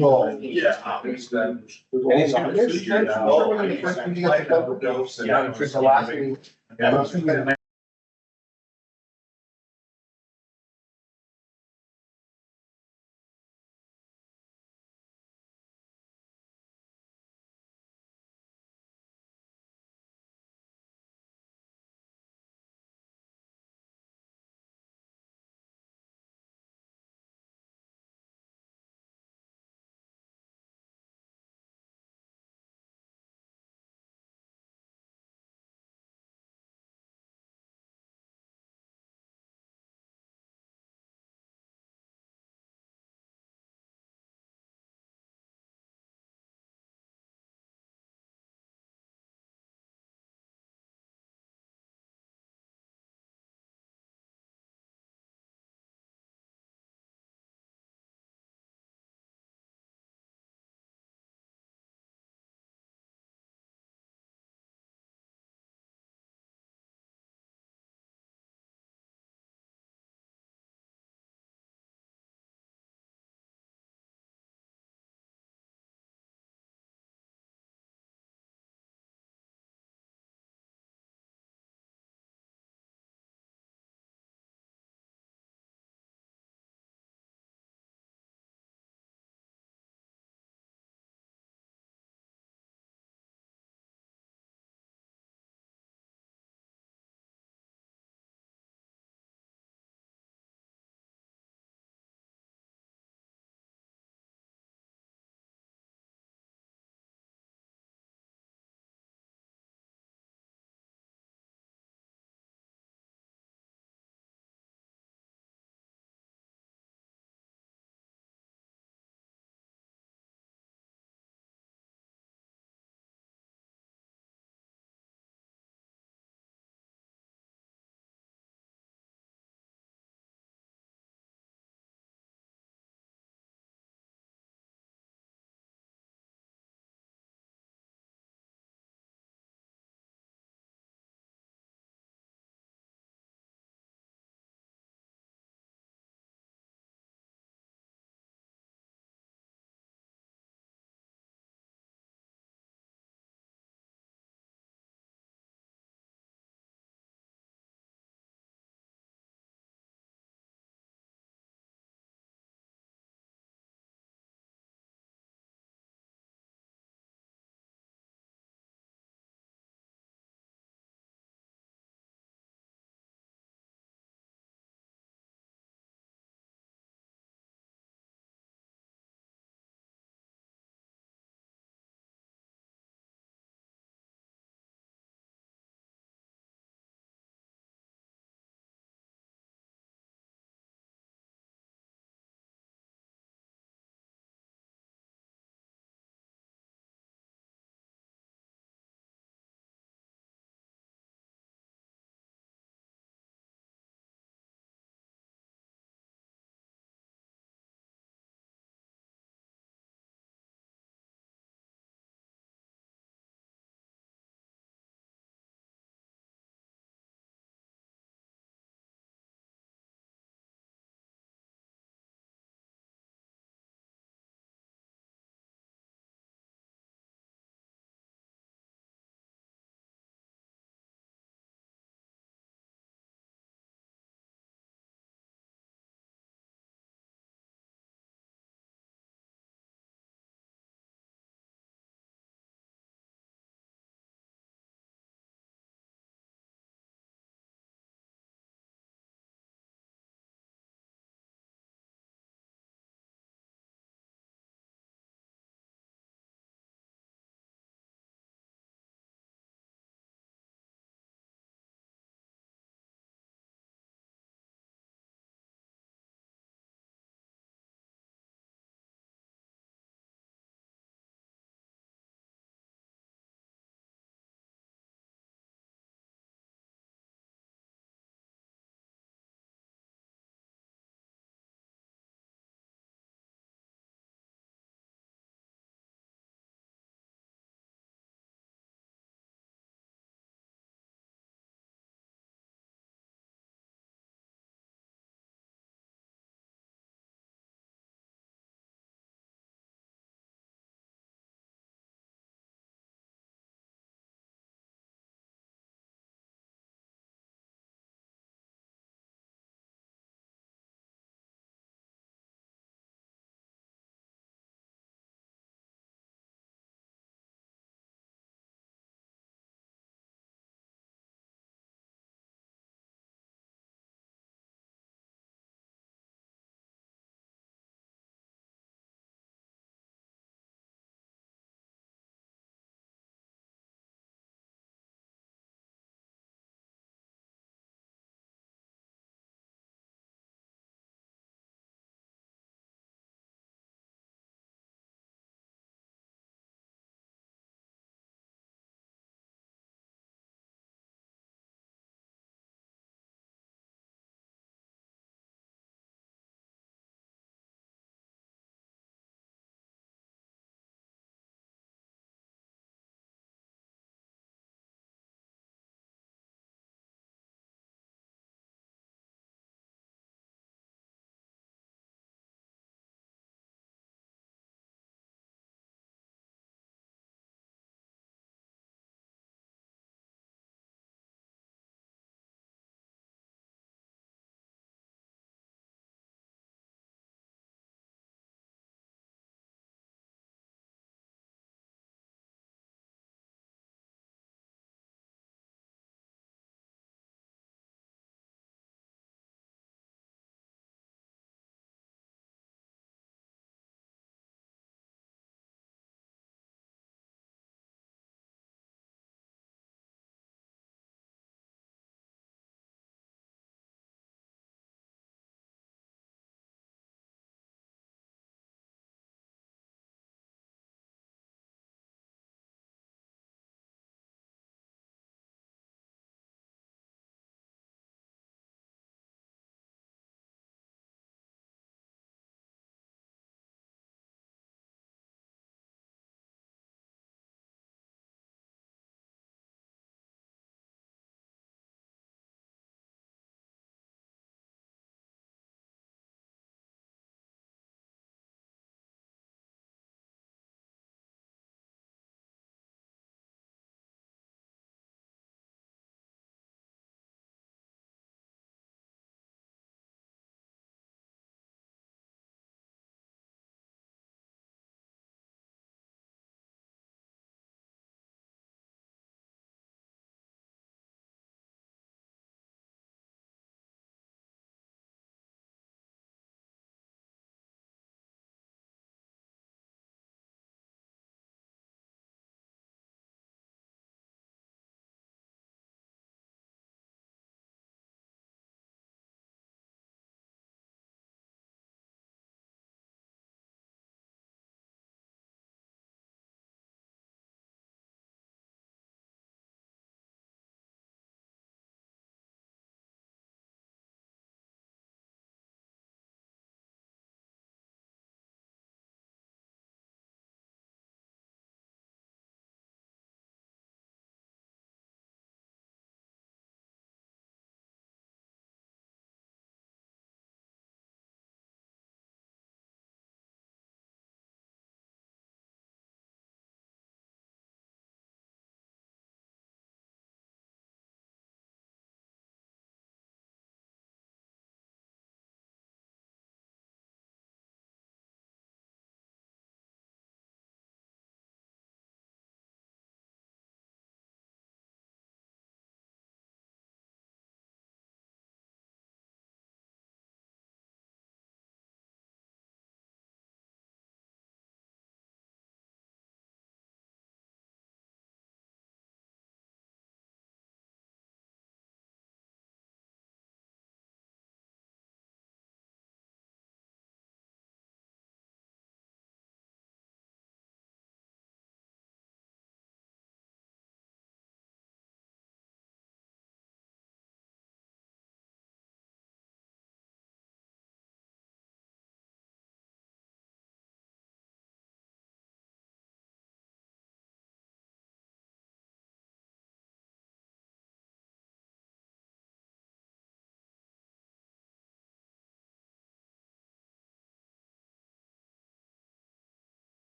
Well, yeah. And it's gonna be sure when the first thing you got the couple goes, yeah, it's the last thing. Yeah.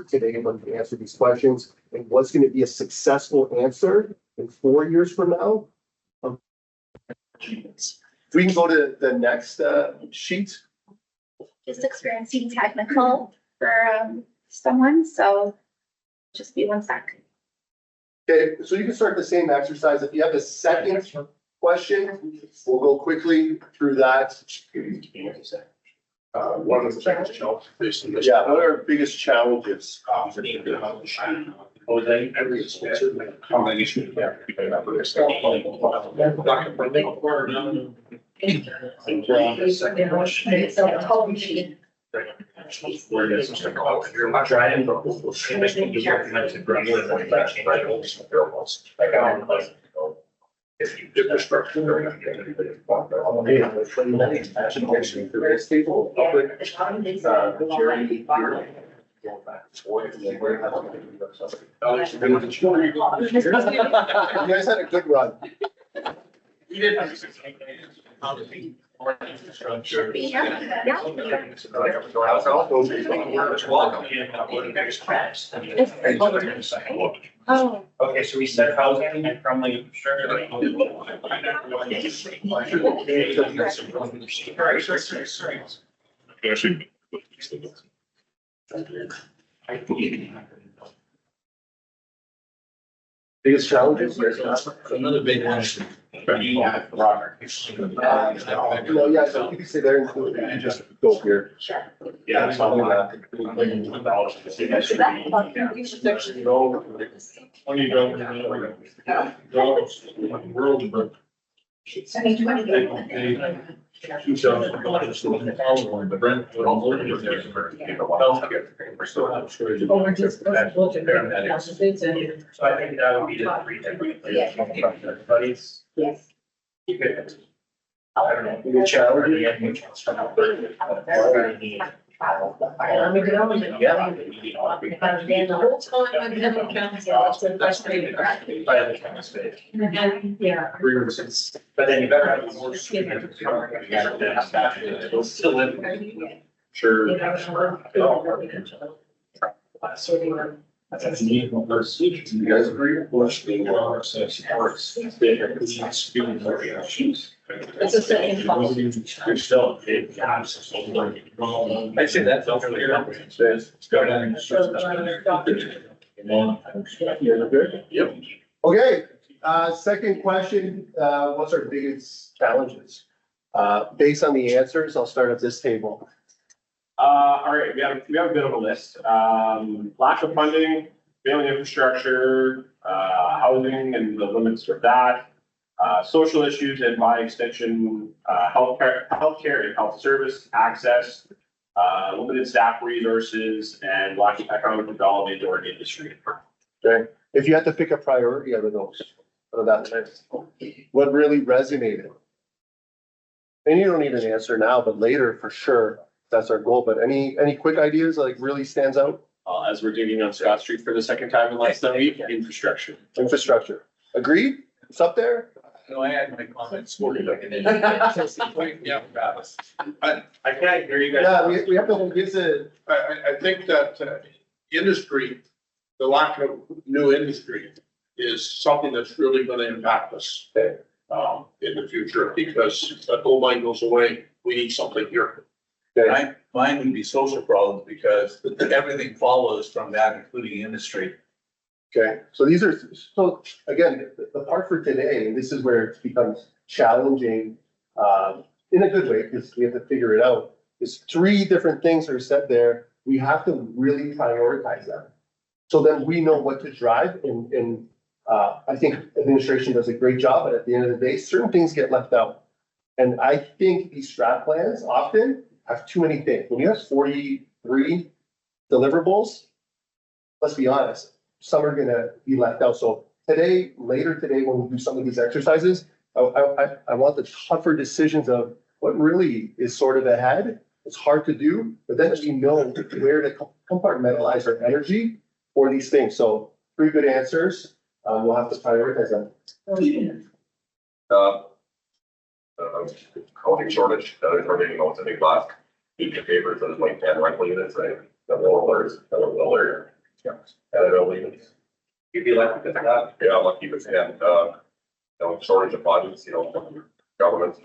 today when we answer these questions and what's going to be a successful answer in 4 years from now. If we can go to the next sheet. Just experiencing technical for someone, so just be 1 sec. Okay, so you can start the same exercise. If you have a second question, we'll go quickly through that. One of the biggest challenges. Yeah, what are our biggest challenges? You're not trying, but we'll see. Like, if you did the structure. You guys had a good run. We did. Should be, yeah. Oh. Okay, so we said housing and friendly. Biggest challenges? Another big one. No, yeah, so you can stay there and you just go here. Yeah. That's all that. When you go. World. So I think that would be the three different. Buddies. Yes. I don't know. Biggest challenge? The whole time I've been on council, it's been frustrating. Yeah. But then you better have more. Still in. Sure. You know, You guys agree? It's a second call. You're still. I say that's also clear. Yep. Okay, second question, what's our biggest challenges? Based on the answers, I'll start at this table. All right, we have a bit of a list. Lack of funding, failing infrastructure, housing and the limits for that. Social issues and by extension, healthcare and health service access, limited staff resources and lacking economic development or industry. Okay, if you had to pick a priority out of those, out of that list, what really resonated? And you don't need an answer now, but later for sure, that's our goal. But any quick ideas like really stands out? As we're digging on Scott Street for the second time in less than a week, infrastructure. Infrastructure. Agreed? It's up there? No, I had my comments. Yeah, Travis. I can't hear you guys. Yeah, we have to give the, I think that industry, the lack of new industry is something that's really gonna impact us. In the future, because if that gold mine goes away, we need something here. Mine would be social problems because everything follows from that, including industry. okay, so these are, so again, the part for today, and this is where it becomes challenging, in a good way, because we have to figure it out, is 3 different things are said there. We have to really prioritize them. So then we know what to drive and I think administration does a great job, but at the end of the day, certain things get left out. And I think these strat plans often have too many things. When you have 43 deliverables, let's be honest, some are gonna be left out. So today, later today, when we do some of these exercises, I want the tougher decisions of what really is sort of ahead. It's hard to do, but then we know where to compartmentalize our energy for these things. So 3 good answers. We'll have to prioritize them. Housing shortage, we're getting almost a big lot. Each favors those like 10 rental units, right? the lower, yeah, and I don't even. You'd be lucky with that. Yeah, lucky with that, shortage of funds, government,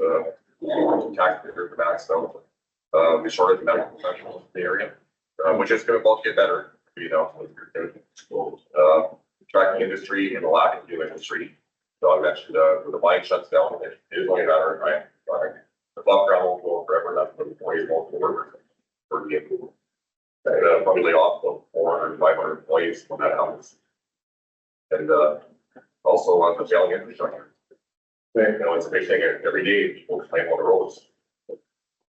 taxpayers, the maximum. We shortage of medical professionals in the area, which is gonna both get better, tracking industry and the lack of new industry. So I mentioned, when the mine shuts down, it is only a matter of time. The above ground won't go forever, that's when employees won't work for the approval. And, probably lay off about 400, 500 employees when that happens. And, also on the failing infrastructure. It's a big thing every day, people complain on the roads.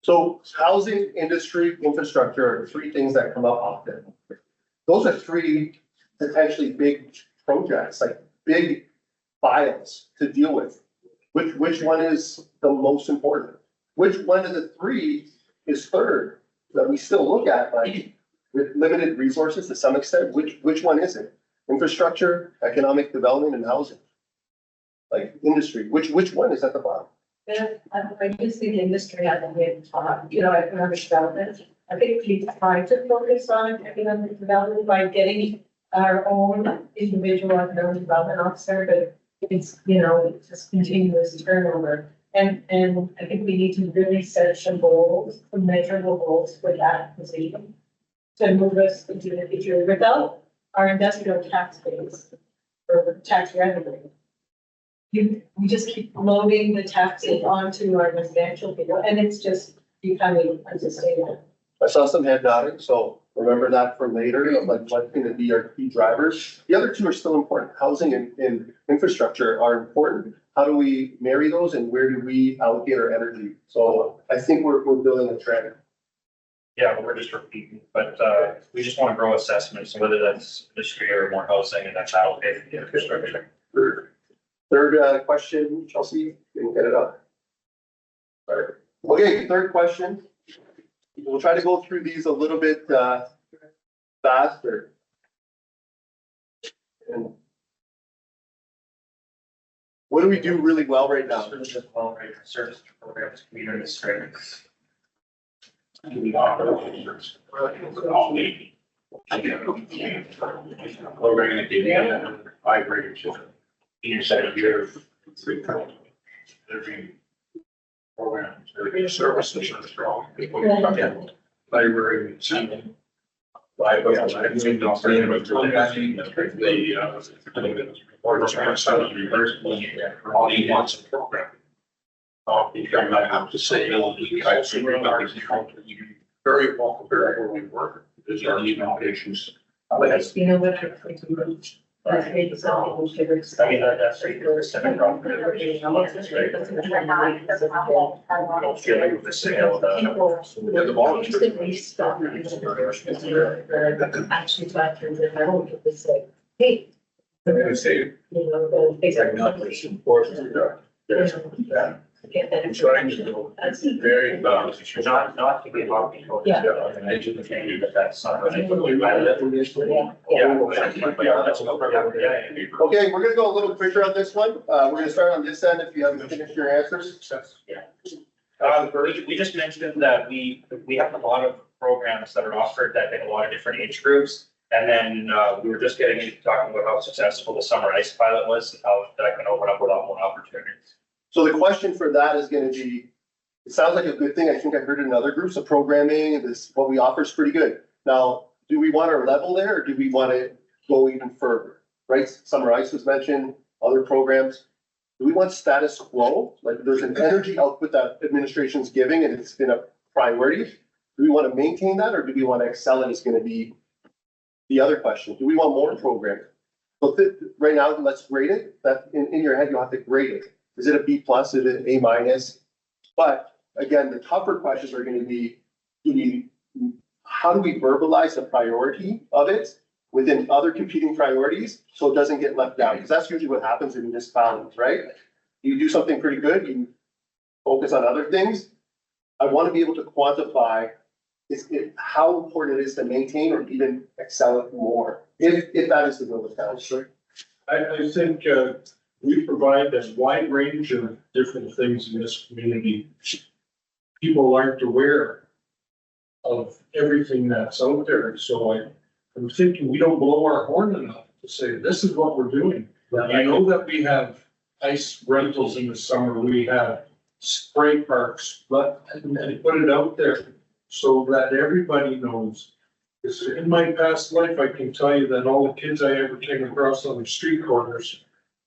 So housing, industry, infrastructure are three things that come up often. Those are three potentially big projects, like big files to deal with. Which one is the most important? Which one of the three is third that we still look at, like with limited resources to some extent? Which one is it? Infrastructure, economic development, and housing? Like industry, which one is at the bottom? I just think the industry hasn't been taught, economic development. I think we try to focus on economic development by getting our own individual economic development officer, but it's, it's just continuous turnover. And I think we need to really set some goals, some measurable goals for that position to move us into the future without our industrial tax base or tax revenue. We just keep loading the taxes onto our residential people, and it's just becoming unsustainable. I saw some head nodding, so remember that for later, of like what's gonna be our key drivers. The other two are still important. Housing and infrastructure are important. How do we marry those and where do we allocate our energy? So I think we're building a trend. Yeah, but we're just repeating, but, we just want to grow assessments, whether that's industry or more housing, and that's allocated to infrastructure. Third question, Chelsea, you can get it up. All right. Okay, third question. We'll try to go through these a little bit faster. And what do we do really well right now? Service programs, community strengths. We're gonna give you high grade children. You said here, every programs, every services are strong. People come in, library, seating. Or just trying to set up university, all he wants a program. You might have to say, we guys are very well compared where we work, there's our limitations. You know what? I think we would- that's maybe something we should I mean, that's right, for seven problem. We Don't feel like the sale of Yeah, the volunteer. Basically stop. Actually, factors in my home, if they say, hey. Say, Yeah. Get that I'm trying to information. do That's very, not to give up people. Yeah. And educate that that's not. Yeah. Yeah, that's no problem. Yeah. Okay, we're gonna go a little quicker on this one. We're gonna start on this end if you haven't finished your answers. We just mentioned that we have a lot of programs that are offered that hit a lot of different age groups. And then, we were just getting into talking about how successful the summer ice pilot was, and how that can open up a lot more opportunities. So the question for that is gonna be, it sounds like a good thing. I think I heard it in other groups of programming, and this, what we offer is pretty good. Now, do we want our level there, or do we want to go even further? Right, summer ice was mentioned, other programs. Do we want status quo? Like there's an energy output that administration's giving and it's been a priority. Do we want to maintain that, or do we want to excel? And it's gonna be the other question. Do we want more programming? So right now, let's grade it. That in your head, you'll have to grade it. Is it a B plus? Is it A minus? But again, the tougher questions are gonna be, how do we verbalize the priority of it within other competing priorities so it doesn't get left down? Because that's usually what happens in municipalities, right? You do something pretty good, you focus on other things. I want to be able to quantify how important it is to maintain or even excel it more, if that is the goal of council. I think, we provide a wide range of different things in this community. People aren't aware of everything that's out there. So I'm thinking we don't blow our horn enough to say, this is what we're doing. You know that we have ice rentals in the summer, we have spray parks, but, and put it out there so that everybody knows. Because in my past life, I can tell you that all the kids I ever came across on the street corners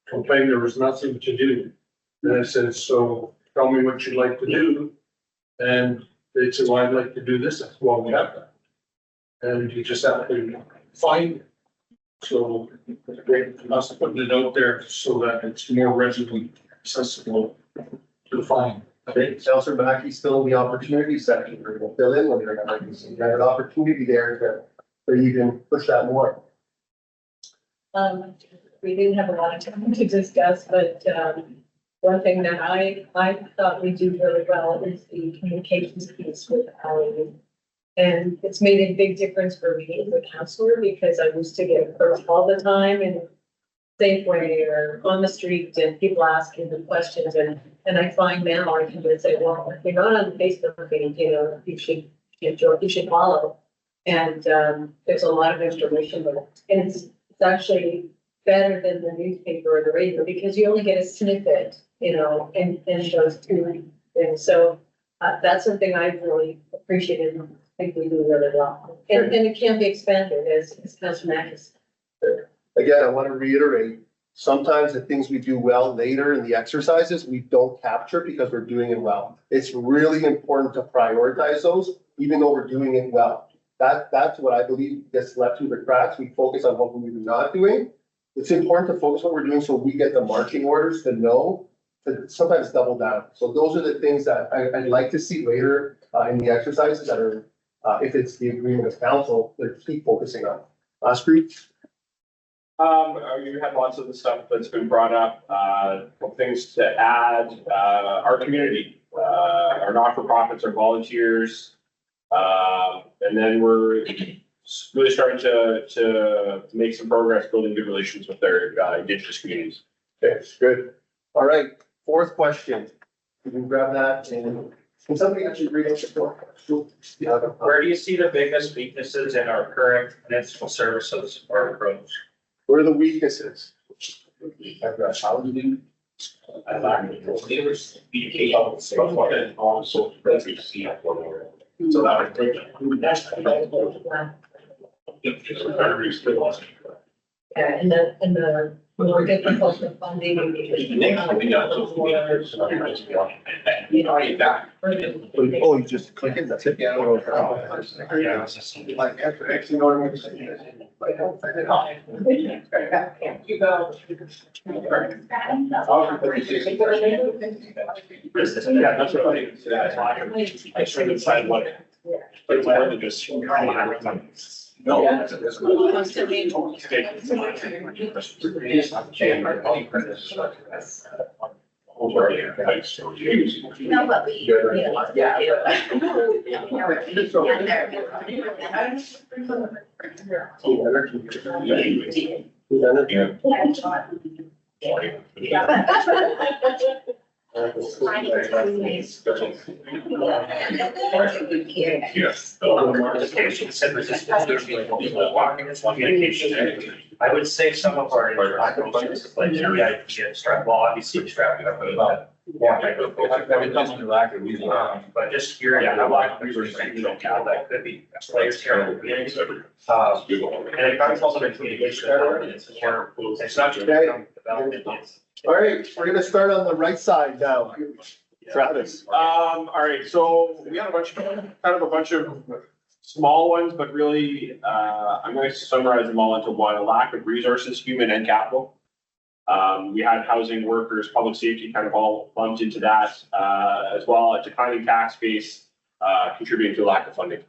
complained there was nothing to do. And I said, so tell me what you'd like to do. And they said, well, I'd like to do this. I said, well, we have that. And you just have to find it. So us putting it out there so that it's more readily accessible to find. Okay, Counselor Mackey still in the opportunity section, we're gonna fill in when you're gonna, you got an opportunity there to, where you can push that more. We didn't have a lot of time to discuss, but, one thing that I thought we do really well is the communications piece with Ally. And it's made a big difference for me as a counselor because I used to get approached all the time in Safeway or on the street and people asking the questions and I find now I can just say, well, if you're not on the Facebook page, you know, you should follow. And, there's a lot of information there. And it's actually better than the newspaper or the radio because you only get a snippet, you know, and those two things. So, that's something I really appreciated. I think we do really well. And it can be expanded as Councilor Mack has. Again, I want to reiterate, sometimes the things we do well later in the exercises, we don't capture because we're doing it well. It's really important to prioritize those, even though we're doing it well. That's what I believe gets left through the cracks. We focus on what we're not doing. It's important to focus on what we're doing so we get the marching orders to know, to sometimes double down. So those are the things that I'd like to see later in the exercises that are, if it's the agreement of council, to keep focusing on. Last group. You had lots of the stuff that's been brought up, couple things to add, our community, our not-for-profits, our volunteers. And then we're really starting to make some progress building good relations with their Indigenous communities. Okay, good. All right, fourth question. You can grab that and can somebody actually read out the fourth question? Yeah. Where do you see the biggest weaknesses in our current municipal services or approach? Where are the weaknesses? I lack communication. Also, so that would bring Yeah, and the more difficult the funding. You know, Oh, you just click it, that's it? Yeah. Like after X, you know what I'm saying? You go. Yeah, that's what I try to decide what. But more than just. No. No, but we. Yes. I would say some of our approaches, like the idea, well, obviously strapping up, but just hearing how like that could be players here. And it comes also in communication. It's not just development. All right, we're gonna start on the right side now. Travis. All right, so we had a bunch of small ones, but really, I'm going to summarize them all into one: a lack of resources, human and capital. We had housing, workers, public safety kind of all lumped into that, as well as declining tax base, contributing to a lack of funding.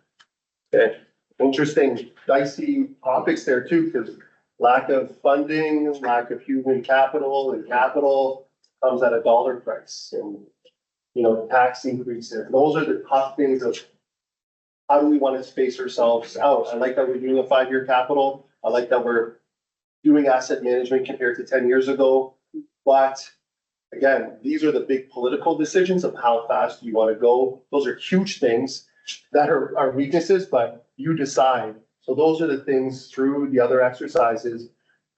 Okay, interesting, dicey topics there too, because lack of funding, lack of human capital, and capital comes at a dollar price, and, you know, tax increases. Those are the tough things of how do we want to space ourselves out? I like that we're doing a 5-year capital. I like that we're doing asset management compared to 10 years ago. But again, these are the big political decisions of how fast you want to go. Those are huge things. that are our weaknesses, but you decide. So those are the things through the other exercises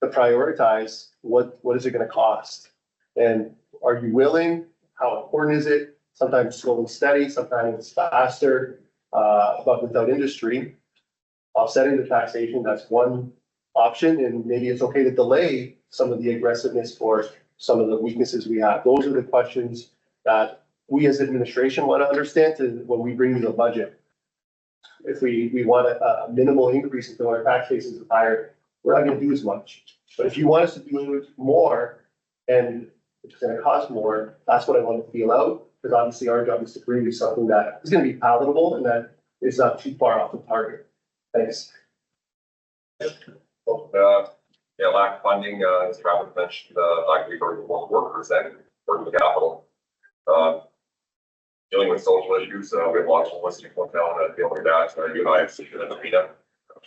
to prioritize what is it gonna cost? And are you willing? How important is it? Sometimes slow and steady, sometimes it's faster, but without industry. Offsetting the taxation, that's one option, and maybe it's okay to delay some of the aggressiveness for some of the weaknesses we have. Those are the questions that we as administration want to understand when we bring you the budget. If we want a minimal increase until our tax base is higher, we're not gonna do as much. But if you want us to do more and it's gonna cost more, that's what I want to feel out, because obviously our job is to bring you something that is gonna be palatable and that is not too far off the target. Thanks. Yeah, lack of funding, as Travis mentioned, lack of workers and working capital. Dealing with social issues, we have lots of listing one down, dealing with that, you and I have seen it in the meetup.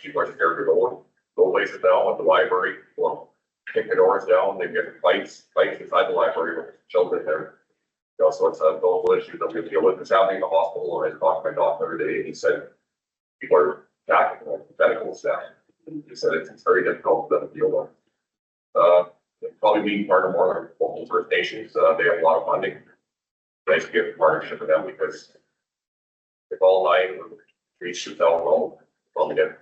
People are scared to go places now at the library, well, kick the doors down, they get fights inside the library with children there. You know, so it's a global issue that we deal with. It's happening in the hospital. I talked to my doctor the other day, and he said people are attacking medical staff. He said it's very difficult for them to deal with. Probably being part of more local First Nations, they have a lot of funding. Nice to get a partnership with them because if all 9 trees shoot out, we'll probably get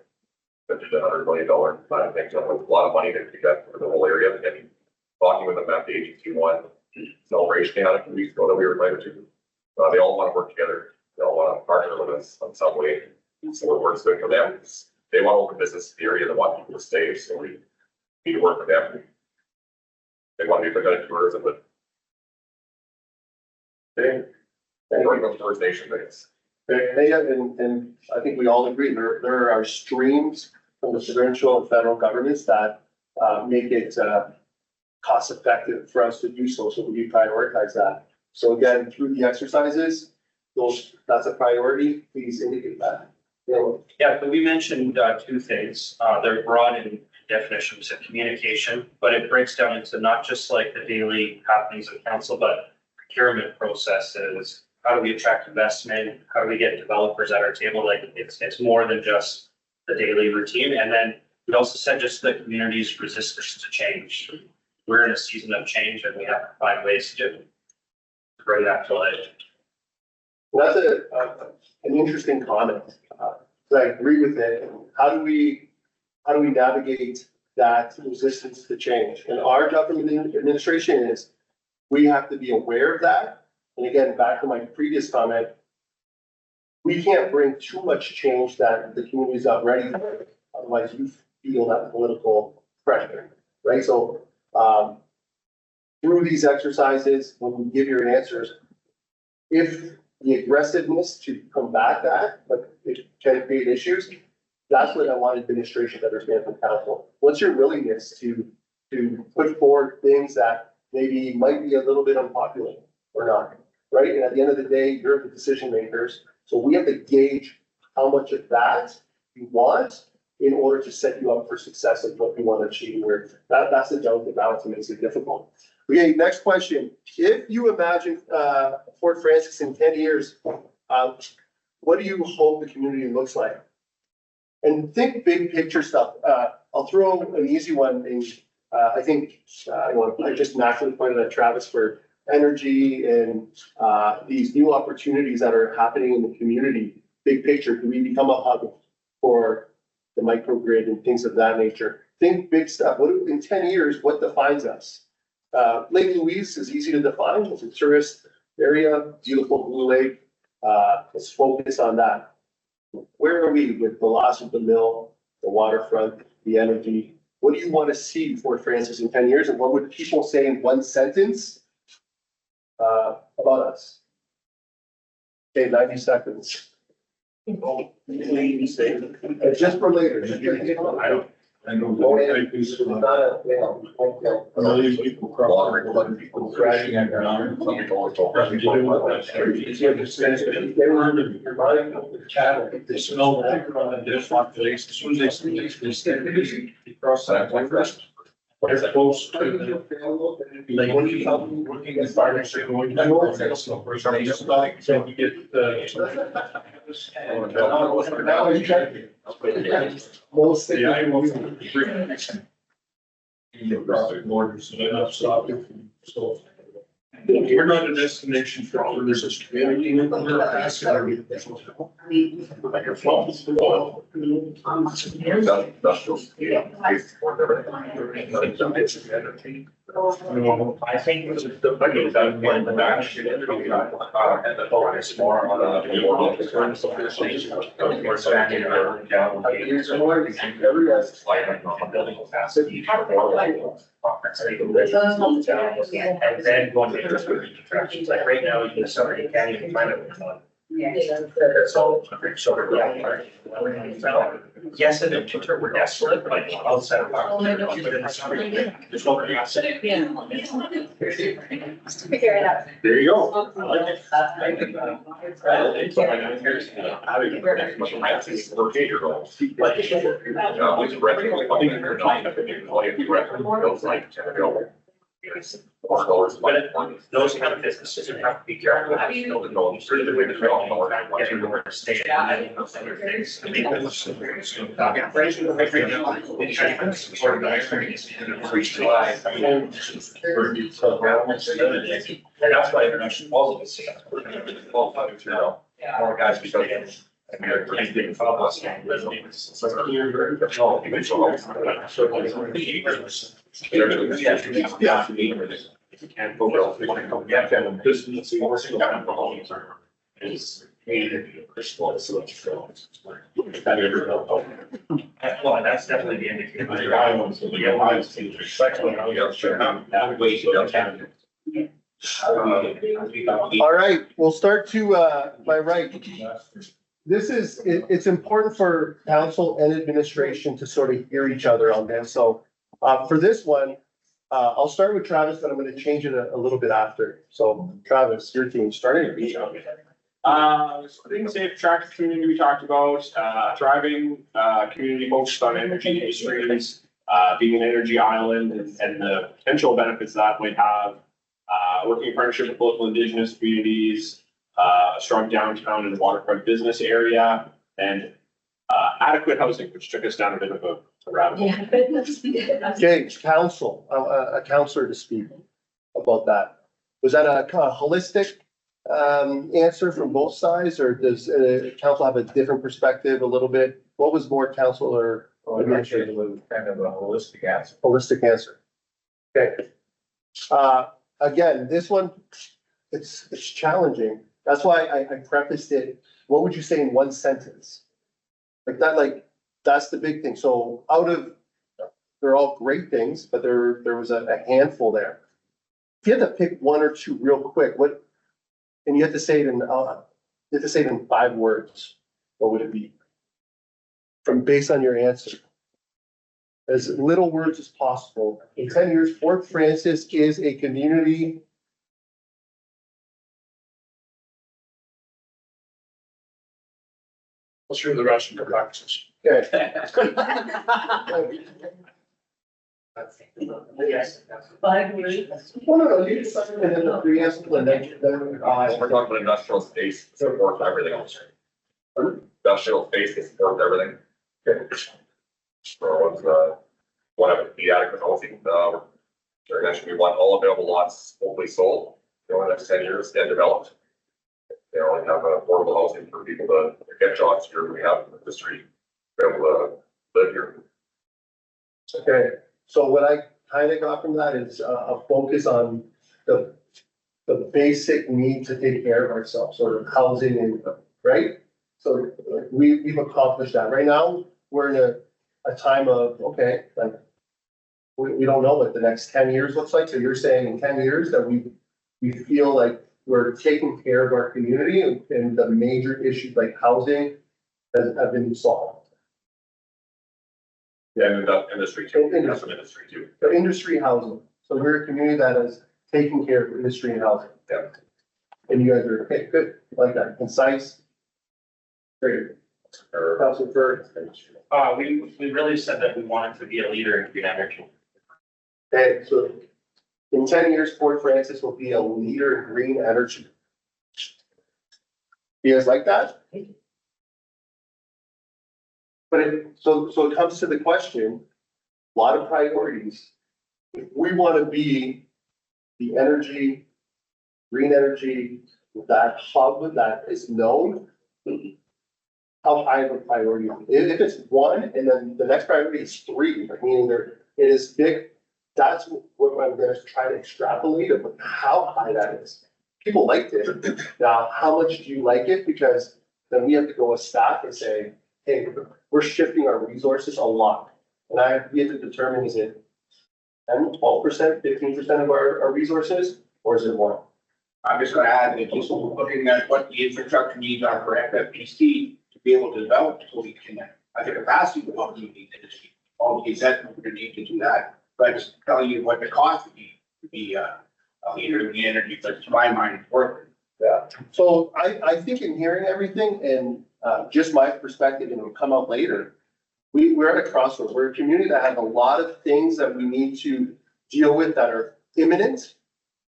$50 to $100 million. I think that's a lot of money to get for the whole area. And talking with them at the agency one celebration they had a few weeks ago that we were invited to, they all want to work together. They all want to partner with us on some way. So it works good for them. They want to open business in the area. They want people to stay. So we need to work with them. They want to be good at tourism, but they work with First Nation things. And I think we all agree, there are streams from the provincial and federal governments that make it cost effective for us to do so, so we prioritize that. So again, through the exercises, that's a priority, please indicate that. You know, Yeah, but we mentioned two things. They're broad in definitions of communication, but it breaks down into not just like the daily happenings of council, but procurement processes. How do we attract investment? How do we get developers at our table? Like it's more than just the daily routine. And then we also said just the community's resistance to change. We're in a season of change and we have to find ways to bring that to life. Well, that's an interesting comment. I agree with it. How do we navigate that resistance to change? And our job from the administration is we have to be aware of that. And again, back to my previous comment, we can't bring too much change that the community is not ready for. Otherwise, you feel that political pressure, right? So through these exercises, when we give your answers, if the aggressiveness to combat that, but it can create issues, that's what I want administration to understand from council. What's your willingness to put forward things that maybe might be a little bit unpopular or not, right? And at the end of the day, you're the decision makers. So we have to gauge how much of that you want in order to set you up for success of what we want to achieve. Where that's the delicate balance that makes it difficult. Okay, next question. If you imagine Fort Frances in 10 years, what do you hope the community looks like? And think big picture stuff. I'll throw an easy one in. I think I just naturally pointed at Travis for energy and these new opportunities that are happening in the community. Big picture, do we become a hub for the microgrid and things of that nature? Think big stuff. In 10 years, what defines us? Lake Louise is easy to define. It's a tourist area, beautiful blue lake. Let's focus on that. Where are we with the loss of the mill, the waterfront, the energy? What do you want to see Fort Frances in 10 years? And what would people say in one sentence about us? Okay, 90 seconds. Just for later. I know that is a million people crashing economics. Cattle, if they smell the liquor on the dish population, as soon as they see they cross that one rest. As close to the. Like, working as partnership, going. So we get the. Most. Yeah, I will. So. We're not a destination for all this is community. We're asking our people. Industrial. Energy. I think the budget is out of one, but actually, and the focus more on more expanding our down. Building capacity. And then going to different attractions, like right now, you can summer, you can't even find it. So, yes, in the winter, we're desolate, like outside of. But in the summer, there's no capacity. Figure it out. There you go. I like it. But those kind of businesses, you have to be careful. How do you know the goals? Sort of the way the development or getting where to stay. Those other things. I mean, and that's why international calls it. More guys because. And we're pretty big for us. Can't go well. Well, that's definitely the indicator. All right, we'll start to, my right. This is, it's important for council and administration to sort of hear each other on this. So, for this one, I'll start with Travis, but I'm gonna change it a little bit after. So Travis, your team, starting with you. Being safe, attractive community we talked about, thriving, community focused on energy industries, being an energy island and the potential benefits that might have. Working in partnership with local indigenous communities, a strong downtown and waterfront business area, and adequate housing, which took us down a bit of a rabbit hole. Okay, council, a counselor to speak about that. Was that a kind of holistic answer from both sides, or does council have a different perspective a little bit? What was more council or administrative? was kind of a holistic answer. Holistic answer. Okay. Again, this one, it's challenging. That's why I prefaced it. What would you say in one sentence? Like that, that's the big thing. So they're all great things, but there was a handful there. If you had to pick one or two real quick, and you have to say it in 5 words, what would it be? Based on your answer. As little words as possible. In 10 years, Fort Francis is a community. Let's hear the rest of your practices. Okay. No, you decide and then the preamble and then. We're talking about industrial space, supports everything else. Industrial space that supports everything. So it's, one of the adequate housing, we want all available lots hopefully sold, in the next 10 years, and developed. You know, and have affordable housing for people to get jobs here, we have in the industry, be able to live here. Okay, so what I kind of got from that is a focus on the basic need to take care of ourselves, sort of housing and, right? So we've accomplished that. Right now, we're in a time of, okay, like, we don't know what the next 10 years looks like. So you're saying in 10 years that we feel like we're taking care of our community and the major issues like housing have been solved. Yeah, and the industry too, that's an industry too. So industry housing. So we're a community that is taking care of industry and housing. Yeah. And you guys are, okay, good, like that, concise. Great. Councilor Bird. We really said that we wanted to be a leader in green energy. Okay, so in 10 years, Fort Francis will be a leader in green energy. You guys like that? But so it comes to the question, a lot of priorities. If we want to be the energy, green energy, that hub that is known, how high of a priority? If it's one and then the next priority is three, like meaning it is big, that's what I'm gonna try to extrapolate of how high that is. People liked it. Now, how much do you like it? Because then we have to go as staff and say, hey, we're shifting our resources a lot. And we have to determine, is it 10, 12%, 15% of our resources, or is it more? I'm just gonna add that just looking at what the infrastructure needs are for FFPC to be able to develop, so we can, at the capacity of what we need to do. All the said, we're gonna need to do that, but just telling you what the cost would be to be a leader in the energy, but to my mind, it's worth it. Yeah, so I think in hearing everything and just my perspective, and it'll come out later, we're at a crossroads. We're a community that has a lot of things that we need to deal with that are imminent,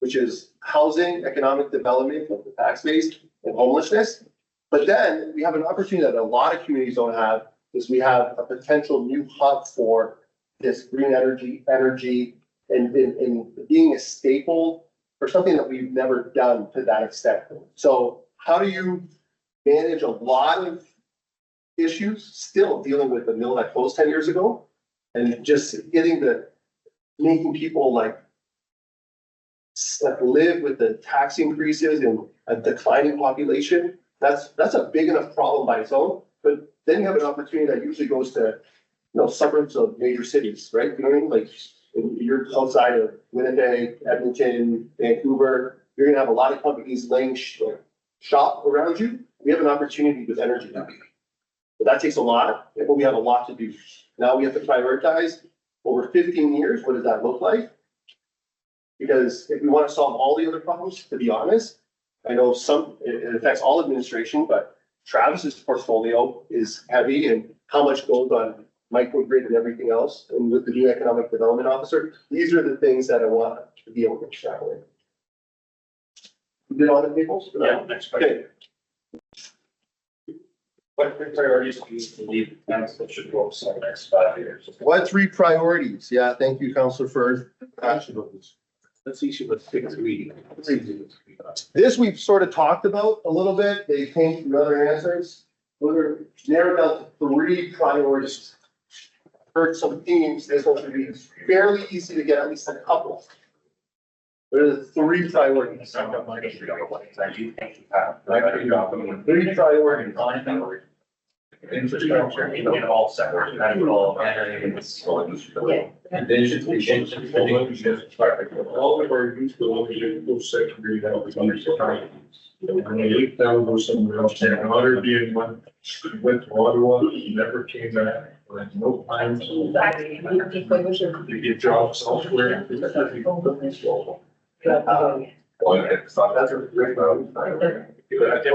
which is housing, economic development of the tax base, and homelessness. But then we have an opportunity that a lot of communities don't have, is we have a potential new hub for this green energy, and being a staple for something that we've never done to that extent. So how do you manage a lot of issues, still dealing with the mill that closed 10 years ago, and just making people like live with the tax increases and a declining population? That's a big enough problem by its own. But then you have an opportunity that usually goes to, suburbs of major cities, right? You know what I mean? Like, you're outside of Winnipeg, Edmonton, Vancouver, you're gonna have a lot of companies laying shop around you. We have an opportunity with energy. But that takes a lot, but we have a lot to do. Now we have to prioritize over 15 years. What does that look like? Because if we want to solve all the other problems, to be honest, I know it affects all administration, but Travis's portfolio is heavy, and how much goes on microgrid and everything else, and with the new economic development officer, these are the things that I want to be able to extrapolate. You did all the tables? Yeah, next question. Okay, What priorities do you believe council should focus on the next 5 years? what 3 priorities? Yeah, thank you, Councilor, for passion on this. Let's see, she was 3. This we've sort of talked about a little bit. They came from other answers. We're narrowed down to 3 priorities. Heard some themes. This one should be fairly easy to get at least a couple. What are the 3 priorities? 3 priorities. Infrastructure in all sectors, medical, All of our youth belong to those secondary health understanding. And they leaked down, go somewhere else, and water being one, went to Ottawa, never came back, like no time to get jobs elsewhere. Well, it's not, that's a great. Great, that's what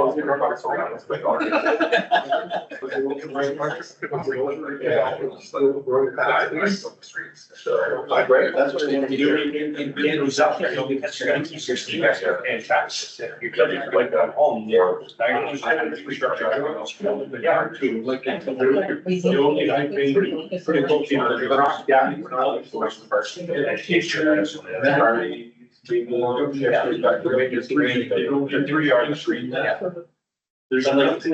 I want to do. It was up there, because you're gonna keep your steam extra and taxes. You're gonna like that home, you're. Infrastructure. Yeah. Like, the only I think pretty close to the Yeah. three are the street. There's a little, if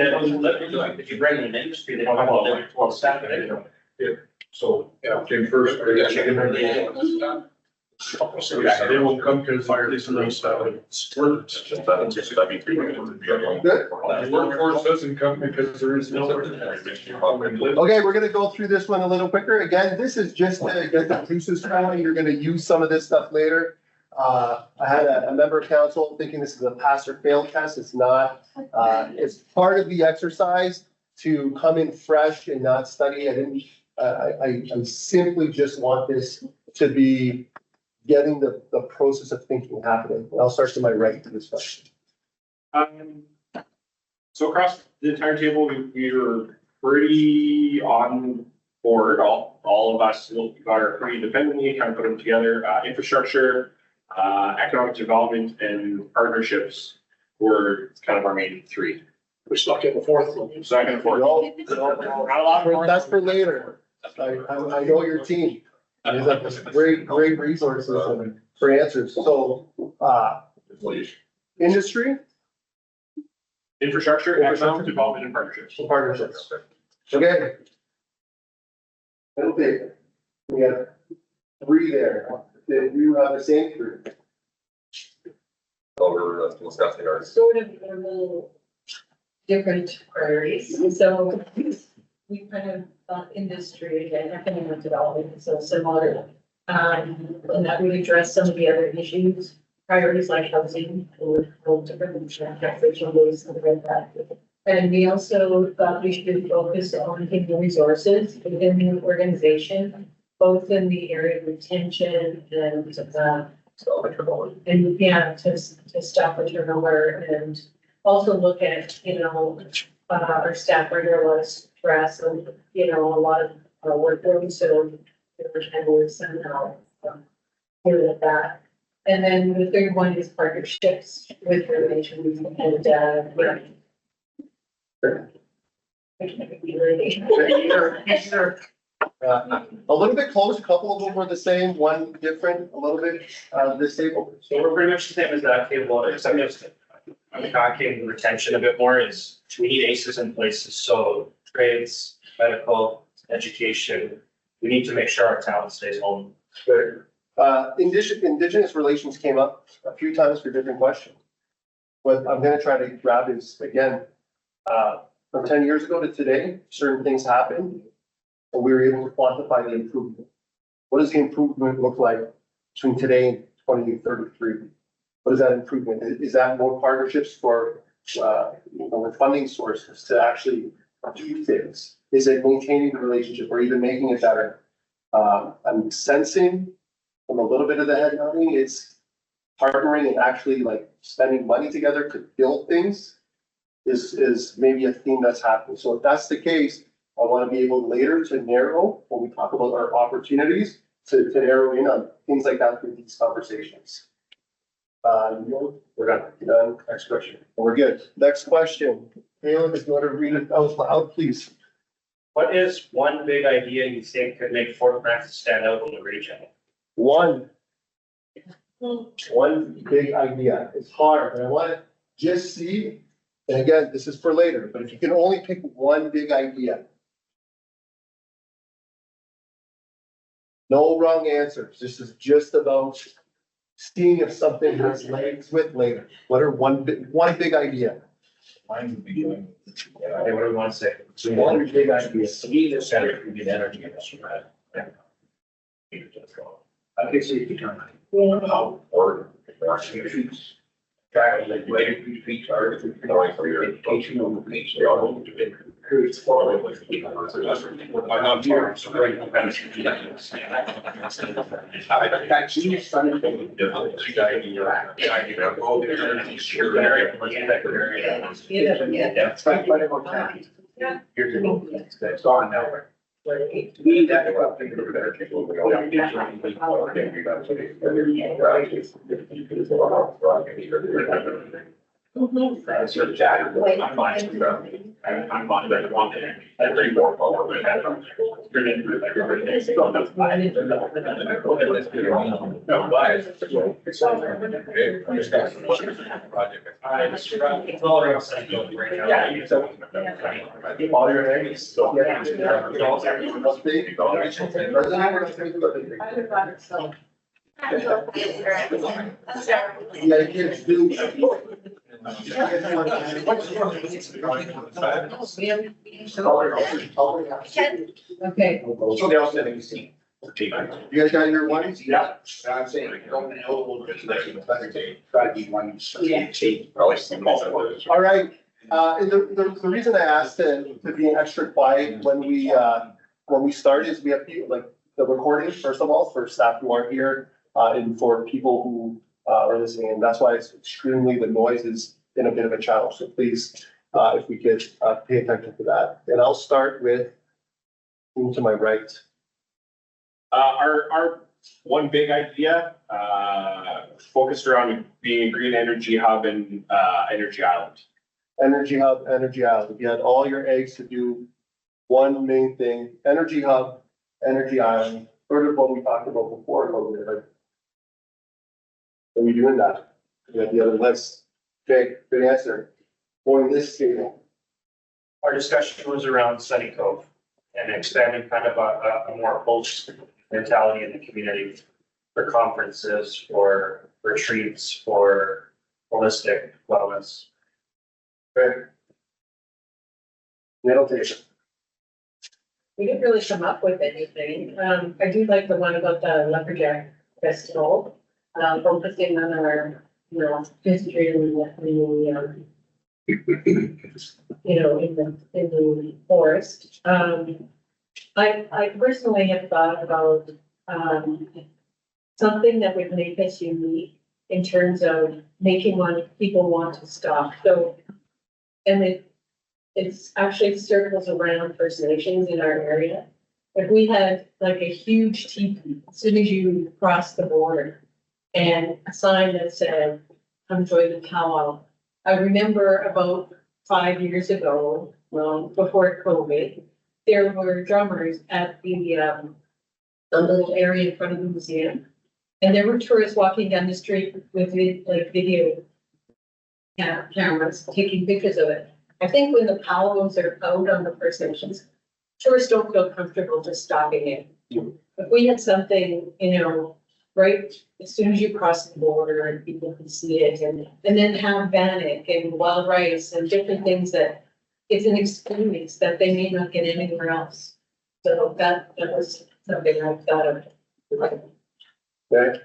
you bring in an industry, they don't have all their 12 staff, they don't. So, came first. They won't come because fire this and those stuff. The workforce doesn't come because there is no. Okay, we're gonna go through this one a little quicker. Again, this is just to get the pieces going. You're gonna use some of this stuff later. I had a member of council thinking this is a pass or fail test. It's not. It's part of the exercise to come in fresh and not study. I simply just want this to be getting the process of thinking happening. And I'll start to my right to this question. So across the entire table, we were pretty on board, all of us, we got our three independently, kind of put them together, infrastructure, economic development and partnerships were kind of our main three. We stuck in the fourth one. Second and fourth. Not a lot, that's for later. I know your team. You have great resources and for answers. So, industry, Infrastructure, economic development and partnerships. partnerships. Okay. Okay. We have three there. Did you have the same three? We're discussing our. Sort of a little different priorities, so we kind of thought industry and economic development, so similar. And that would address some of the other issues, priorities like housing, or different taxation ways to prevent that. And we also thought we should focus on human resources within the organization, both in the area of retention and yeah, to stop the turnover and also look at, our staff are under a lot of stress and, a lot of workload, so we're trying to somehow deal with that. And then the third one is partnerships with relations and, A little bit close, a couple of them were the same, one different, a little bit, disabled. So we're pretty much the same as that table, except I'm talking retention a bit more is we need ACEs in places, so trades, medical, education. We need to make sure our talent stays home. Indigenous relations came up a few times for different questions. What I'm gonna try to grab is, again, from 10 years ago to today, certain things happened, and we were able to quantify the improvement. What does the improvement look like between today and 2033? What is that improvement? Is that more partnerships for, with funding sources to actually do things? Is it maintaining the relationship or even making it better? I'm sensing from a little bit of the head nodding, it's partnering and actually like spending money together to build things is maybe a theme that's happening. So if that's the case, I want to be able later to narrow when we talk about our opportunities to narrow in on things like that through these conversations. We're done. Next question. We're good. Next question. Caleb, if you want to read it out loud, please. What is one big idea you think could make Fort Frances stand out in the region? One big idea. It's hard, but I want to just see, and again, this is for later, but if you can only pick one big idea. No wrong answers. This is just about seeing if something has legs with later. What are one big idea? Mine would be going. Hey, what do we want to say? So one big idea, so we just had it, we get energy industry, right? I think so you can. How, or. Track, like, later, feet are, knowing for your education on the beach, they are home to it. It's far away from people. I'm not sure. So very competitive. That genius son of a. Yeah. It's gone now. We that. That's your chat. I'm fine. I'm fine, but I want it. I bring more forward. No, but. It's all around Central right now. Yeah. All your names. Yeah, kids do. Okay. So they're all sitting. You guys got your ones? Yeah. I'm saying, don't know a little bit today, but better day, try to be one. Probably some multiple. All right, and the reason I asked to be extra quiet when we start is we have people like the recording, first of all, for staff who aren't here, and for people who are listening, and that's why it's extremely, the noise is in a bit of a challenge, so please, if we could, pay attention to that. And I'll start with To my right. Our one big idea, focused around being a green energy hub and, energy island. Energy hub, energy island. If you had all your eggs to do one main thing, energy hub, energy island, sort of what we talked about before, a little bit, like. Are we doing that? You have the other list. Okay, good answer. Going this scale. Our discussion was around Sunny Cove and expanding kind of a more host mentality in the community for conferences, for retreats, for holistic wellness. Okay. That'll take it. We didn't really come up with anything. I do like the one about the lumberjack festival, focusing on our, history and the, in the forest. I personally have thought about, something that would make us unique in terms of making people want to stop. So, and it's actually circles around First Nations in our area. If we had like a huge teepee as soon as you cross the border and a sign that said, "Come join the powwow." I remember about 5 years ago, well, before COVID, there were drummers at the little area in front of the museum. And there were tourists walking down the street with video cameras, taking pictures of it. I think when the powwows are out on the First Nations, tourists don't feel comfortable just stopping in. If we had something, right as soon as you cross the border and people can see it, and then have bannock and wild rice and different things that it's an experience that they may not get anywhere else. So that was something I thought of. Okay.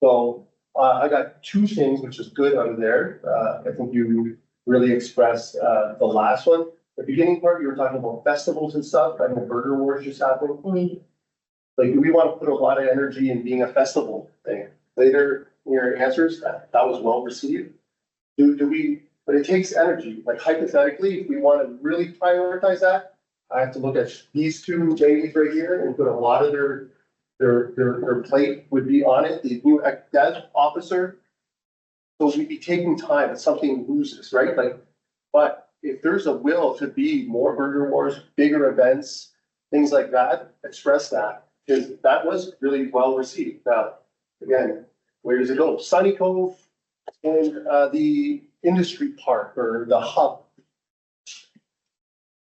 So, I got two things, which is good out of there. I think you really expressed, the last one. The beginning part, you were talking about festivals and stuff, and the burger wars just happening. Like, do we want to put a lot of energy in being a festival thing? Later in your answers, that was well received. Do we, but it takes energy, like hypothetically, if we want to really prioritize that, I have to look at these two ladies right here and put a lot of their plate would be on it, the new dev officer. So we'd be taking time if something loses, right? Like, but if there's a will to be more burger wars, bigger events, things like that, express that, because that was really well received. Now, again, where does it go? Sunny Cove and the industry park or the hub.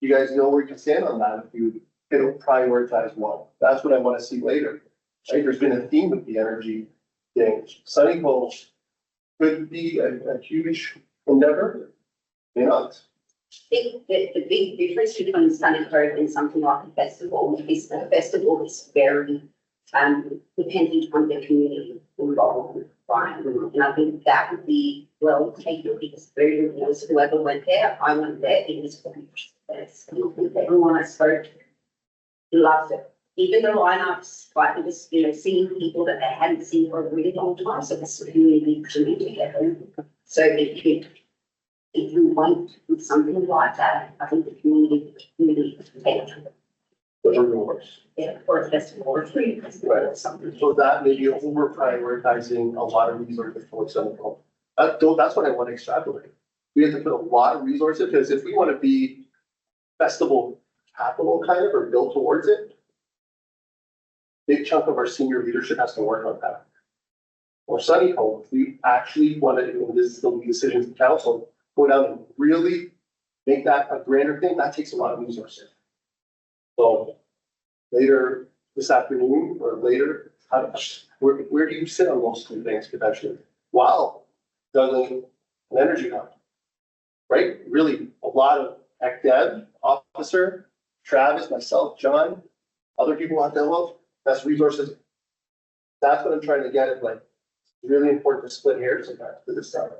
You guys know where you stand on that if you don't prioritize one. That's what I want to see later. Right? There's been a theme of the energy thing. Sunny Cove could be a huge endeavor, may not. The big difference between Sunny Cove and something like a festival is that a festival is very dependent on the community involved, right? And I think that would be well taken because whoever went there, I went there, it was for everyone I spoke to loved it. Even the lineups, like it was, seeing people that they hadn't seen for a really long time, so it's really coming together. So if we want to do something like that, I think the community take it. Burger wars. Yeah, or a festival or free festival or something. So that may be over prioritizing a lot of resources for Sunny Cove. That's what I want to extrapolate. We have to put a lot of resources, because if we want to be festival capital kind of, or build towards it, big chunk of our senior leadership has to work on that. Or Sunny Cove, we actually want to, and this is the decisions of council, go down and really make that a grander thing. That takes a lot of resources. So later this afternoon or later, where do you sit on those two things potentially? Wow, juggling an energy hub, right? Really a lot of dev officer, Travis, myself, John, other people out there. Well, that's resources. That's what I'm trying to get at. Like, it's really important to split hairs sometimes to this stuff.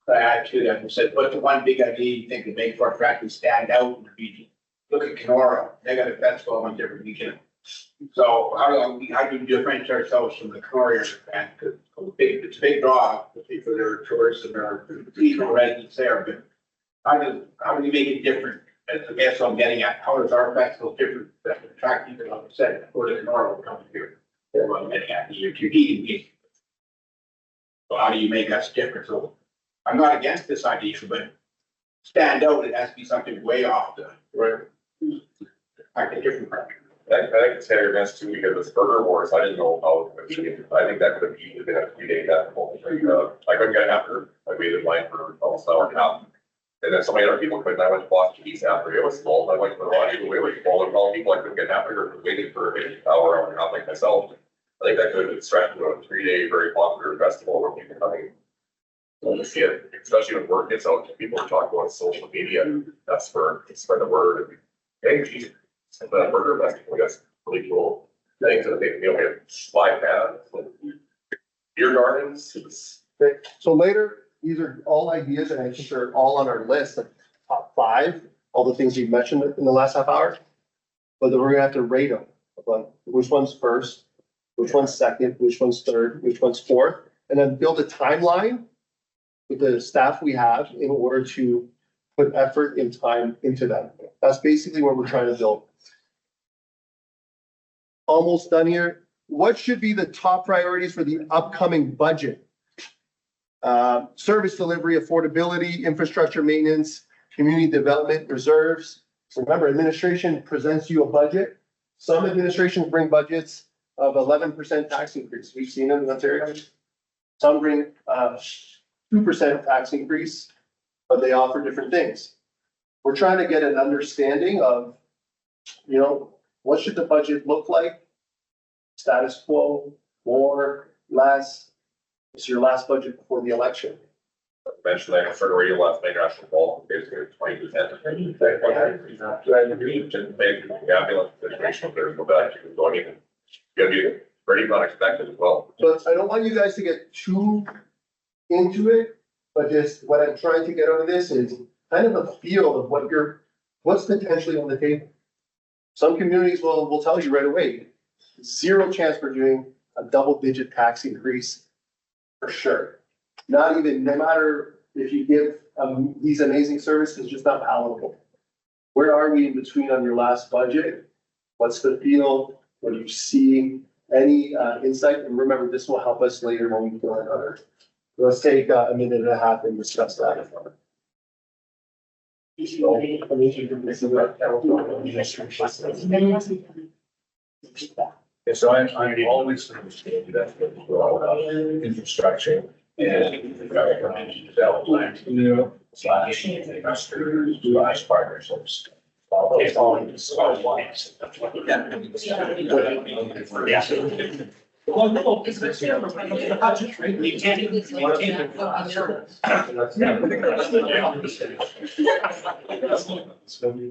I actually, I said, what's the one big idea you think would make Fort Tractor stand out in the region? Look at Kenora, they got a festival on different weekend. So how do you differentiate ourselves from the Kenora event? Because it's a big draw, especially for their tourists and their seasonal residents there, but how do we make it different And I guess I'm getting at, how is our festival different than the track, even like I said, or the tomorrow coming here? That's what I'm getting at, you're competing. So how do you make us different? So I'm not against this idea, but stand out, it has to be something way off the, like a different country. I think it's fair events too, because it's burger wars, I didn't know how, I think that could have easily been a 3 day festival. I couldn't get an after, I waited in line for almost an hour and a half. And then so many other people couldn't, I went to watch East after, it was small, I went to watch people, we were following all people, I couldn't get an after, waiting for an hour and a half like myself. I think that could have been stretched to a 3 day, very popular festival where people coming. To see it, especially when word gets out, people are talking about social media, that's for, spread the word. Hey, geez, the burger festival, that's really cool things that they, we have slide pads and beer gardens, it's. Okay, so later, these are all ideas and I think they're all on our list, like top 5, all the things you've mentioned in the last half hour. But then we're gonna have to rate them, like which one's first, which one's second, which one's third, which one's fourth, and then build a timeline with the staff we have in order to put effort and time into them. That's basically what we're trying to build. Almost done here. What should be the top priorities for the upcoming budget? Service delivery, affordability, infrastructure maintenance, community development, reserves. Remember, administration presents you a budget. Some administrations bring budgets of 11% tax increase. We've seen them in Ontario. Some bring 2% tax increase, but they offer different things. We're trying to get an understanding of, you know, what should the budget look like? Status quo, more, less? It's your last budget before the election. Eventually, I started radio last night, national ball, basically 20%. The ambulance situation, there's no bad, you can go in. You gotta be ready for unexpected as well. So I don't want you guys to get too into it, but just what I'm trying to get out of this is kind of a feel of what's potentially on the table. Some communities will tell you right away, 0 chance for doing a double-digit tax increase for sure. Not even, no matter if you give these amazing services, just not palatable. Where are we in between on your last budget? What's the feel? What do you see? Any insight? And remember, this will help us later when we go another. Let's take a minute and a half and discuss that. Yeah, so I'm always understanding that we're all about infrastructure and development, slash investors, slash partnerships. Well, no, it's the same, the budget, right? You can't even.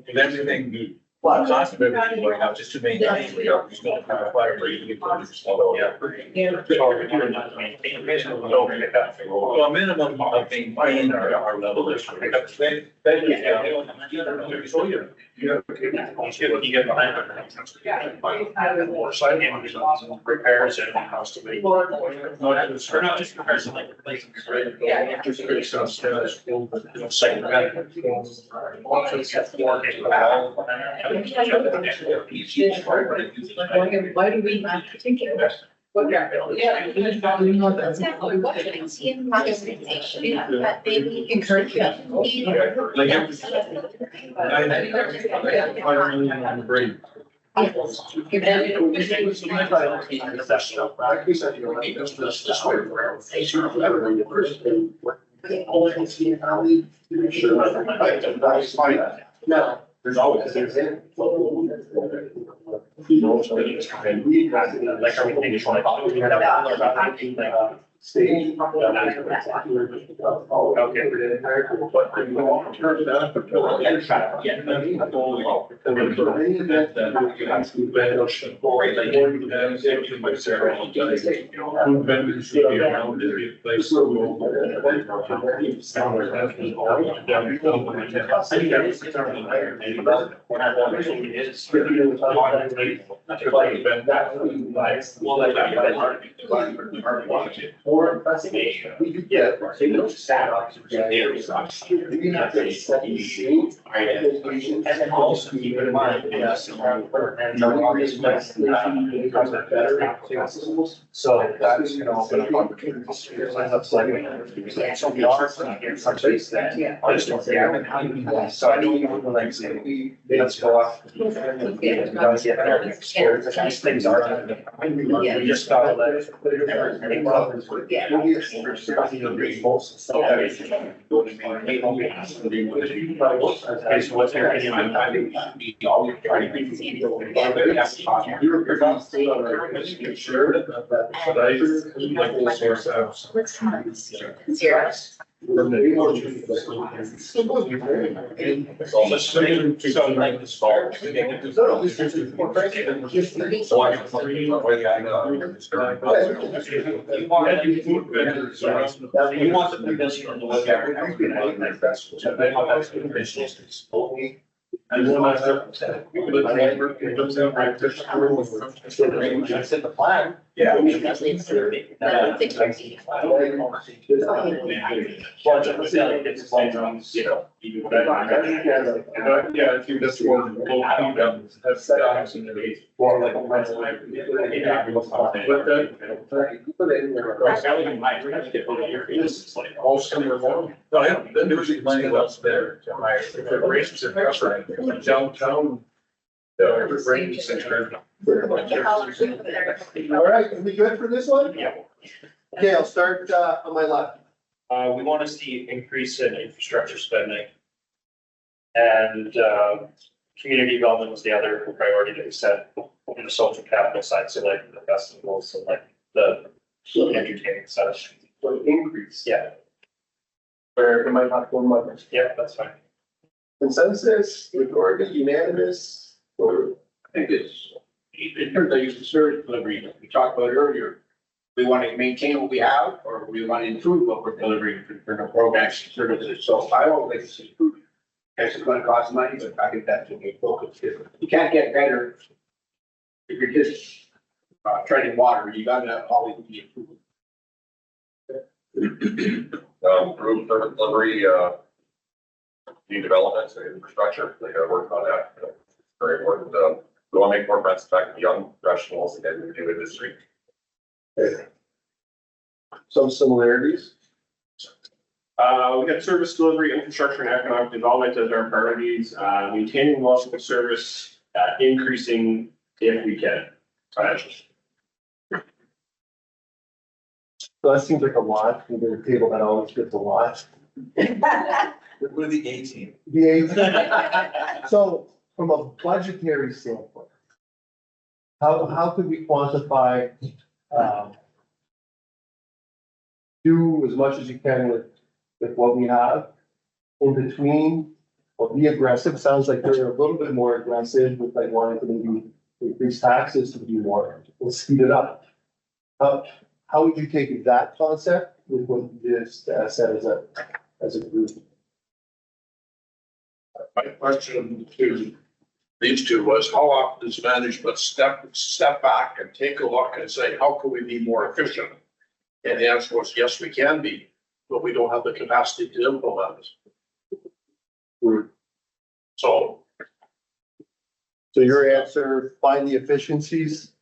And everything, well, cost of everything going up just to maintain, we are, just gonna require for you to get. So a minimum of maintaining our level is. Thank you. So you. You get behind it. Repairs and cost to make. Or not just repairs, like replacements, right? Yeah. Second. Why do we not take it? Yeah. That's exactly what I see in modernization, but maybe encourage them. No, there's always. Like everything is like. Stage. more investigation. Yeah. They don't sat on their research. And then also keep in mind, yes, and so that's, you know, open up opportunities. So we are in some places that are just don't care. So I don't know, like, say, let's go off. These things are. We just gotta let everything go. Okay, so what's your opinion on that? You want the position to look at. And then I said the plan. Yeah. Yeah, I think that's one. That's more like. All summer long. No, yeah, then there was money else there. My preparations are covered downtown. The rain center. All right, are we good for this one? Yeah. Okay, I'll start, on my left. We want to see increase in infrastructure spending. And, community development was the other priority that we set in the social capital side, so like the festivals and like the entertaining side. So increase. Yeah, Where it might not go much. yeah, that's fine. Consensus, majority, unanimous, or I think it's, in terms of use of service delivery, we talked about earlier. We want to maintain what we have, or we want to improve what we're delivering for the programs and services. So I always like to see improvement. Yes, it's going to cost money, but I think that's a big focus. You can't get better if you're just treading water. You gotta always be improving. Improve service delivery, new developments and infrastructure, they gotta work on that. Very important. We want to make more friends back to young professionals and the new industry. some similarities. We got service delivery, infrastructure and economic development as our priorities, maintaining levels of service, increasing if we can. So that seems like a lot, we're gonna table that always gets a lot. We're the A team. So from a budgetary standpoint, how could we quantify, do as much as you can with what we have in between, or be aggressive? Sounds like they're a little bit more aggressive with like wanting to maybe increase taxes to be more, we'll speed it up. How would you take that concept with what you just said as a group? My question to these two was, how often does management step back and take a look and say, how can we be more efficient? And the answer was, yes, we can be, but we don't have the capacity to implement it. So So your answer, find the efficiencies,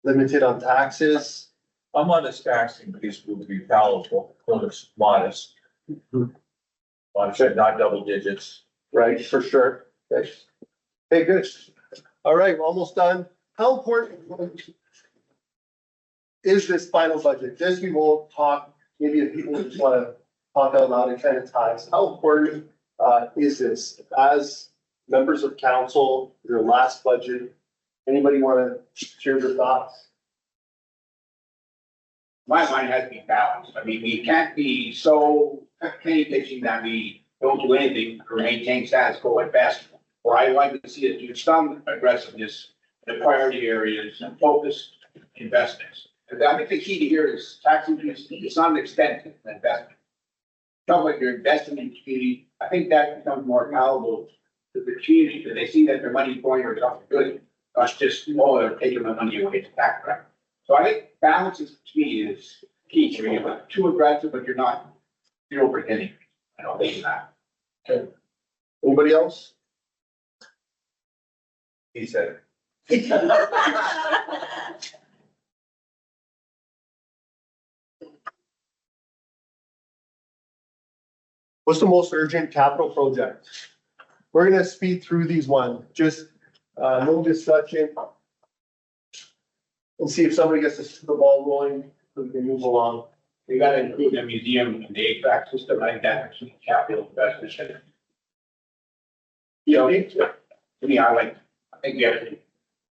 limited on taxes. I'm on this tax increase will be palatable, it's modest. Modest, not double digits. Right, for sure. Okay. Hey, good. All right, we're almost done. How important is this final budget? This we won't talk, maybe if people just wanna talk out loud and kind of ties. How important is this as members of council, your last budget? Anybody wanna share their thoughts? My mind has to be balanced. I mean, we can't be so penny pitching that we don't do anything or maintain status quo at best. Or I like to see us do some aggressiveness in the priority areas and focused investments. And I think the key to here is tax increase to some extent an investment. Something like you're investing in the community, I think that becomes more palatable to the community, because they see that their money's going or something good, not just, oh, they're taking the money away to tax credit. So I think balance is, to me, is key. You're not too aggressive, but you're not, you're overhitting. I don't think that. Anybody else? He said, What's the most urgent capital project? We're gonna speed through these one, just, no discussion. And see if somebody gets the ball rolling, so we can move along. You gotta include the museum and the HVAC system, I think that's a capital investment. You know, to me, I think we have to,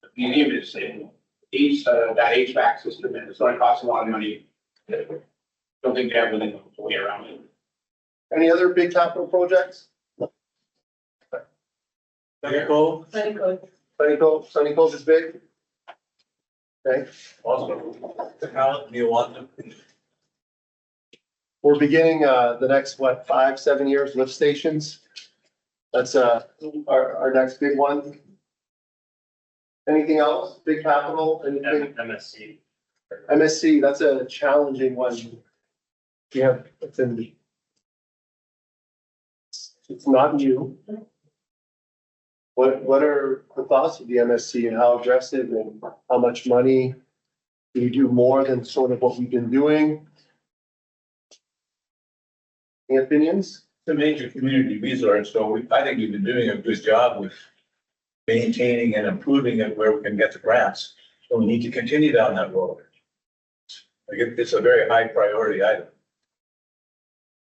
the museum is saying, that HVAC system, and it's gonna cost a lot of money. Don't think they have really a way around it. Any other big capital projects? Sunny Cove, Sunny Cove is big? Okay, how do you want them? we're beginning, the next, what, 5, 7 years, lift stations? That's, our next big one. Anything else? Big capital, anything? MSC. MSC, that's a challenging one. Yeah, it's not new. What are the thoughts of the MSC and how aggressive and how much money? Do you do more than sort of what we've been doing? Any opinions? It's a major community resource, so I think we've been doing a good job with maintaining and improving it where we can get the grants. So we need to continue down that road. It's a very high priority item.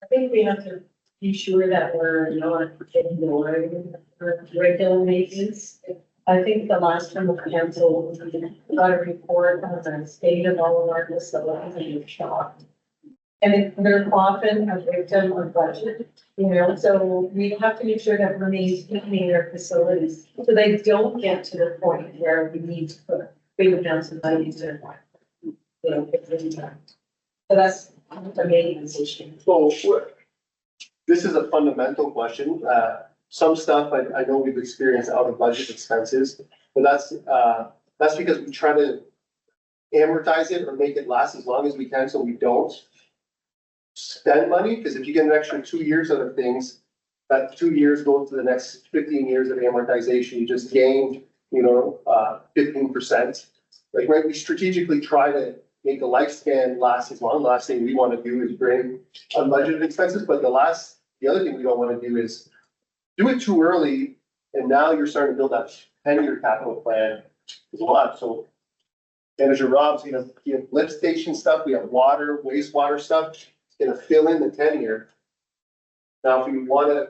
I think we have to be sure that we're not ignoring regular maintenance. I think the last time the council got a report on the state of all of our facilities and you're shocked. And they're often a victim of budget, so we have to make sure that we're maintaining our facilities. So they don't get to the point where we need to put big amounts of money into, fix it. So that's the maintenance issue. So this is a fundamental question. Some stuff I know we've experienced out of budget expenses, but that's because we try to amortize it or make it last as long as we can so we don't spend money. Because if you get an extra 2 years out of things, that 2 years goes to the next 15 years of amortization. You just gained, 15%. Like, right, we strategically try to make the lifespan last as long. The last thing we want to do is bring unbudgeted expenses, but the other thing we don't want to do is do it too early, and now you're starting to build that 10-year capital plan. There's a lot, so Manager Rob's, you have lift station stuff, we have water, wastewater stuff, it's gonna fill in the 10-year. Now, if you wanna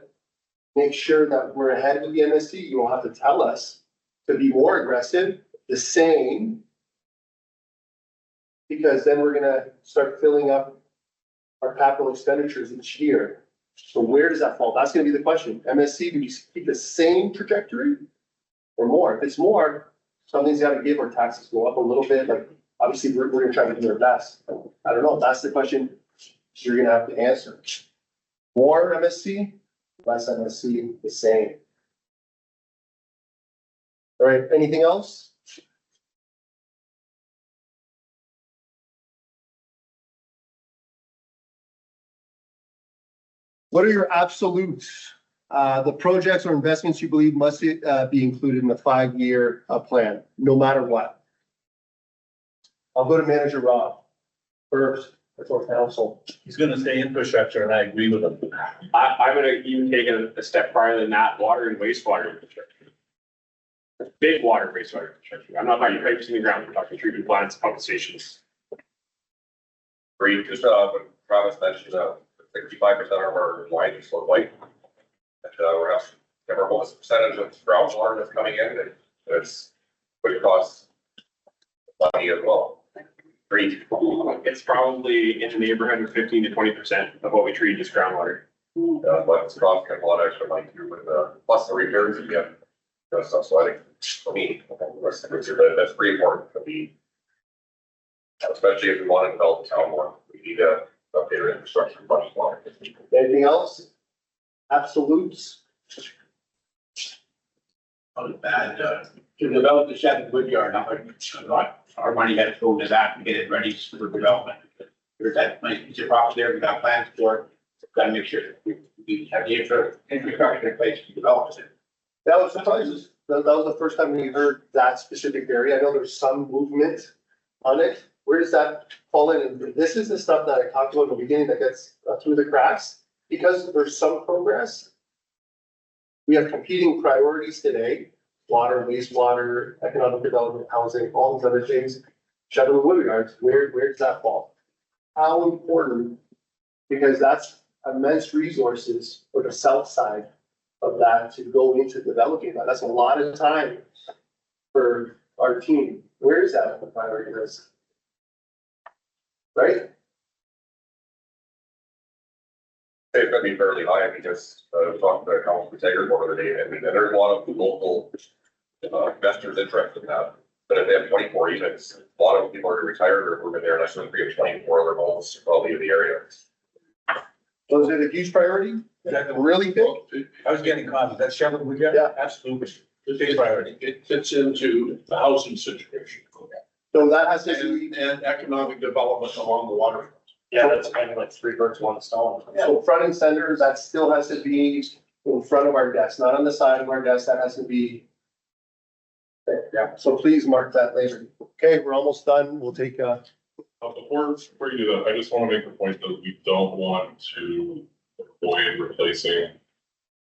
make sure that we're ahead of the MSC, you will have to tell us to be more aggressive, the same, because then we're gonna start filling up our capital expenditures each year. So where does that fall? That's gonna be the question. MSC, do we keep the same trajectory or more? If it's more, something's gotta give, our taxes go up a little bit, like, obviously, we're gonna try to do our best. I don't know, that's the question you're gonna have to answer. More MSC, less MSC, the same. All right, anything else? What are your absolutes? The projects or investments you believe must be included in the 5-year plan, no matter what. I'll go to Manager Rob first, before council. He's gonna say infrastructure, and I agree with him. I'm gonna even take it a step farther than that, water and wastewater infrastructure. Big water wastewater infrastructure. I'm not talking pipes in the ground, we're talking treatment plants, pump stations. Agree, just, when Travis mentioned, 65% of our lines are slow white. And, we're asking, never what percentage of groundwater that's coming in, and it's, which costs money as well. Great. It's probably in the neighborhood of 15 to 20% of what we treat as groundwater. But it's costing a lot of extra money too, with, plus the repairs you get. Stuff, so I think, for me, that's pretty important for me. Especially if we want to develop the town more, we need to update our infrastructure much more. Anything else? Absolutes? Bad, to develop the Sept Woodyard, our money has to go to that and get it ready for development. There's that nice piece of property there, we got plans for, gotta make sure we have the infrastructure in place to develop it. That was surprises. That was the first time we heard that specific area. I know there's some movement on it. Where does that fall in? And this is the stuff that I talked about in the beginning that gets through the cracks. Because there's some progress, we have competing priorities today: water, wastewater, economic development, housing, all these other things. Shuttle wood yards, where does that fall? How important? Because that's immense resources for the south side of that to go into developing that. That's a lot of time for our team. Where is that on the priority list? Right? It's gonna be fairly high because, we talked about Council Taggart the other day, and there's a lot of local, investors interested in that. But if they have 24 units, a lot of people are retired or moving there, and that's going to be 24 other homes probably in the area. So is it a huge priority? Really big? I was getting comments, that's Shepherd, we got, Yeah. absolutely, big priority. It fits into the housing situation. So that has to be, And economic development along the waterfront. Yeah, that's kind of like three birds, one stone. so front and center, that still has to be in front of our desk, not on the side of our desk. That has to be. Yeah, so please mark that later. Okay, we're almost done. We'll take Before you do that, I just want to make the point that we don't want to avoid replacing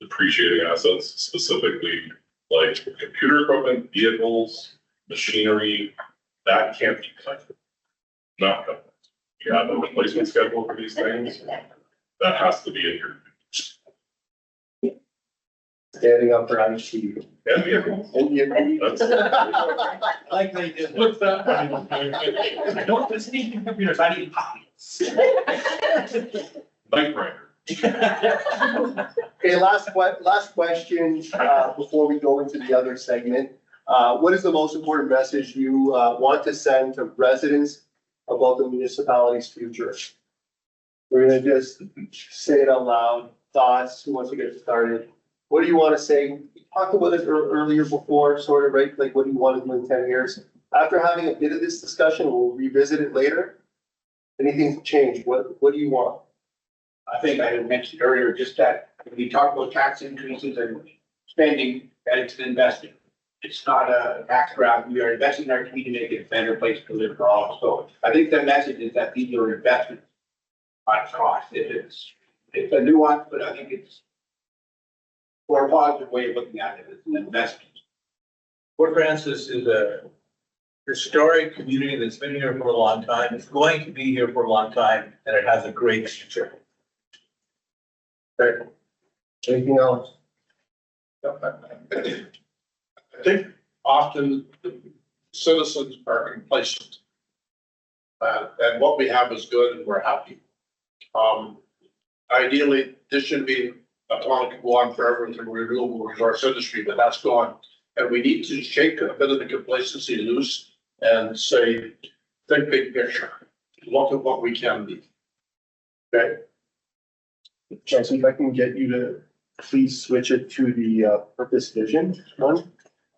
depreciating assets, specifically like computer equipment, vehicles, machinery, that can't be cut. Not cut. You have a replacement schedule for these things, that has to be in here. standing up for IT. And vehicles. That's- Like they did. What's that? I don't just need computers, I need copies. Night Rider. Okay, last question, before we go into the other segment. What is the most important message you, want to send to residents about the municipality's future? We're gonna just say it out loud, thoughts, who wants to get started? What do you wanna say? We talked about it earlier before, sort of, right? Like, what do you want to do in 10 years? After having a bit of this discussion, we'll revisit it later. Anything's changed, what do you want? I think I had mentioned earlier, just that when we talk about tax increases and spending, that it's an investment. It's not a tax grab. We are investing in our community to make it a better place to live for all. So I think the message is that these are investments. Not cost. It's a nuance, but I think it's more a positive way of looking at it. It's an investment. Fort Francis is a historic community that's been here for a long time. It's going to be here for a long time, and it has a great future. Okay. Anything else? I think often the citizens are complacent. And what we have is good and we're happy. Ideally, this should be a plan to go on forever in the renewable resource industry, but that's gone. And we need to shake a bit of the complacency loose and say, think big picture, look at what we can be. Okay? Chelsea, if I can get you to please switch it to the purpose vision one.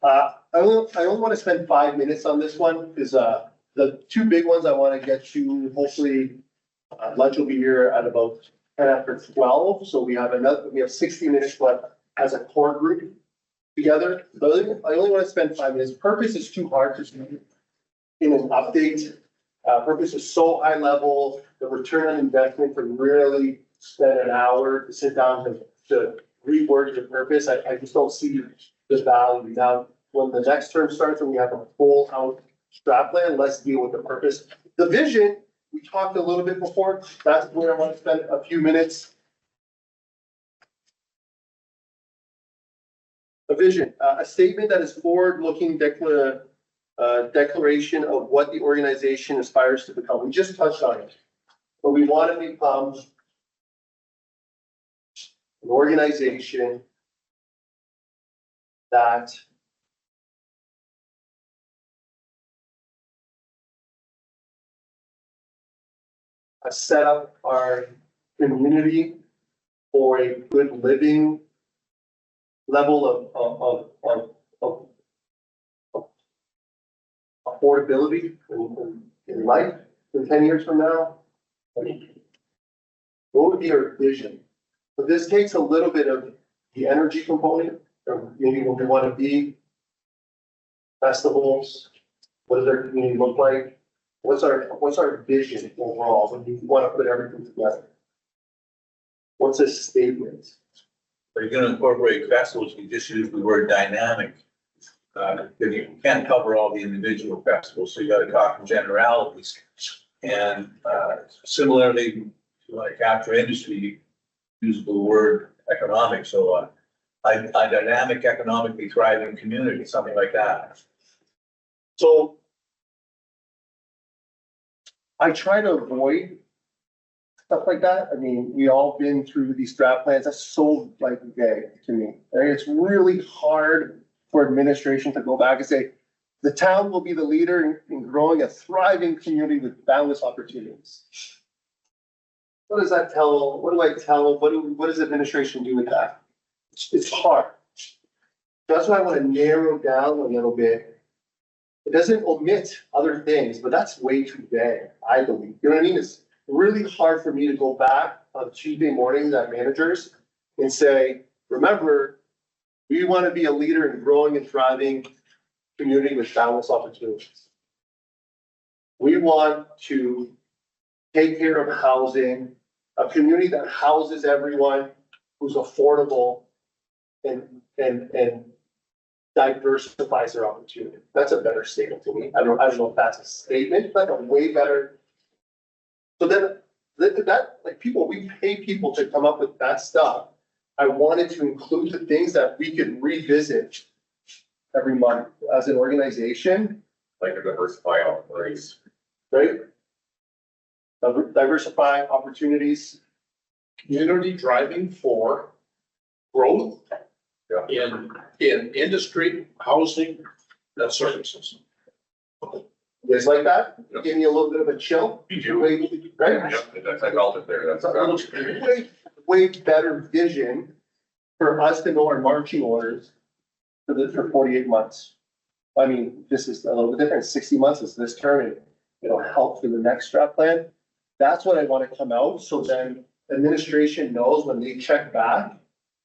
I only want to spend 5 minutes on this one because the two big ones I want to get to, hopefully lunch will be here at about 10 after 12. So we have 60 minutes left as a core group together. So I only want to spend 5 minutes. Purpose is too hard to do in an update. Purpose is so high level, the return on investment for really spend an hour to sit down to reword your purpose. I just don't see the value. Now, when the next term starts and we have a full out strat plan, let's deal with the purpose. The vision, we talked a little bit before. That's where I want to spend a few minutes. A vision, a statement that is forward-looking declaration of what the organization aspires to become. We just touched on it, but we want to become an organization that has set up our community for a good living level of affordability in life in 10 years from now. What would be our vision? But this takes a little bit of the energy component, or maybe what we want to be. Festivals, what does our community look like? What's our vision overall, when you want to put everything together? What's a statement? If you're gonna incorporate festivals, you just use the word dynamic. Because you can't cover all the individual festivals, so you gotta talk in generalities. And, similarly, like after industry, use the word economic, so, a dynamic, economically thriving community, something like that. So I try to avoid stuff like that. I mean, we all been through these strat plans. That's so like vague to me. Right? It's really hard for administration to go back and say, the town will be the leader in growing a thriving community with boundless opportunities. What does that tell? What do I tell? What does administration do with that? It's hard. That's why I want to narrow down a little bit. It doesn't omit other things, but that's way too vague, I believe. You know what I mean? It's really hard for me to go back on Tuesday mornings at managers and say, remember, we want to be a leader in growing and thriving community with boundless opportunities. We want to take care of housing, a community that houses everyone, who's affordable and diversifies their opportunity. That's a better statement to me. I don't know if that's a statement, but a way better. So then that, like people, we pay people to come up with that stuff. I wanted to include the things that we could revisit every month as an organization. Like a diversify operations. Right? Diversify opportunities. Community driving for growth in industry, housing, and services. You guys like that? Give me a little bit of a chill. You do. Right? Yep, I felt it there. That's a way better vision for us to know our marching orders for 48 months. I mean, this is a little bit different. 60 months is this term, and it'll help for the next strat plan. That's what I want to come out. So then administration knows when they check back,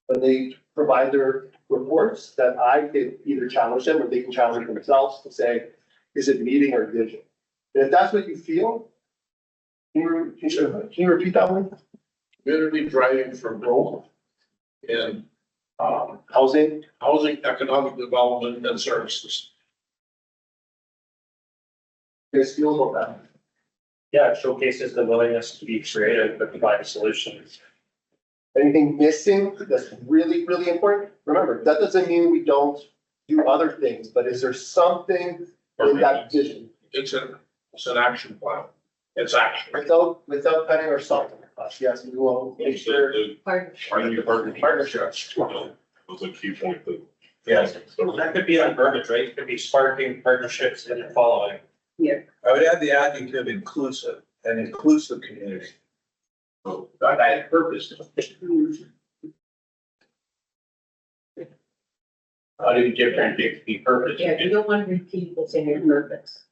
when they provide their reports, that I can either challenge them or they can challenge themselves to say, is it meeting our vision? And if that's what you feel, can you repeat that one? Community driving for growth in Housing. economic development, and services. You guys feel about that? Yeah, it showcases the willingness to be creative, but provide solutions. Anything missing that's really, really important? Remember, that doesn't mean we don't do other things, but is there something in that vision? It's an action plan. It's action. Without cutting ourselves in half, yes, we will make sure. Partnerships. Was a key point that. Yes. That could be on verbiage, right? It could be sparking partnerships and following. I would add the adjective inclusive, an inclusive community. So that purpose. How do you differentiate the purpose? Yeah, you don't want to repeat what's in your purpose.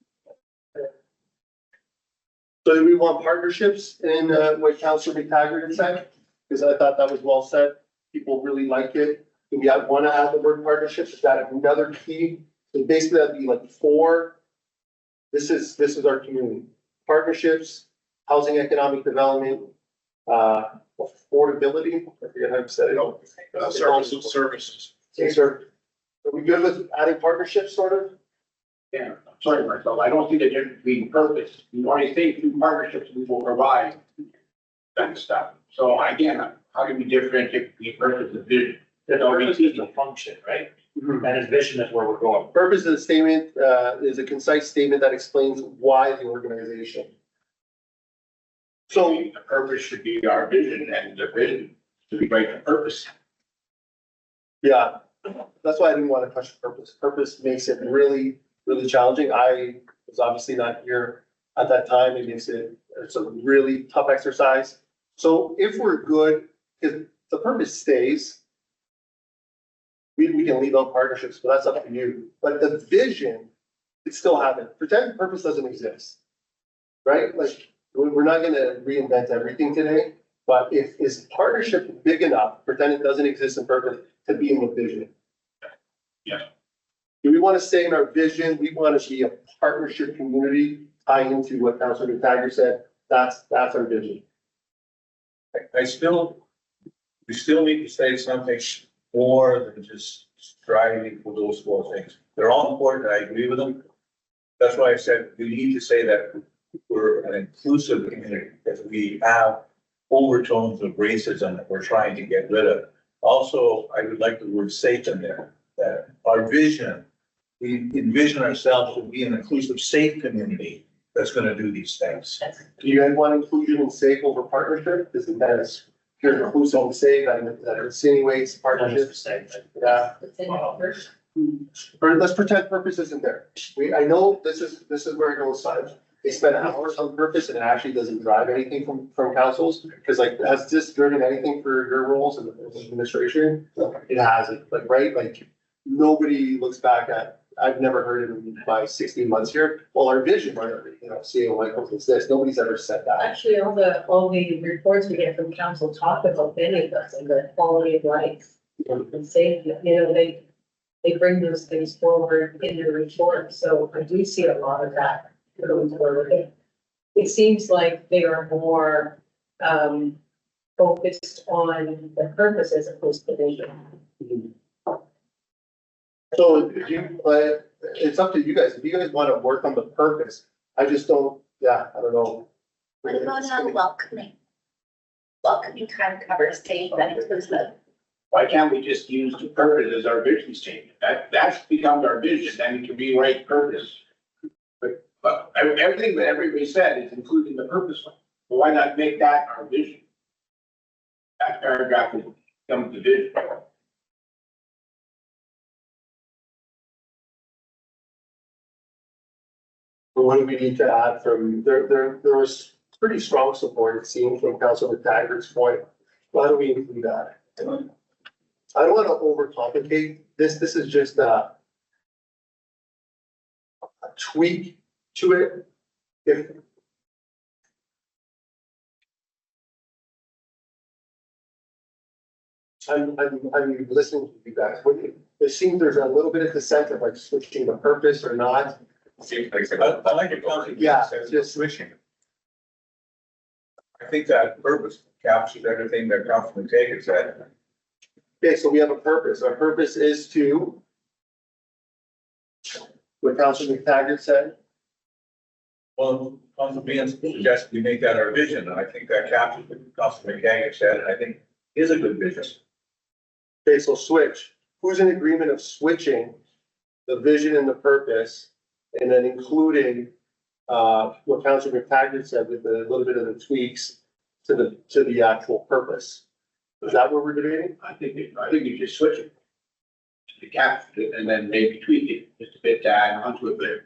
So do we want partnerships in what Councilor McTaggart said? Because I thought that was well said. People really like it. Do we want to add the word partnerships? Is that another key? So basically that'd be like 4. This is our community. Partnerships, housing, economic development, affordability. I forget how to say it. Services. Okay, sir. Are we good with adding partnerships, sort of? Yeah, I'm sorry, myself, I don't see the difference between purpose. You already say through partnerships, we will provide that stuff. So again, how do we differentiate between purpose and vision? The purpose is the function, right? And his vision is where we're going. Purpose of the statement is a concise statement that explains why the organization. So the purpose should be our vision, and the vision should be right to purpose. Yeah, that's why I didn't want to touch purpose. Purpose makes it really, really challenging. I was obviously not here at that time. It makes it's a really tough exercise. So if we're good, if the purpose stays, we can leave out partnerships, but that's up to you. But the vision, it still happens. Pretend purpose doesn't exist, right? Like we're not gonna reinvent everything today, but is partnership big enough, pretend it doesn't exist in purpose, to be in the vision? Yeah. Do we wanna say in our vision, we wanna be a partnership community, tie into what Councilor Tiger said, that's our vision. we still need to say something more than just striving for those four things. They're all important, I agree with them. That's why I said we need to say that we're an inclusive community, that we have overtones of racism that we're trying to get rid of. Also, I would like the word safe in there, that our vision, we envision ourselves to be an inclusive, safe community that's gonna do these things. Do you guys want inclusion and safe over partnership? Is it that is pure inclusive and safe, that insinuates partnerships? Yeah. It's in the first. Or let's pretend purpose isn't there. I know this is where it goes sides. They spend hours on purpose and it actually doesn't drive anything from councils. Cause like, has this driven anything for your roles in the administration? It hasn't, like, right? Like, nobody looks back at, I've never heard it in my 16 months here. Well, our vision, right, CEO Michaels is this, nobody's ever said that. Actually, all the reports we get from council talk about benefits and the quality of life and safety, they bring those things forward in their report, so I do see a lot of that going forward. It seems like they are more, focused on the purpose as opposed to vision. So if you, it's up to you guys. If you guys want to work on the purpose, I just don't, I don't know. What about welcoming? Welcoming kind of covers safe and inclusive. Why can't we just use the purpose as our vision statement? That's becomes our vision, then we can rewrite purpose. But everything that everybody said is including the purpose one. But why not make that our vision? That paragraph will become the vision. What do we need to add from, there was pretty strong support, it seemed, from Councilor Taggart's point. Why do we include that? I don't want to overcomplicate this. This is just a tweak to it. If I'm listening to you guys. It seems there's a little bit of dissent of like switching the purpose or not. I like your concept. Yeah, Just switching. I think that purpose captures everything that Councilman Kagan said. Okay, so we have a purpose. Our purpose is to, what Councilor McTaggart said. Well, Councilman Bean suggested we make that our vision, and I think that captures what Councilman Kagan said, and I think is a good vision. Okay, so switch. Who's in agreement of switching the vision and the purpose, and then including what Councilor McTaggart said with a little bit of the tweaks to the actual purpose? Is that what we're debating? I think you just switch it. To the cap and then maybe tweak it just a bit to add onto it, but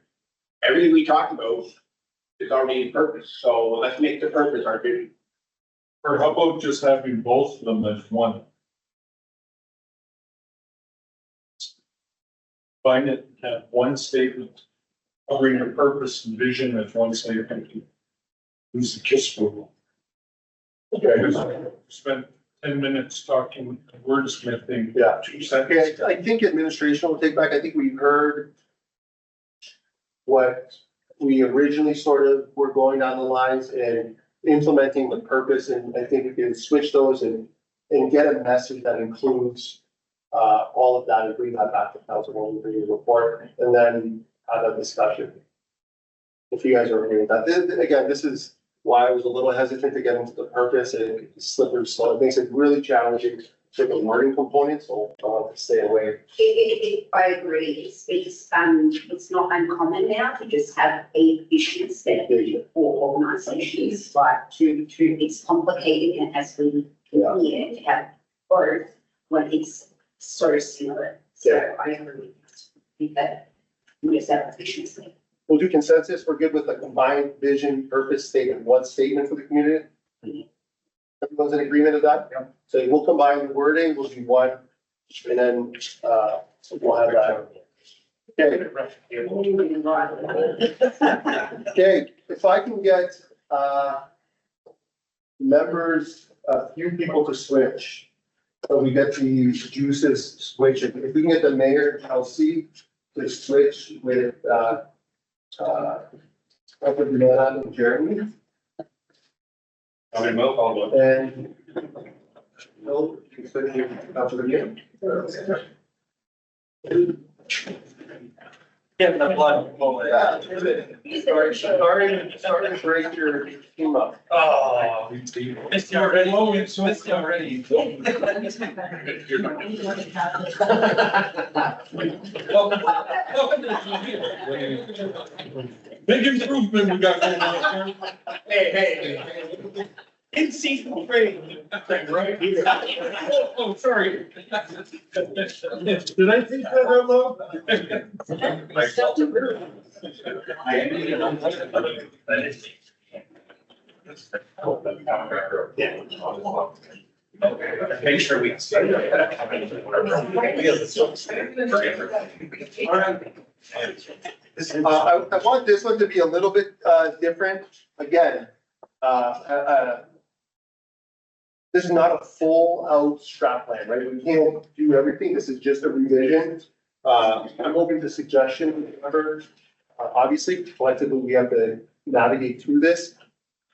everything we talked about is already in purpose, so let's make the purpose our vision. Or how about just having both of them as one? Find it, have one statement, covering your purpose and vision as one statement. Use the KISS rule. Okay, spent 10 minutes talking wordsmithing. Yeah. 2 seconds. Okay, I think administration will take back. I think we heard what we originally sort of were going down the lines and implementing the purpose, and I think we can switch those and get a message that includes all of that and bring that back to council when we bring the report, and then have a discussion. If you guys are agreeing with that. Again, this is why I was a little hesitant to get into the purpose, and it's slippery slow. It makes it really challenging for the wording component, so I want to stay away. I agree, it's not uncommon now to just have a vision statement for organisations, but it's complicated and as we continue to have both when it's sort of similar. So I agree with that. We just have a vision statement. We'll do consensus. We're good with a combined vision, purpose statement, one statement for the community. Everyone's in agreement of that? Yeah. So we'll combine the wording, we'll do one, and then, we'll have that. Okay. Okay, if I can get, members, a few people to switch. So we get the juices switch. If we can get the mayor, Kelsey, to switch with, and Jeremy. I'm gonna move all the And. No, you said you, after the game. Get the blood flowing. Sorry to break your team up. Oh, missed you already. Missed you already. Welcome to the Big improvement we got going on. Hey. In season free. Right here. Oh, sorry. Did I think that out loud? Make sure we. I want this one to be a little bit, different. Again, this is not a full out strat plan, right? We can't do everything. This is just a revision. I'm open to suggestion, remember, obviously collectively we have to navigate through this.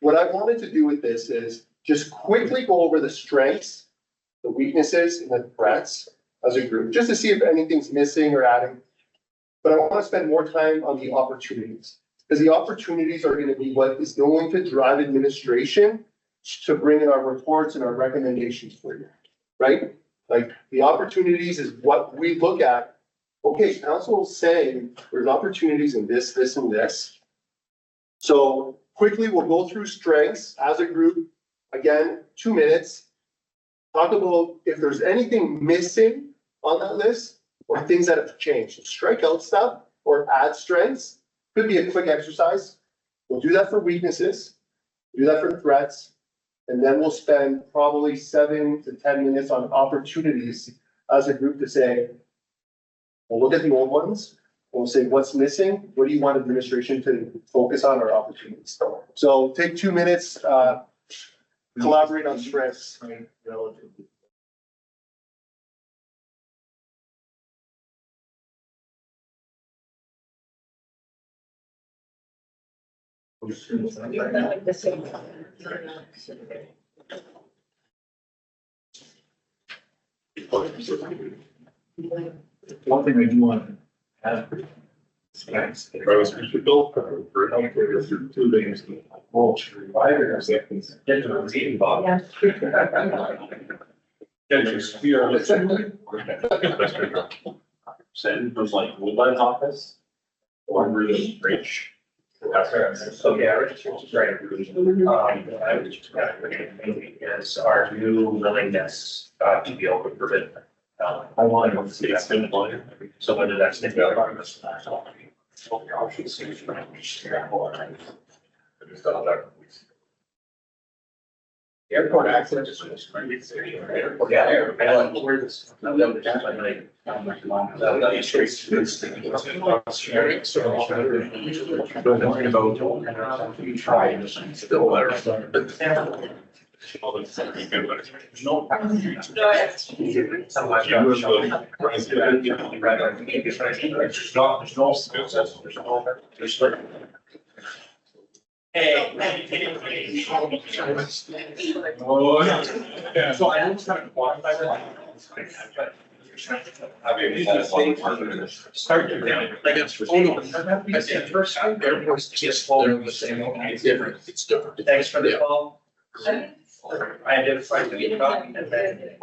What I wanted to do with this is just quickly go over the strengths, the weaknesses and the threats as a group, just to see if anything's missing or adding. But I want to spend more time on the opportunities, because the opportunities are going to be what is going to drive administration to bring in our reports and our recommendations for you, right? Like the opportunities is what we look at. Okay, council's saying there's opportunities in this, this, and this. So quickly, we'll go through strengths as a group. Again, 2 minutes. Talk about if there's anything missing on that list or things that have changed. Strike out stuff or add strengths. Could be a quick exercise. We'll do that for weaknesses, do that for threats, and then we'll spend probably 7 to 10 minutes on opportunities as a group to say, we'll look at the old ones, and we'll say, what's missing? What do you want administration to focus on or opportunities? So take 2 minutes, collaborate on strengths. One thing I do want to have. Travis, we should build for healthcare through 2 days. Well, 5 years, seconds. Get to the meeting, Bob. Yeah. Send was like Woodland's office. Or really rich. So, yeah, Rich is right. I would just is our new willingness to be open for bid. I want to See, that's been one. So whether that's the government. Airport access. Yeah. Where this. Oh, yeah. So I almost kind of quantify that. Start your down. Like it's. I said first, airports just they're the same. It's different. It's different. Thanks for the call. I identified the problem and then.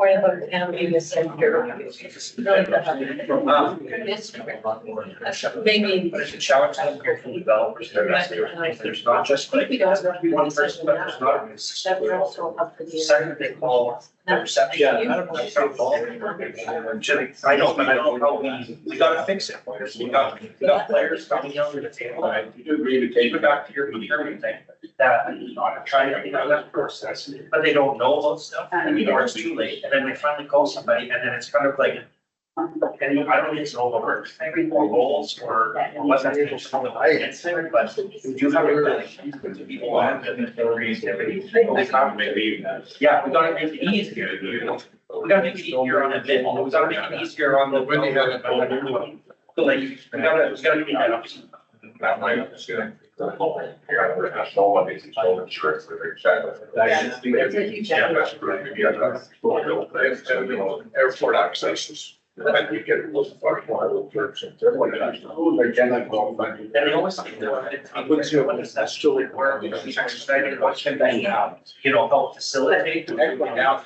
Maybe. But it's a challenge to go from developers. There's not just like one person, but there's not. That would also help the. Second, they call the reception. Yeah. I know, but I don't know how we gotta fix it. We got players coming out to the table. You do agree to take Take it back to your procurement thing, that trying to figure out that process, but they don't know about stuff, or it's too late, and then they finally call somebody, and then it's kind of like, And I don't think it's an overwork thing or goals or what that's just on the answer, but we do have a people on and creativity. They can't maybe, yeah, we gotta make it easier. We gotta make it easier on the bit, we gotta make it easier on the. When you have it. So like, we gotta do that up. That might have to get. National levy, so insurance, That's a huge challenge. Airport accesses. And you get those far more church and And they always say that I wouldn't say when it's actually where we excited, what can they, help facilitate. Detrimental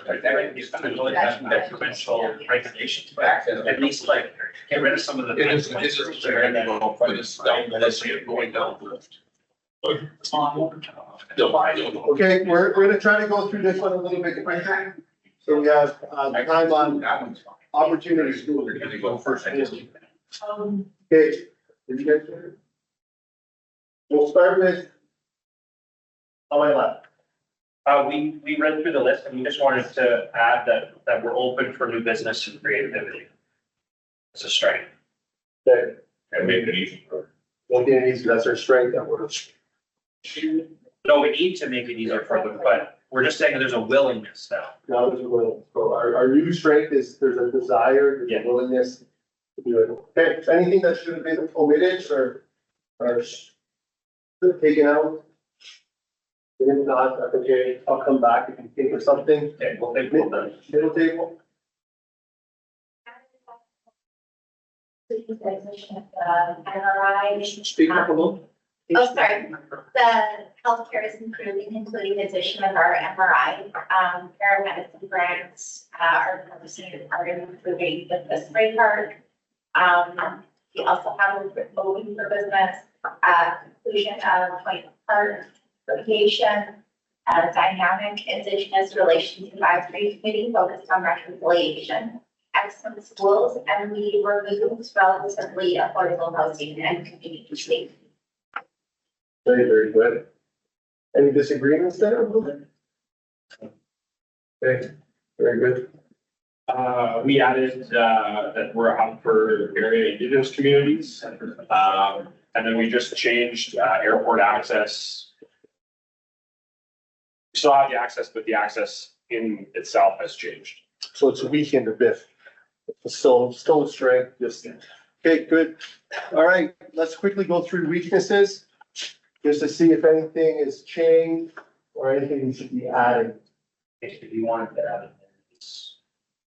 regulations, but at least like get rid of some of the. It is very low, but it's down, this year going down. Okay, we're gonna try to go through this one a little bit quicker. So we have, time on That one's fine. opportunities. They're gonna go first. Okay. Did you guys hear it? We'll start with. On my left. We read through the list and we just wanted to add that we're open for new business and creativity. It's a strength. Okay. And make it easy for. Making it easy, that's our strength that we're. No, we need to make it easier for them, but we're just saying there's a willingness now. Now there's a will. So our new strength is there's a desire, there's a willingness to do it. Okay, so anything that should have been omitted or taken out? If not, that's okay. I'll come back if you think of something. Okay, we'll take both then. Middle table. MRI. Speak up a little. Oh, sorry. The healthcare is improving, including the addition of our MRI, paramedicine grants, are considered part of improving the spray park. We also have a open for business, conclusion of Point Park litigation, dynamic indigenous relations advisory committee focused on reconciliation, excellent schools, and we removed relatively affordable housing and community safety. Very, very good. Any disagreements there? Okay, very good. We added, that we're a hub for area indigenous communities. And then we just changed, airport access. We still have the access, but the access in itself has changed. So it's a weekend a bit. Still a strength, just, okay, good. All right, let's quickly go through weaknesses. Just to see if anything has changed or anything we should be adding. If you wanted to add it.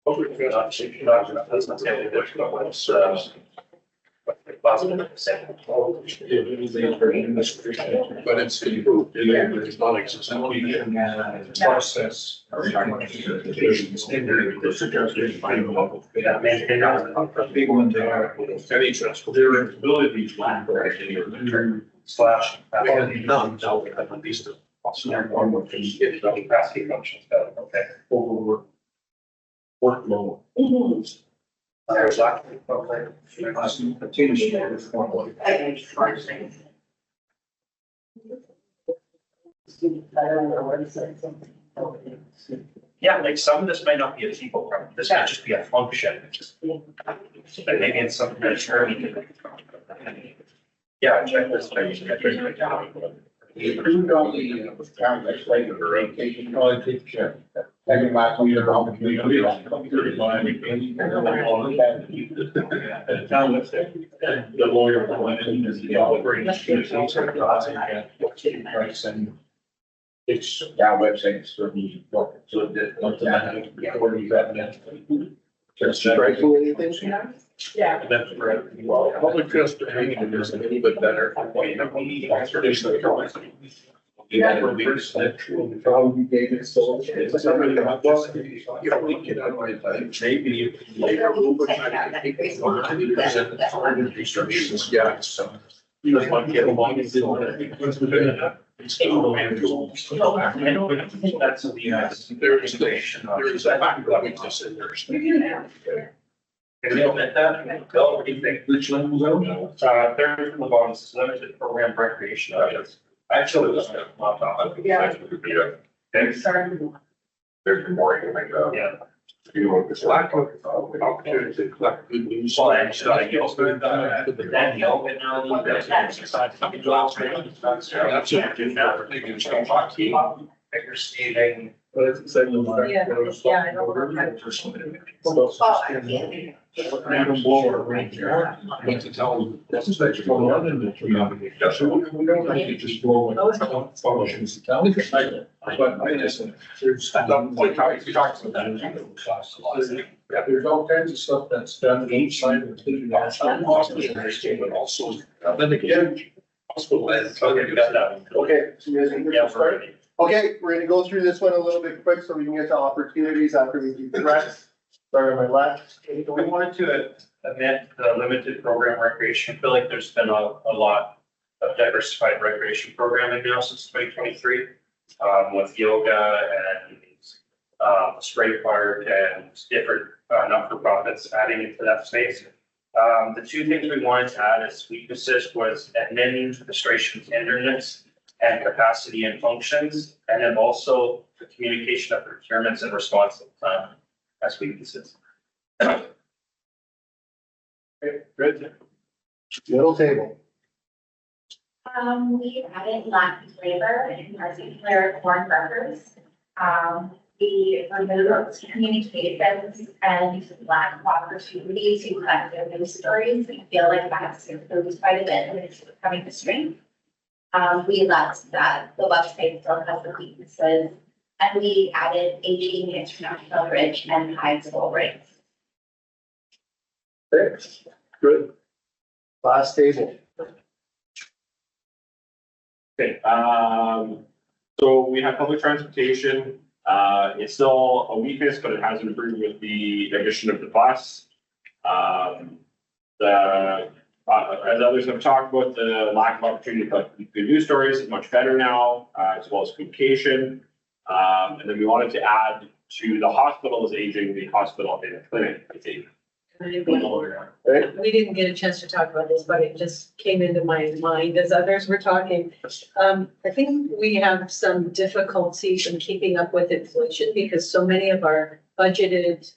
But it's improved. It's not existing. Process. People in there. Any trust. Their ability to land. Slash. We had none, now we have at least. Capacity functions, okay. Overwork. Workload. There's that. Yeah, like some of this might not be a people problem, this might just be a function. But maybe it's something that's early. Yeah, check this. You approved on the, town legislature, vacation, I think, every last one year, all the community. Town was there. The lawyer. It's. Yeah, website is certainly. So that, where you at now? Striking anything? Yeah. That's right. Public transportation is a little bit better. Yeah, from you gave it so. Maybe. Yeah, so. You just want to get along and do I think that's the. There is a fact that weakness in there. Can we omit that? Bill, what do you think? Which one was that? Third from the bottom, this is limited program recreation. Actually, it was not. Yeah. Okay. There's more, you can make, Yeah, You know, it's lack of opportunity to collect good news. Well, and so I guess, but then the open now, that's exercise. That's it. Maybe it's not hockey. Figure skating. But it's the same. Yeah, I don't know. Oh, I see. Random blower right there. But to tell them, That's just like from London to Toronto. So we don't like to just blow it. Functions. But I listen, there's. we talked about that. Yeah, there's all kinds of stuff that's done inside of the. But also, then again, hospital. Okay, we got that. Okay, so you guys can Yeah, get started. Okay, we're gonna go through this one a little bit quick so we can get to opportunities after we do threats. Sorry, my left. We wanted to amend the limited program recreation. I feel like there's been a lot of diversified recreation programming now since 2023. With yoga and spray park and different not-for-profits adding into that space. The two things we wanted to add as weaknesses was admin, administration tenderness, and capacity and functions, and then also the communication of procurements and response time as weaknesses. Okay, good. Middle table. We added lack of labor, in particular foreign workers. We removed communications and lack of opportunity to collect their news stories. We feel like that's improved quite a bit and it's becoming a strength. We left that the website still has the weaknesses, and we added aging international bridge and high school rates. Good. Last table. Okay, so we have public transportation. It's still a weakness, but it has improved with the addition of the bus. As others have talked about, the lack of opportunity to collect good news stories is much better now, as well as communication. And then we wanted to add to the hospital is aging, the hospital and the clinic is aging. We didn't get a chance to talk about this, but it just came into my mind as others were talking. I think we have some difficulties in keeping up with inflation because so many of our budgeted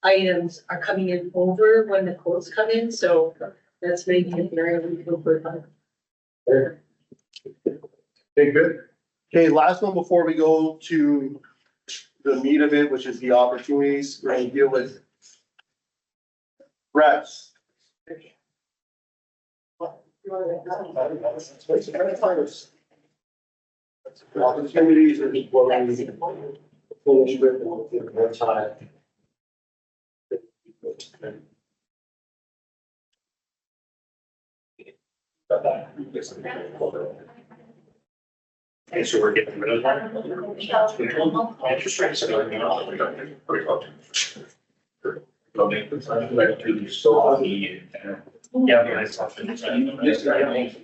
items are coming in over when the quotes come in, so that's maybe an area we can work on. Okay, good. Okay, last one before we go to the meat of it, which is the opportunities, we're gonna deal with threats. Opportunities are equal. Finish with one time. Okay, so we're getting rid of that. Interest rates are going up. Yeah, but it's often.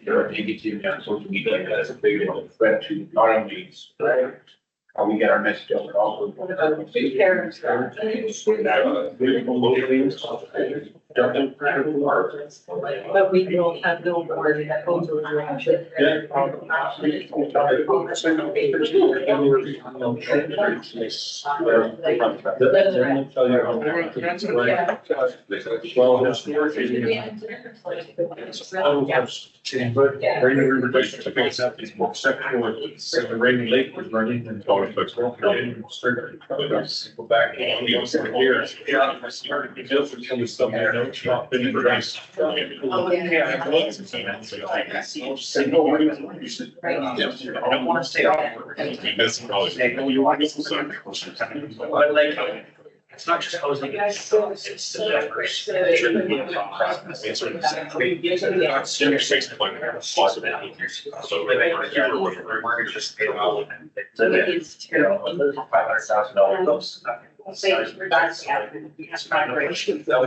There are negative social media that's a big threat to not only how we get our message out, but also. But we will have no more proposal direction. Well, historically. The Rainy Lake was running and. Go back years. Yeah, I started to deal with some of the stuff I know, it's not been addressed. Oh, yeah. I don't wanna stay off. That's probably. You want to. But like, it's not just housing, it's the decoration. It shouldn't be a process. It's sort of. It's interstate plan, possibility. So living right here, we're mortgage just paid off. It's terrible. $500,000. That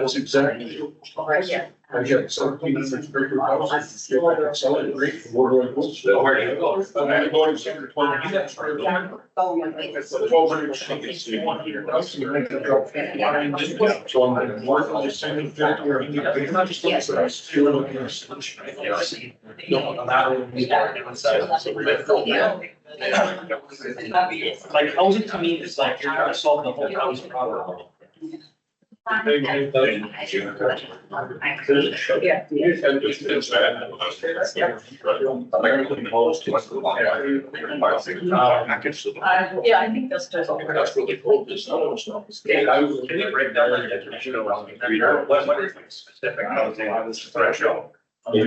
was exactly. I got 1,700 houses. Solid rate for water and cool. So where do you go? I'm going to Center 20. That's where I'm going. It's 1,200 chickens. That's the rate of drop. So I'm going to work on the same thing where you know, it's not just like this, you're looking at a solution. Like housing to me is like, you're trying to solve the whole housing problem. Yeah. Yeah, I think that's just. That's really cool. This other stuff is. Can you break down the definition of housing? What is specific housing on this threshold? Oh, yeah.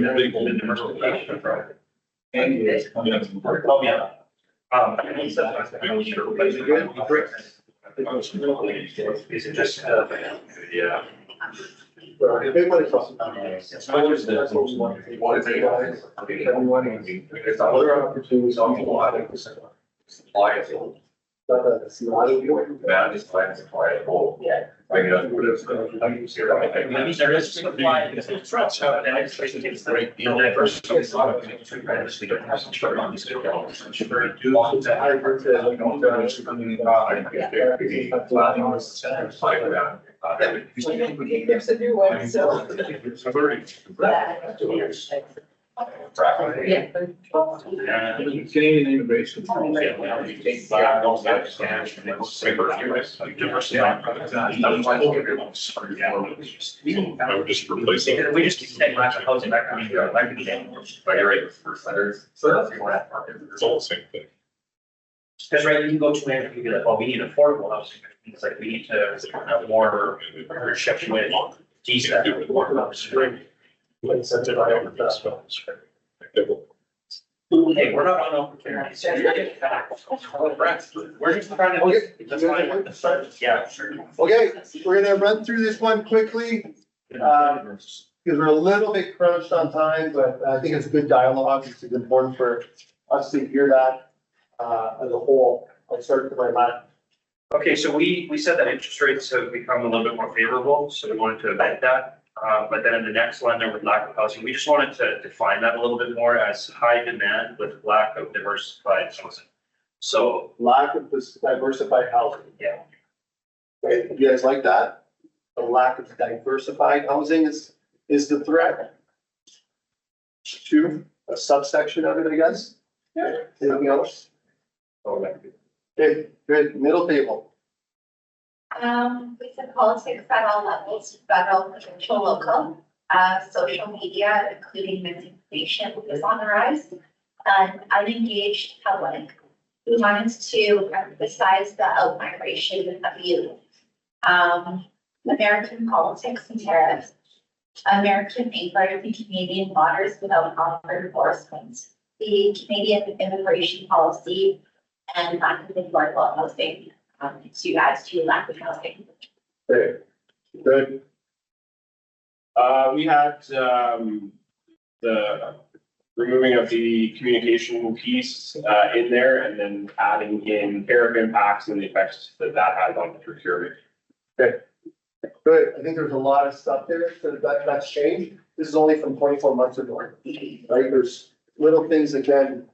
Is it just, yeah. Big money cost. It's not just that. What is it? It's other opportunities on the lot. Supply is. That is plans supply of whole. Yeah. I mean, that's what it's. There is supply, it's trucks, and I just think it's the diversity. It's a lot of things to manage the difference in terms of these developments. I'm sure you do want to have. There's a new one, so. Yeah. Canadian immigration. I would just replace it. We just keep saying lack of housing, that could be, that could be dangerous. But you're right, first letters, so that's your last market. It's all the same thing. Because right, you can go to land, you can be like, well, we need affordable housing, it's like, we need to have more partnership with DSA, more housing. Hey, we're not on opportunities. We're just trying to. That's fine. Yeah, sure. Okay, we're gonna run through this one quickly, because we're a little bit crunched on time, but I think it's a good dialogue. It's important for us to hear that, as a whole. I'll start to my left. Okay, so we said that interest rates have become a little bit more favorable, so we wanted to event that. But then in the next one, there was lack of housing. We just wanted to define that a little bit more as high demand with lack of diversified housing. So, Lack of this diversified housing. yeah, Okay, you guys like that? The lack of diversified housing is the threat. Two, a subsection of it, I guess. Yeah. Anything else? Okay, good, middle table. We said politics at all levels, federal, provincial, local, social media, including misinformation is on the rise. And unengaged public, we wanted to emphasize the out-migration of youth. American politics and tariffs, American neighbors and Canadian borders without proper enforcement, the Canadian immigration policy, and lack of affordable housing. To add to lack of housing. Okay, good. We had, the removing of the communication piece, in there and then adding in tariff impacts and the effects that that has on the procurement. Good. I think there's a lot of stuff there that's changed. This is only from 24 months ago, right? There's little things again.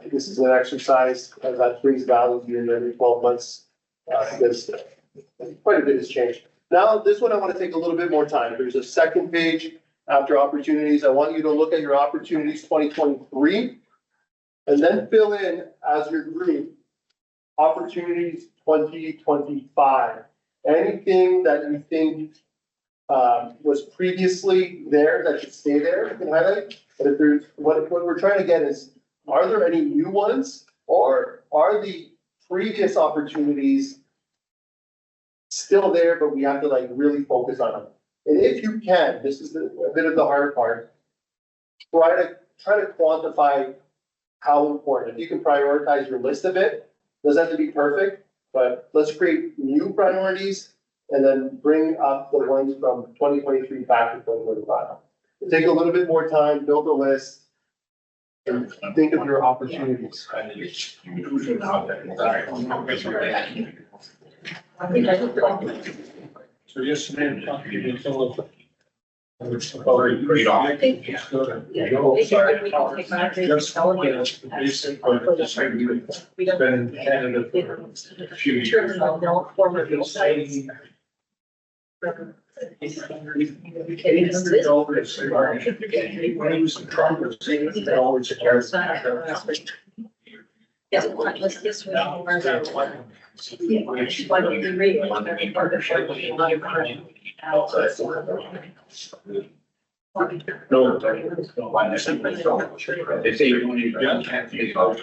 This is an exercise that brings value in every 12 months. Because quite a bit has changed. Now, this one I want to take a little bit more time. There's a second page after opportunities. I want you to look at your opportunities 2023 and then fill in as your group opportunities 2025. Anything that you think was previously there that should stay there, you can highlight. But if there's what we're trying to get is, are there any new ones or are the previous opportunities still there, but we have to like really focus on them. And if you can, this is a bit of the hard part. Try to quantify how important. If you can prioritize your list of it, doesn't have to be perfect, but let's create new priorities and then bring up the ones from 2023 back to 2025. Take a little bit more time, build a list. And think of your opportunities. I think I looked at. So yes, ma'am. I think, yeah, they said we can take my Just the basic, but just like we We don't. been in Canada for a few years. No, former sites. $800 when he was in Trump, $800 a year. Yes, let's this one. One of the real, one of the partnership with a lot of current. No. They say you only can't take out.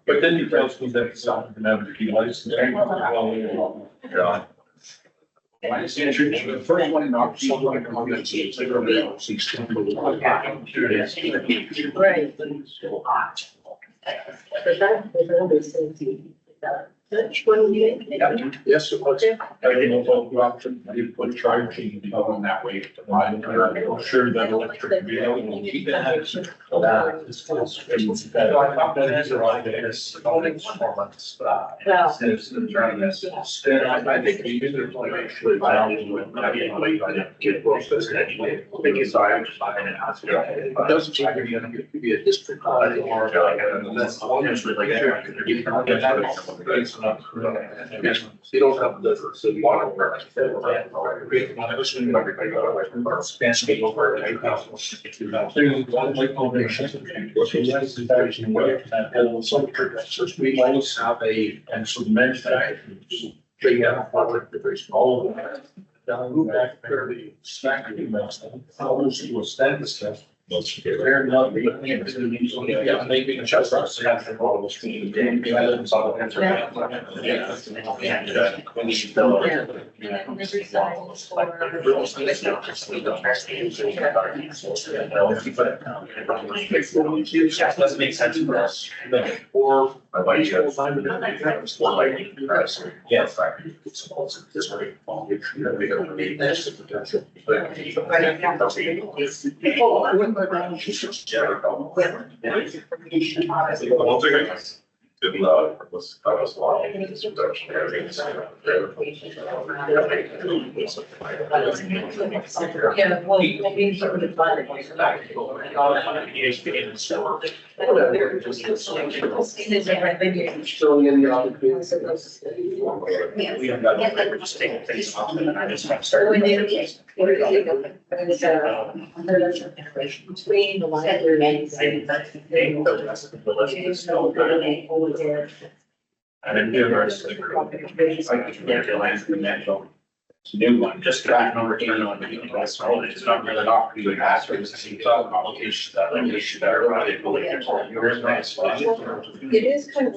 But then you tell me that it's something to have to be licensed. Yeah. The first one in our. Right. But that, there's always something. Which one do you think? Yes, it was. I don't know about the option, you put charging on that way to mine. I'm sure that electric vehicle. Keep that. These are all this. Only 4 months. Well, I think we did it like actually. It doesn't seem to be a district. You don't have the water. We always have a, and so the manufacturers, they have product that is all of that. Down back there, the snacking mess, almost to a standstill test. They're not making just us. Doesn't make sense for us. Or. Yes. One thing I didn't, was long. yeah, well, maybe some of the fun. Showing any opportunities. Just take things off and I just have to start. Between the library and The rest of the list is still good. And then the rest of the new one, just track and return on the US. It's not really an opportunity to ask for this. It's all locations that are probably yours. it is kind of.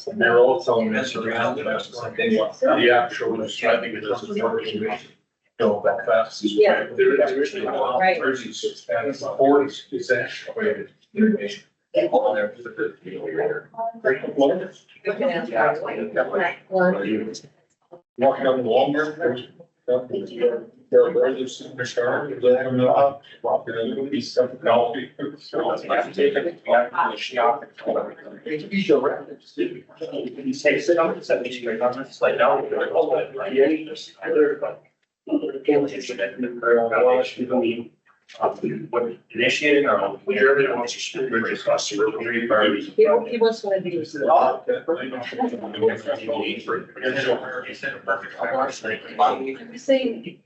And they're all telling us around the actual, I think it is. Go that fast. Yeah. Right. And the boards is actually. Walking down the Walmart. Where there's superstar, let them know. Walking in, be some coffee. You say, sit down and set these on this, like, now. What initiating or? He wants one of these. I'm saying.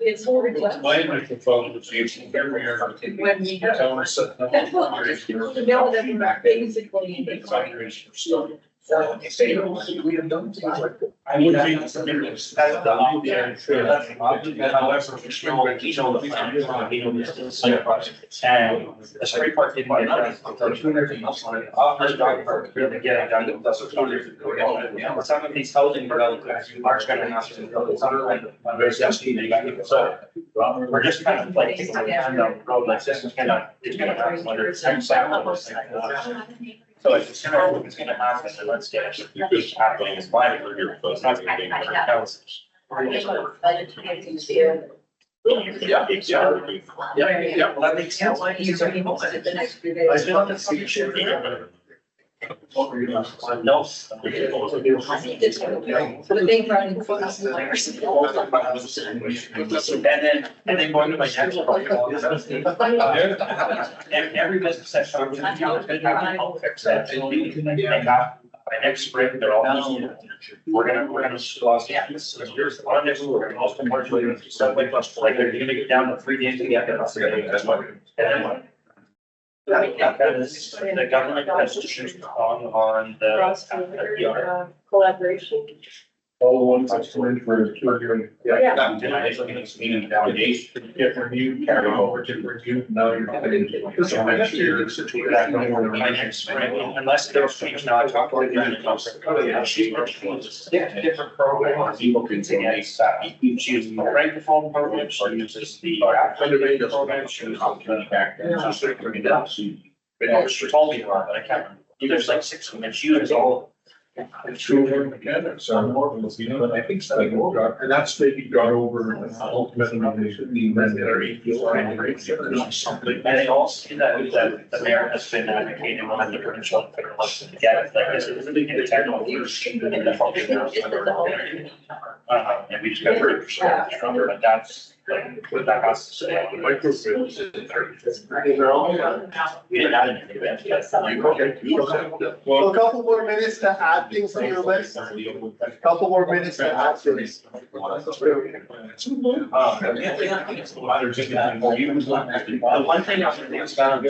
It's more request. My microphone was using every year. When we have. Tell them set them up. You know, that basically. It's fundraising for stuff. So. We have done things like that. I mean, and the spray park didn't get done. Some of these housing developments are gonna have to, some of them, so we're just kind of like, on the road like this, it's gonna happen whether it's 10 seconds. So it's gonna happen, and let's get it. It's happening, it's why we're here, but it's not gonna be in our houses. Yeah, exactly. Yeah, That makes sense. The next few days. I still have to see sure. No. I think it's gonna be, but they run in front of us. And then going to my next point. Every business that comes in, I'll fix that. They got, by next spring, they're all, we're gonna slow down. Here's one of this, we're gonna also march later, stuff like they're gonna get down to 3 days to get there. And then what? The government has just gone on the. Cross collaboration. All the ones that's going for touring. Yeah. Meaning nowadays. Get review, carry over to review, now you're. So I guess you're in a situation where- Unless there's change now, I talked to different programs, people can say, yes, she uses the francophone program, she uses the. Program, she uses the back then, she's sort of bringing it up. She told me about, but I can't remember. There's like 6 of them, and she uses all. Children together, so more, you know, I think so. And that's maybe got over ultimately they should be mandatory. Something. And they all see that the mayor has been advocating on the provincial and federal level to get it, like, this is really good technical use in the function. And we just got to stronger, but that's, like, what that has to say. We didn't add anything, but. So a couple more minutes to add things to your list. Couple more minutes to add things. The one thing I was thinking about,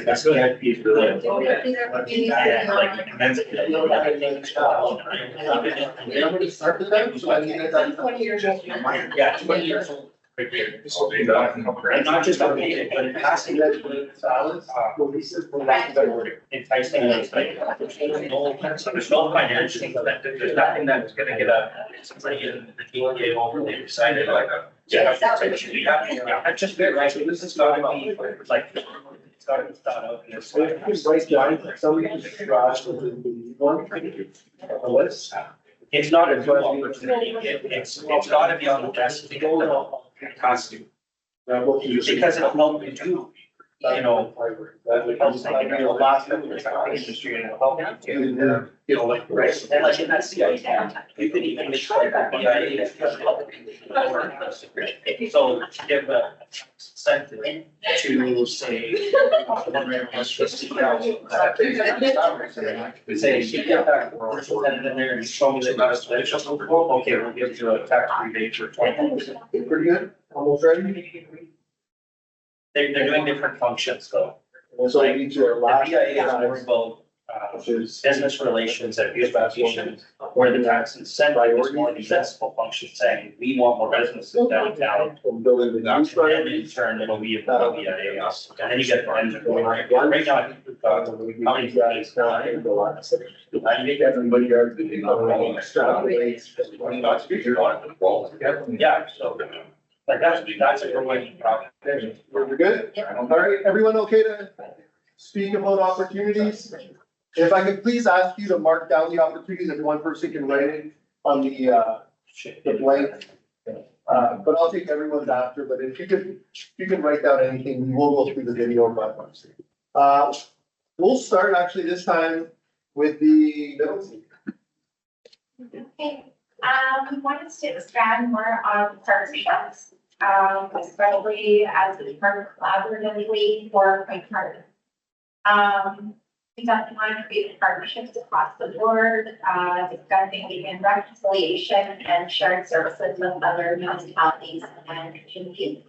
that's CIP is really. Yeah, like, immensely. Start with them, so I need to- 20 years. Yeah, 20 years old. And not just updated, but passing that with salads, for lack of a better word, enticing, it's like, there's no financial incentive, there's nothing that's gonna get somebody in the DEA overly excited like a. Yeah, that's just very right, so this is gotta be, like, it's gotta be thought out in this. It's not a good opportunity, it's gotta be on the best, it has to. Because it'll help you do, you know, the last industry and it'll help you. You know, like, right, and like in that CIP, you could even make sure that BIA is so give a incentive to say. Say, you get that represented in there and show me that that's, okay, we'll give you a tax rebate for 20%. Pretty good, almost ready. They're doing different functions though. So we need your The last. BIA is more about, business relations and abuse prosecution, where the tax incentive is more the municipal function saying, we want more businesses downtown. Building the new front. And in turn, it'll be about BIA, and then you get the engine going. Right now, I think we've got, how many guys now? I think Everybody are. Yeah, so, like, that's a growing problem. We're good? All right, everyone okay to speak about opportunities? If I could please ask you to mark down the opportunities, if one person can write it on the blank. But I'll take everyone's after, but if you can write down anything, we will go through the video. We'll start actually this time with the middle seat. Okay, we wanted to expand more on partnerships, especially as we work collaboratively for Point Harbor. We definitely want to create partnerships across the board, discussing even reconciliation and shared services with other municipalities and communities.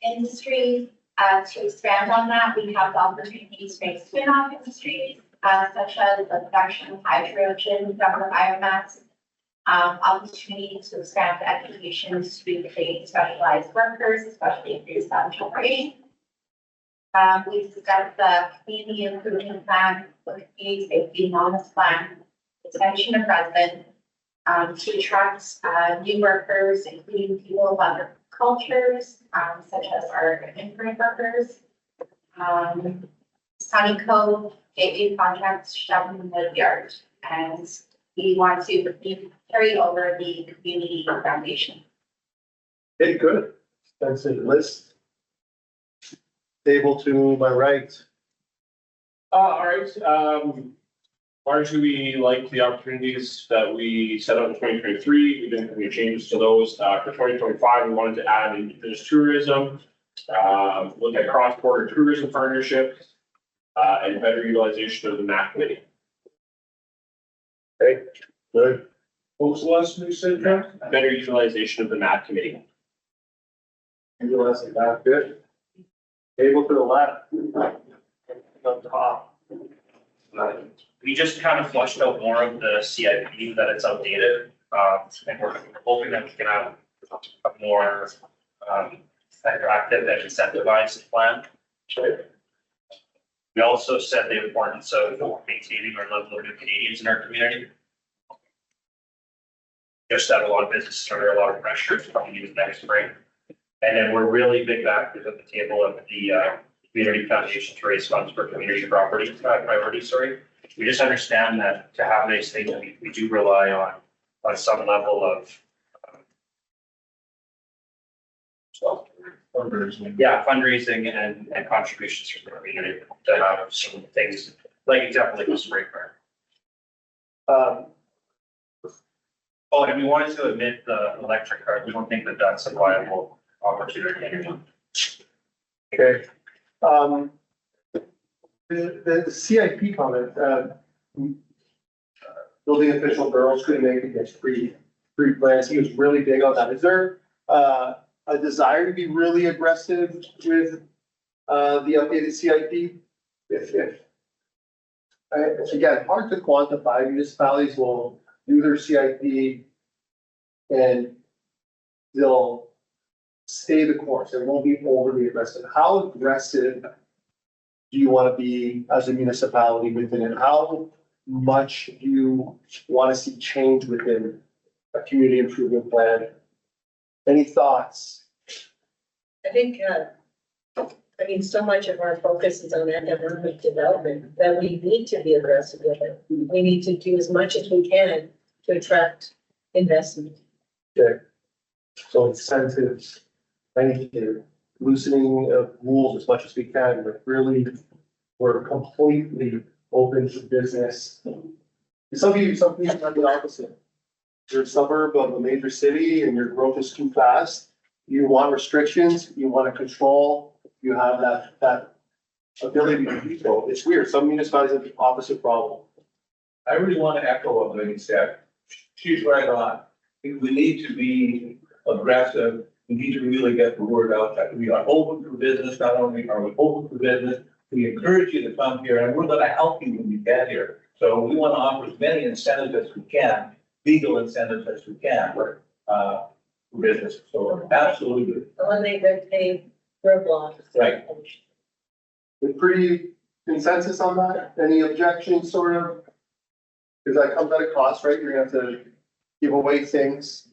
Industries, to expand on that, we have the opportunities to make spin-off industries, such as the production of hydrogen from the biomass, opportunities to expand education to create specialized workers, especially in research operations. We discussed the community improvement plan, the community safety wellness plan, extension of residents, to attract new workers, including people of other cultures, such as our immigrant workers. Sunny Cove, gateway contracts, shoveling the wood yard, and we want to carry over the community foundation. Okay, good. That's it, list. Table to my right. All right, largely we like the opportunities that we set out in 2023. We didn't have any changes to those. For 2025, we wanted to add indigenous tourism, look at cross-border tourism partnerships, and better utilization of the MAP committee. Okay, good. What was the last one you said, John? Better utilization of the MAP committee. You want to say that, good. Table to the left. On top. We just kind of flushed out more of the CIP that it's outdated. And we're hoping that we can have a more, attractive and incentivized plan. We also said the importance of maintaining our level of new Canadians in our community. Just that a lot of businesses are under a lot of pressure coming into next spring. And then we're really big backers at the table of the community foundation to raise funds for community property priorities, sorry. We just understand that to have these things, we do rely on some level of fundraising and contributions from the community to have some things, like example, like the spray car. Oh, and we wanted to admit the electric car. We don't think that that's a viable opportunity anymore. Okay. The CIP comment, building official Burrows couldn't make it, gets pre-plans. He was really big on that. Is there, a desire to be really aggressive with, the updated CIP? Again, hard to quantify. Municipalities will do their CIP and they'll stay the course. It won't be overly aggressive. How aggressive do you want to be as a municipality within it? How much do you want to see change within a community improvement plan? Any thoughts? I think, so much of our focus is on economic development, that we need to be aggressive with it. We need to do as much as we can to attract investment. Okay. So incentives, thank you, loosening of rules as much as we can, but really, we're completely open to business. Some people are the opposite. You're a suburb of a major city and your growth is too fast. You want restrictions, you want to control, you have that ability to control. It's weird. Some municipalities have the opposite problem. I really want to echo what Lynn said. She's right on. We need to be aggressive. We need to really get the word out that we are open for business. Not only are we open for business, we encourage you to come here and we're going to help you when you get here. So we want to offer as many incentives as we can, legal incentives as we can, for business. So absolutely. Eliminate red tape, roadblocks. Right. With pretty consensus on that? Any objections, sort of? Because that comes at a cost, right? You're gonna have to give away things,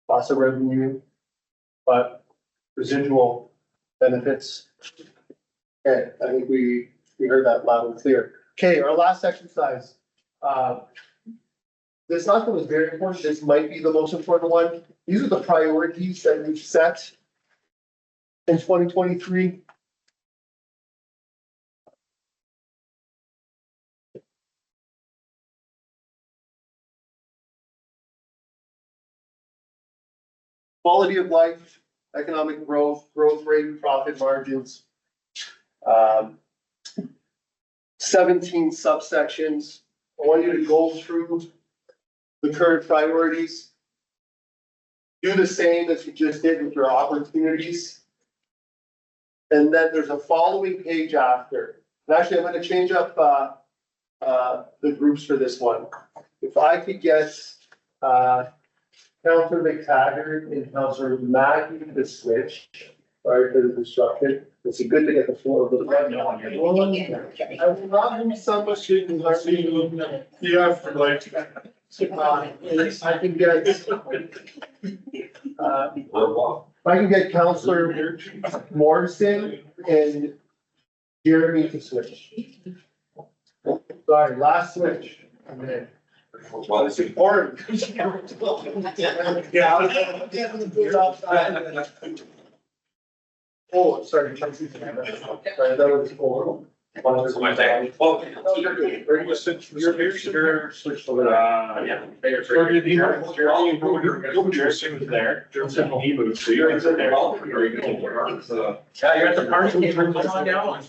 loss of revenue, but residual benefits. Okay, I think we heard that loud and clear. Okay, our last exercise. This last one was very important. This might be the most important one. These are the priorities that we've set in 2023. Quality of life, economic growth, growth rate, profit margins. 17 subsections. I want you to go through the current priorities. Do the same as you just did with your opportunities. And then there's a following page after. And actually, I'm going to change up the groups for this one. If I could get Councillor McTaggart and Councillor Mackey to switch, sorry for the disruption. It's a good to get the floor of the. I will not do so much. Yeah, for like. I can get. If I can get Councillor Morrison and Jeremy to switch. Sorry, last switch. Well, it's important. Oh, sorry. Sorry, that was oral. My thing. Well, You're switched over. Yeah. Jeremy was there. He moved, so you're in there. Yeah, you're at the party. Come on down.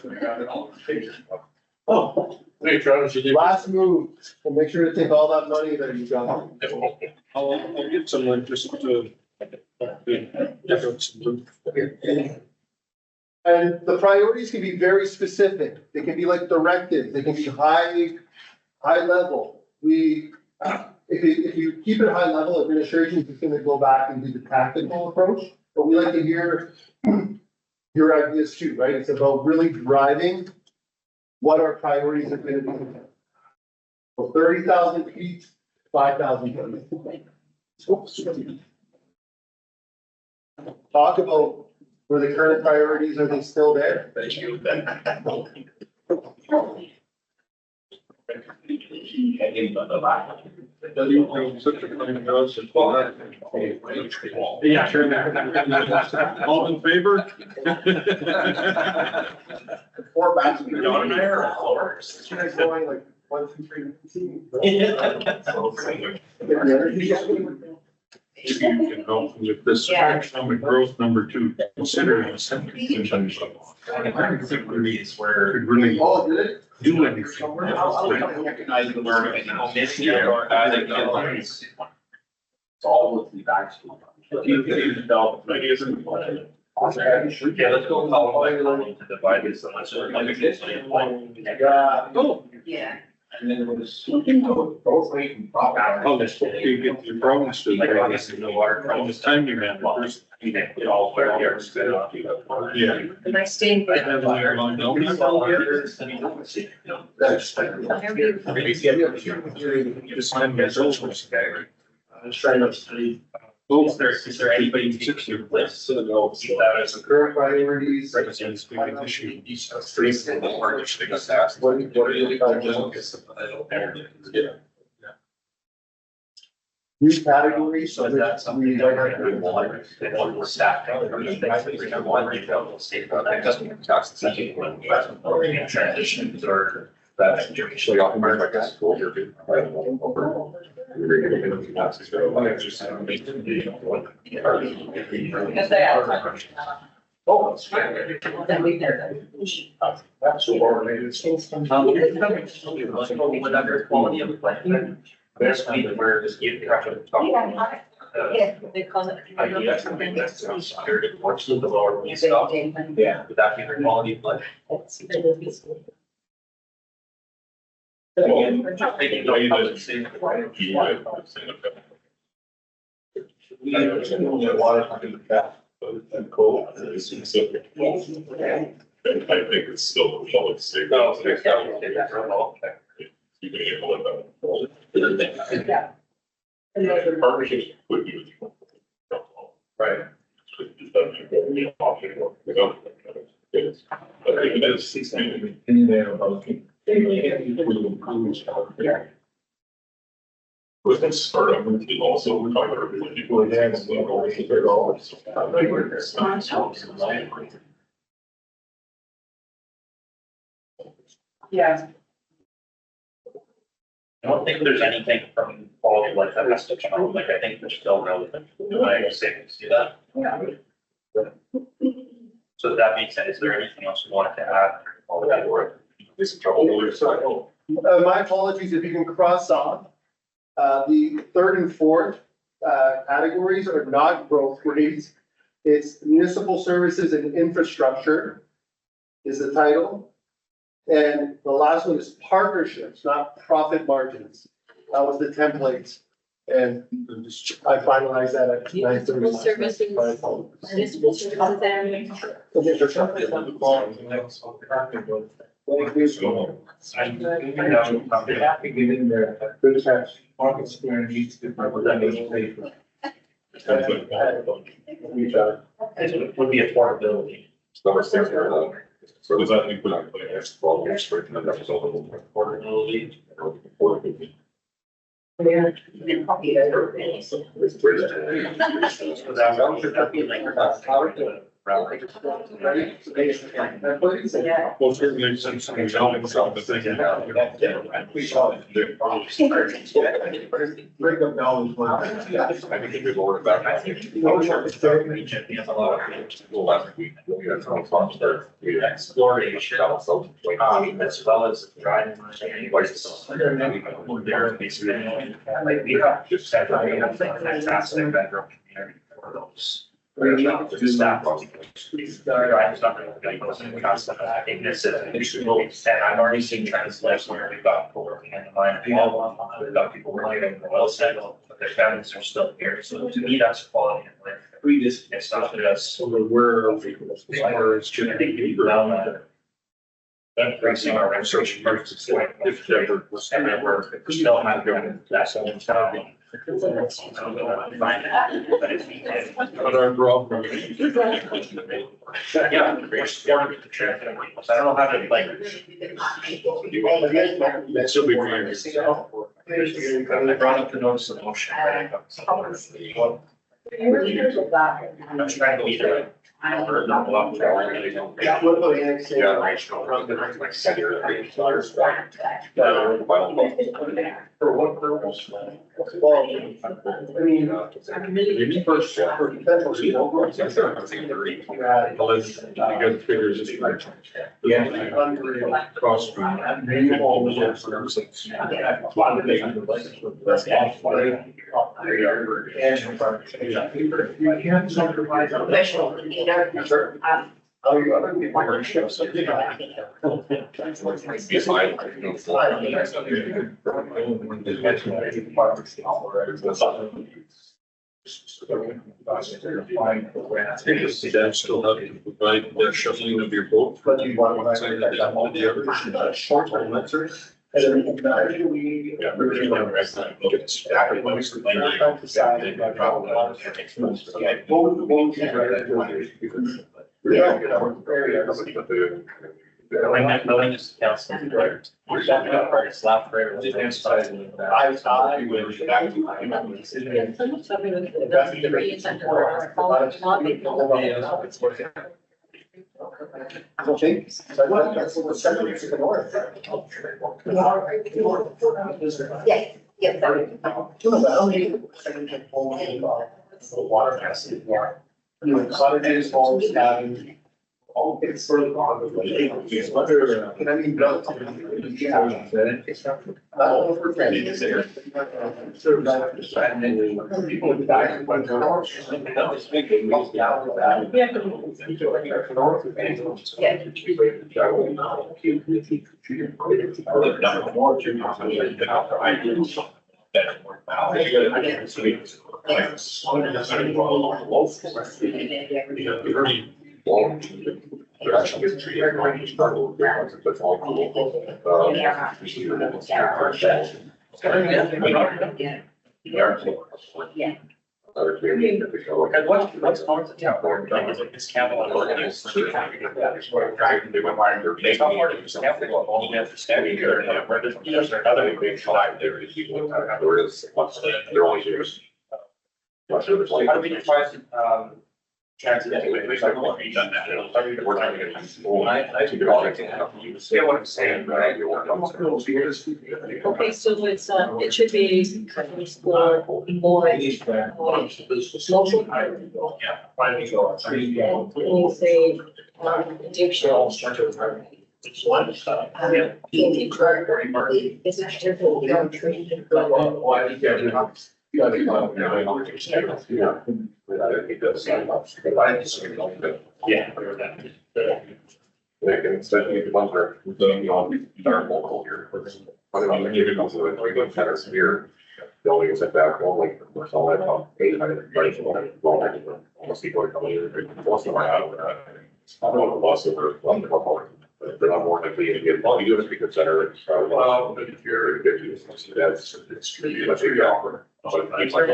Oh, Hey, Travis, you did. last move, and make sure to take all that money that you got. I'll get some, like, just to. And the priorities can be very specific. They can be like directives, they can be high level. If you keep it high level, administration is gonna go back and do the tactical approach, but we like to hear your ideas too, right? It's about really driving what our priorities are gonna be. For 30,000 feet, 5,000 feet. Talk about where the current priorities, are they still there? Thank you. Yeah, sure. All in favor? Four bats. John and I are followers. You guys going like 1, 2, 3, Maybe you can help with this economic growth number 2, considering. Is where. Could really Oh, did it? do anything. I'll recognize the word. It's all with the back. You can develop ideas and. Yeah, let's go column by column to divide this and let's. Yeah. And then it was. Both rate and profit. Oh, that's what you get your problems to. Like obviously the water. All this time you have. First. It all where here is good off you. Yeah. And I stayed. Is there anybody who takes your list? So that is a Current priorities. represents big issue. What are you? New categories, so So that's something we that don't we're have gonna to. do more. They want more staff. State customer tax. Transitions or that. So y'all can bring back to school here. Because they are. Oh, Then we did. that's so organized. Whatever quality of life. There's one where you try to talk. Yeah, they call it. Ideas and things that's around security, unfortunately, the lower we stop. Yeah. Would that be the quality of life? And cool. Specific. I think it's still public safety. No, there's no, that's all. You can get one of them. Yeah. And they- Partnerships would be. Right. With this startup, it also cover people. Yeah. I don't think there's anything from quality of life that has to change, like I think they're still relevant. I say, see that? Yeah. So that being said, is there anything else you wanted to add? All that work. This is trouble. My apologies, if you can cross off, the third and fourth, categories are not growth rates. It's municipal services and infrastructure is the title. And the last one is partnerships, not profit margins. That was the template. And I finalized that at 9:30. Municipal services. Municipal services Good catch. Market square needs to. It would be affordability. Number 6 here, So does that include like next 12 years, straight to the next level. Affordability. So that should that be like. Ready? Yeah. Well, certainly since some zoning stuff, but they can. Break up dollars. I think if we lower it back, I think. There's a lot of Last week, we had some funds there. We had exploration, so. as well as driving. There is like we have just said, we have like fantastic bedroom community for those. Staff. And I've already seen trends like where we've got people working in the mine, we've got people working in the well site, but their families are still here, so to me, that's quality of life. It's not just. Where it's should be increasing our research first, if they were, and then we're still not doing that, so it's not. Find that, but it's. But our problem. Yeah, we're supporting the trend. I don't know how to like. It's still be fine. I brought up the notice of motion. I'm trying to be there. Yeah, what about annexation? Yeah, like For what purpose? Well, I mean, First, for potential people. good figures is right. Yeah. Cross. Be fine. That's still have to provide the shuffling of your boat. But you want to short term answers. And then we. Yeah, we're really gonna rest time. Look at this. Willingness to counsel. It's loud for everyone. Okay, so that's what we're sending to the north. Yes, yes. Water passing, yeah. You know, cottages, homes, cabins. All it's sort of on the way. And I mean, relatively, yeah. I don't know if we're friendly, is there? Sort of like, and then people would die. But Yeah. And what's on the town board, like, is it this capital? It's not part of this capital, only after standing or where there's another big slide there. There is, they're only years. How do we define, transit anyway? We've done that. We're not gonna. Get what I'm saying, right? Okay, so it's, it should be for more. Local. Yeah. Finding your. When you say, addiction. One. Yeah. It's Yeah. Like, and especially the ones where, you know, they're local here. But I mean, it comes to it, we go kind of severe. The only set back, only, we're selling about 800, almost people are coming here, most of them are out. I don't know, lost over, but they're not more likely to get, well, you do have a speaker center, well, if you're, that's, it's really much a offer. But it's like,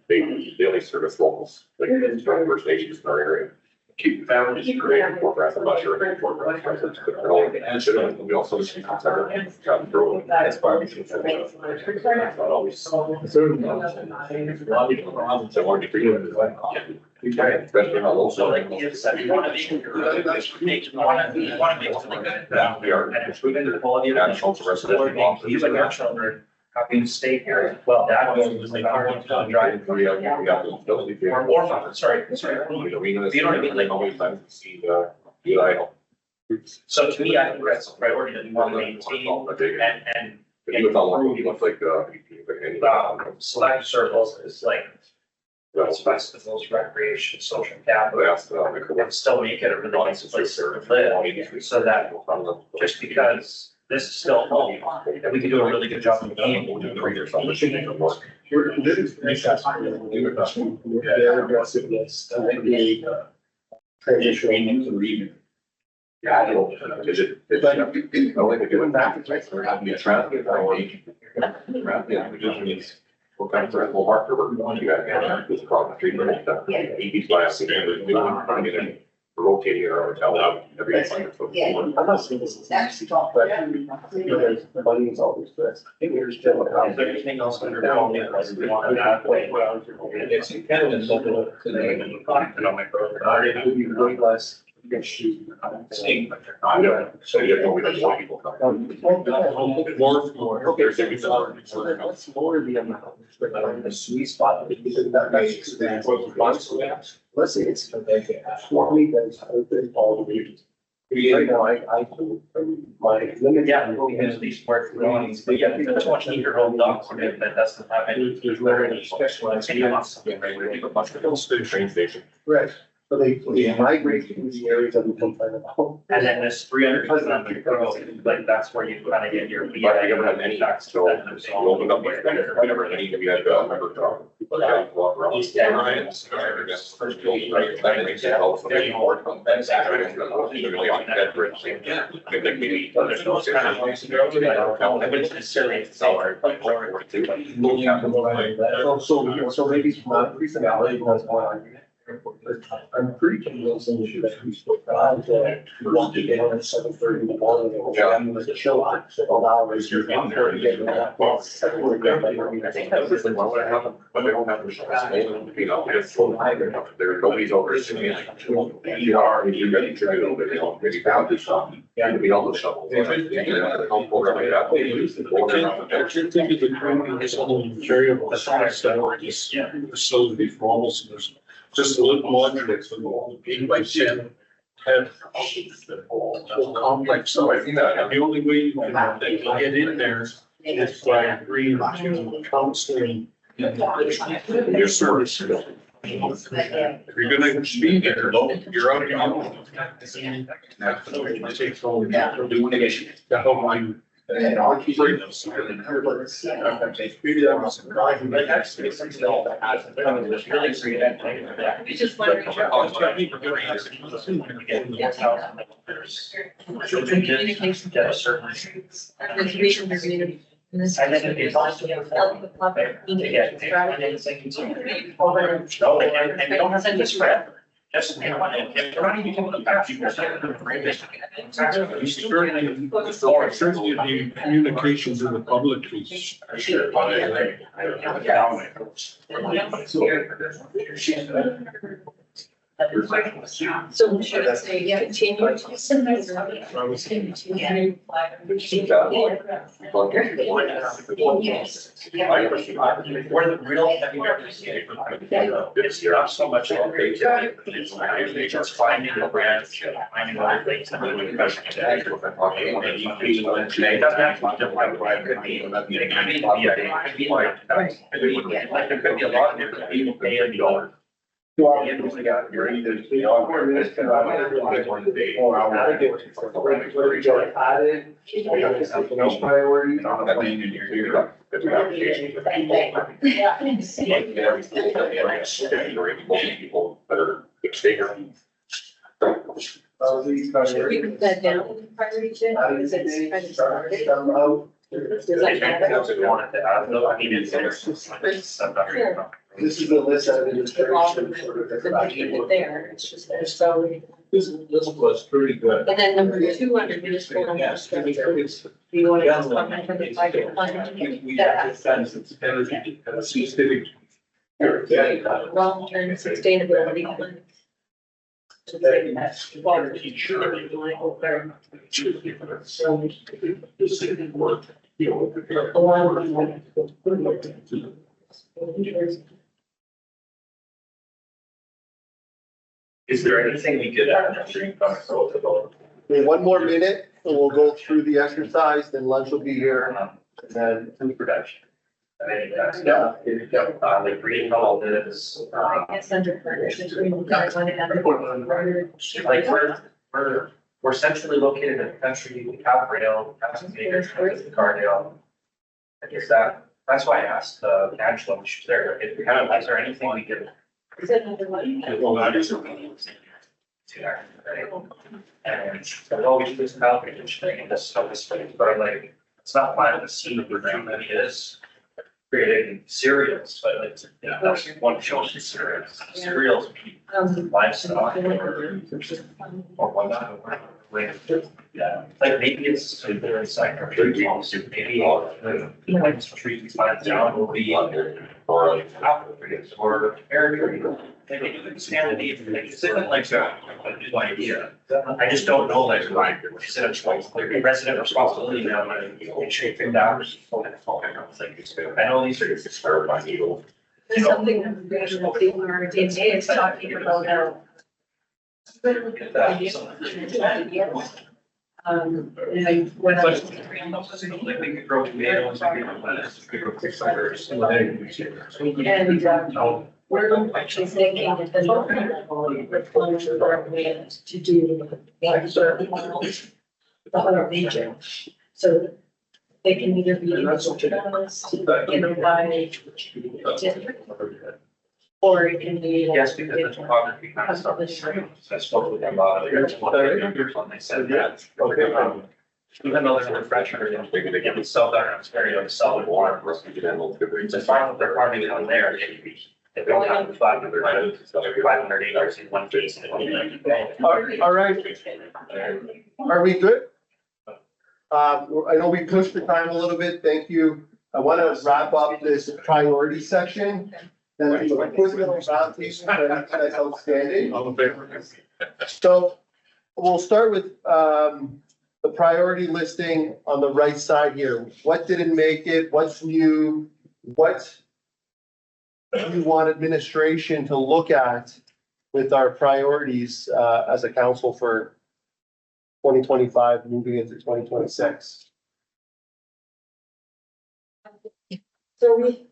they only service locals, like, First Nations in our area. Keep families great, I'm not sure. And we also see center, that's barbecue. Not always. A lot of people around, so hard to figure it. Especially how low. You wanna make something good. We are. And improving the quality of national residential. Even your children having to stay here, well, that was like, I'm driving. We got the ability. Or more, sorry. You know what I mean? Like, how many times you see the idol. So to me, I think that's a priority that we want to maintain and. He was all, he looks like, Select circles is like, Those festivals, recreation, social capital, That's, and still make it a really nice place to live, so that just because this is still home, and we can do a really good job of being able to do it yourself. Their aggressiveness to make the transition. Yeah, I don't, is it, it's like, only to do it back, it's like, we're having a traffic. Yeah, we just need, what kind of threat will mark the work, you gotta get this across the street, right? EV's glass, and they're doing, trying to get it, rotating it or tell them every. I'm not saying this is actually, but there's money is always best. I think we're still. Is there anything else under development that we want to add? It's in Canada, so today. Economic growth. Way less. So you have only like 20 people come. Okay, so then let's lower the amount, but on the sweet spot, because let's say it's 20, that's open all the regions. Right now, I do, my limit. Yeah, we can at least work through on these, but yeah, if it's much neater road document that doesn't have any. There's no any specialized. Train station. Right, so they migrate to the areas that we can find them out. And then this 300 like that's where you kind of get your. But I never had any, so we opened up like, I never had any, we had, member talk. But I walk around. These 10 Ryan's, first build, right, that makes it help for me more. Really on that bridge. I think maybe. There's no kind of ways to go, but I wouldn't necessarily say or like lower or two. So maybe not increasing that, like, what's going on here. I'm pretty convinced that we spoke about that we want to get on at 7:30 in the morning and we'll have with the show on. $12 you're in there to get that. I think that was like, why would I have them, but they don't have the show, you know, it's full either, there, nobody's over, it's me, like, you are, you're ready to do it, you know, maybe found this something, yeah, to be on the shovel. I think the county has a little variable size facility for almost, there's just a little modular for all the people I see have whole complex. So I think that. And the only way you can get in there is by agreeing to counseling your service. If you're gonna be there, you're on your own. It takes all the to help you. And I'll keep it. But actually, it's something that hasn't been just really great at playing with that. It's just wondering. Communication. Get a certain. And then it's also. Again, financing. No, and we don't have to do this forever. Just, you know, if you're not even coming to back, you just have to bring this. Certainly the communication to the public is. So should I say continue to? Where the real heavy it's not so much about creativity, it's just finding the branch, finding other things. It doesn't have to be right, could be, it could be like, there could be a lot of different people paying the dollar. Something else priority. People that are bigger. Should we put that down in priority two? Because it's kind of started. Does I that think matter? that's what we wanted to add, though, I mean, it's. This is the list of The law, administration. the people there, it's just there, so. This was pretty good. And then number two, under municipal infrastructure, do you want to just comment from the 5-year plan? We have to fence its energy, specific. Long-term sustainability plan. Water. Is there anything we could add? One more minute, and we'll go through the exercise, then lunch will be here, and then Food production. I mean, that's, Yeah. like green belt is, I guess under partnerships, we want to. like we're centrally located in the country, we have rail, we have some major transit, Cardale. I guess that's why I asked, Angela, when she was there, if we kind of, is there anything we can? Is that another one? Well, that is. To that, right? And so, well, we should do some outreach and this stuff is, but I'm like, it's not planning to see the program that it is. Creating cereals, but like, you know, that's one children's cereals, cereals, livestock or whatnot. Yeah, like maybe it's there is like a tree policy, maybe like trees planted down will be or apple trees or pear trees. Like it could stand the need, it's not like a new idea. I just don't know like why, she said it's like resident responsibility now, and shaping down. I know these are disturbed by people. There's something that we're going to do in our DNA is talking about how. And when I was. Like we could grow tomatoes, we could grow lettuce, we could grow cucumbers. And we're actually thinking at the local level, we're planning to work with to do the whole region. So they can either be organized, by district, or it can be. Yes, because the topography kind of stuff is, I spoke with a lot of years, and they said that. Even though there's a refresher, they could get themselves out of Ontario to sell the water. To find what they're farming down there, they don't have 500 acres in one case. All right, are we good? I know we pushed the time a little bit, thank you. I want to wrap up this priority section. Then we put it around these, that's outstanding. All in favor? So we'll start with, the priority listing on the right side here. What didn't make it? What's new? What do you want administration to look at with our priorities, as a council for 2025, moving into 2026? So we,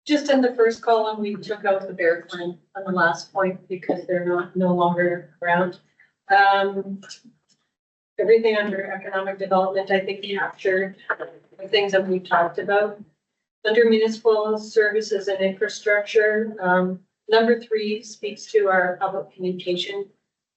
just in the first column, we took out the bear clan on the last point because they're no longer around. Everything under economic development, I think captured the things that we talked about. Under municipal services and infrastructure, number 3 speaks to our public communication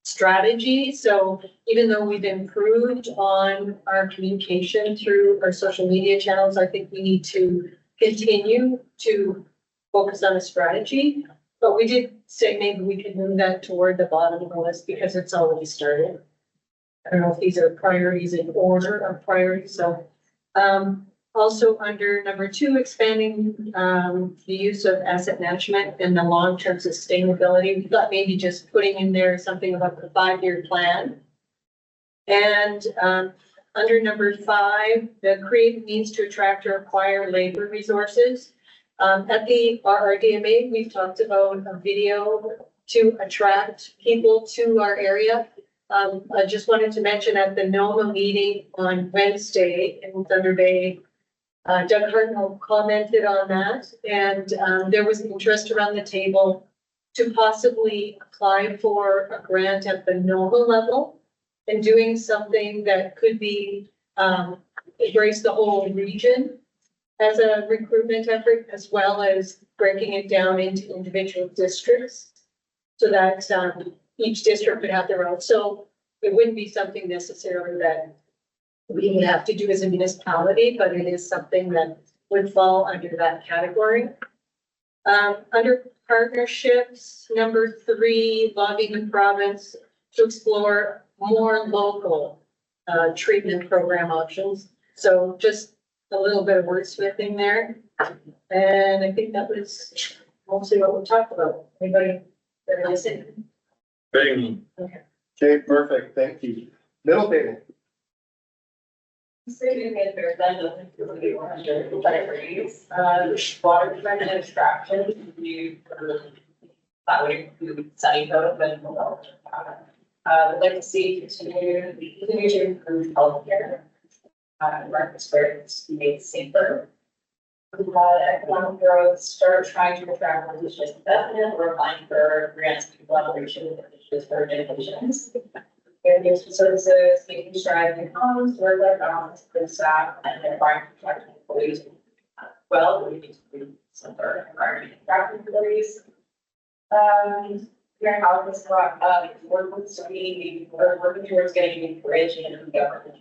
strategy. So even though we've improved on our communication through our social media channels, I think we need to continue to focus on a strategy. But we did say maybe we could move that toward the bottom of the list because it's already started. I don't know if these are priorities in order of priorities, so. Also under number 2, expanding the use of asset management and the long-term sustainability. We thought maybe just putting in there something about the 5-year plan. And under number 5, the create means to attract or acquire labor resources. At the RRDMA, we've talked about a video to attract people to our area. I just wanted to mention at the NOMA meeting on Wednesday in Thunder Bay, Doug Hartnell commented on that, and there was interest around the table to possibly apply for a grant at the NOMA level and doing something that could be embrace the whole region as a recruitment effort, as well as breaking it down into individual districts so that each district would have their own. So it wouldn't be something necessarily that we would have to do as a municipality, but it is something that would fall under that category. Under partnerships, number 3, lobbying the province to explore more local treatment program options. So just a little bit of wordsmithing there. And I think that was mostly what we talked about. Anybody that are listening? Bing. Okay, perfect, thank you. Middleton. Water treatment and extraction, that would include sunny code, but I'd like to see continue to improve healthcare. Market square is made safer. economic growth, start trying to attract religious investment, we're applying for grants and collaboration with religious organizations. Community services, making strides in homes, work-life balance, for staff, and environment protection employees. Well, we need to do some of our environment protection employees. Your health is work with city, we're working towards getting encouraging and government.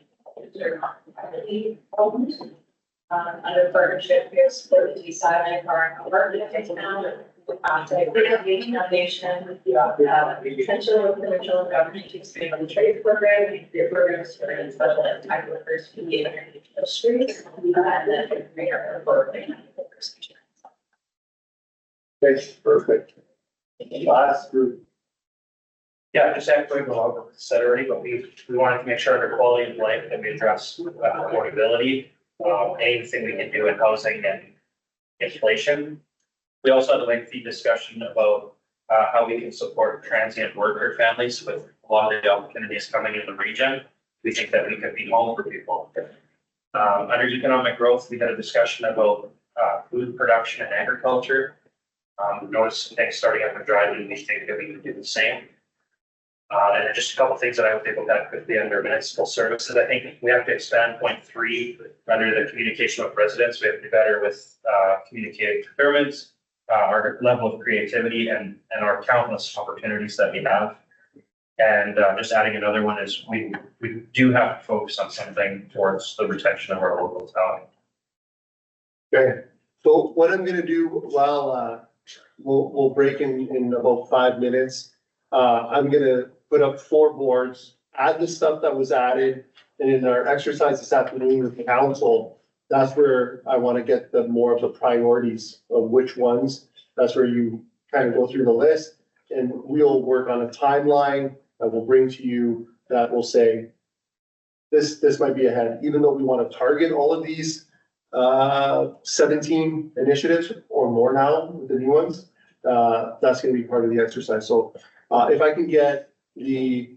Under partnership, we have supported the Deciding our apartment now. Foundation, potential with provincial government to expand on the trade program, the program experience special impact workers who be in the streets, and then we are program. Okay, perfect. Last group. Yeah, just echoing what I said already, but we wanted to make sure under quality of life that we address affordability, anything we can do in housing and inflation. We also had a lengthy discussion about how we can support transient worker families with a lot of the opportunities coming in the region. We think that we could be home for people. Under economic growth, we had a discussion about food production and agriculture. Notice things starting up and driving, we think that we can do the same. And then just a couple of things that I would think about quickly under municipal services. I think we have to expand point 3 under the communication with residents. We have to do better with communicating procurements, our level of creativity and our countless opportunities that we have. And just adding another one is we do have to focus on something towards the retention of our local talent. Okay, so what I'm gonna do while we'll break in about 5 minutes. I'm gonna put up 4 boards, add the stuff that was added, and in our exercise this afternoon with the council, that's where I want to get the more of the priorities of which ones. That's where you kind of go through the list, and we'll work on a timeline that we'll bring to you that will say, this might be ahead, even though we want to target all of these 17 initiatives or more now with the new ones. That's gonna be part of the exercise. So if I can get the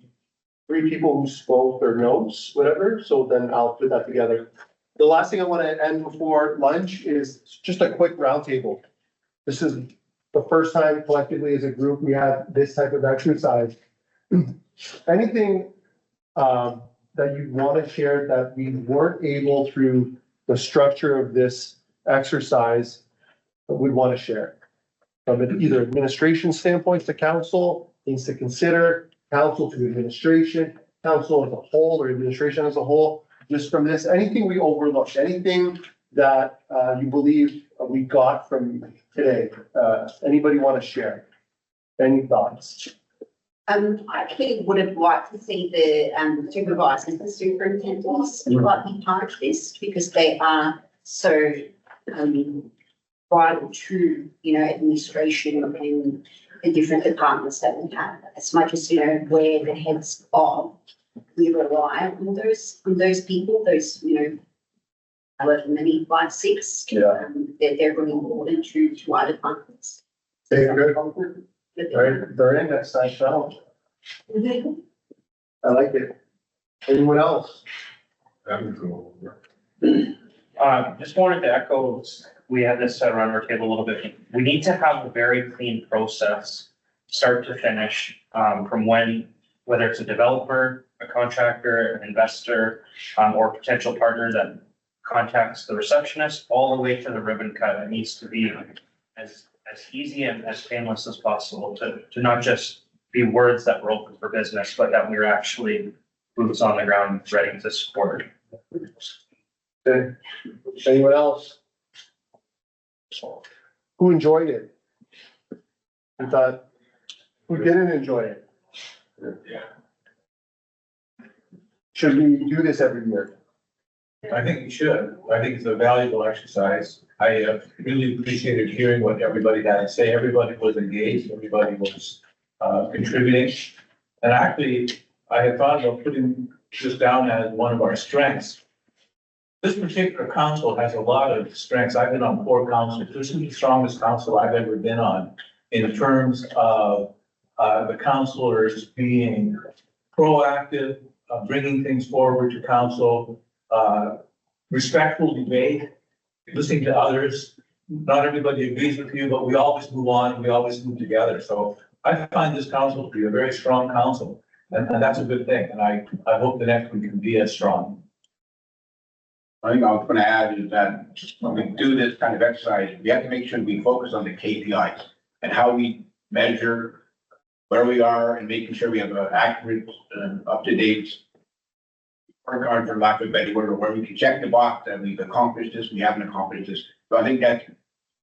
3 people who spoke their notes, whatever, so then I'll put that together. The last thing I want to end before lunch is just a quick roundtable. This is the first time collectively as a group we have this type of exercise. Anything that you want to share that we weren't able through the structure of this exercise that we want to share? From either administration standpoint to council, things to consider, council to administration, council as a whole or administration as a whole, just from this, anything we overlooked, anything that you believe we got from today, anybody want to share? Any thoughts? I actually would have liked to see the supervisors and superintendents be part of this because they are so vital to, administration and the different departments that we have. As much as, where the heads are, we rely on those people, however many, 5, 6. Yeah. They're really important to our departments. They're good. They're in that side challenge. I like it. Anyone else? Just wanted to echo, we had this around our table a little bit. We need to have a very clean process, start to finish, from whether it's a developer, a contractor, an investor, or potential partner that contacts the receptionist, all the way to the ribbon cut. It needs to be as easy and as painless as possible to not just be words that we're open for business, but that we're actually boots on the ground ready to support. Okay. Anyone else? Who enjoyed it? Who thought, who didn't enjoy it? Should we do this every year? I think you should. I think it's a valuable exercise. I really appreciated hearing what everybody had to say. Everybody was engaged, everybody was contributing. And actually, I had thought of putting this down as one of our strengths. This particular council has a lot of strengths. I've been on 4 councils. This is the strongest council I've ever been on in terms of the councilors being proactive, bringing things forward to council, respectful debate, listening to others. Not everybody agrees with you, but we always move on, and we always move together. So I find this council to be a very strong council, and that's a good thing. And I hope the next one can be as strong. I think I was gonna add is that when we do this kind of exercise, we have to make sure we focus on the KPIs and how we measure where we are and making sure we have an accurate and up-to-date scorecard, for lack of a better word, where we can check the box that we've accomplished this, we haven't accomplished this. So I think that's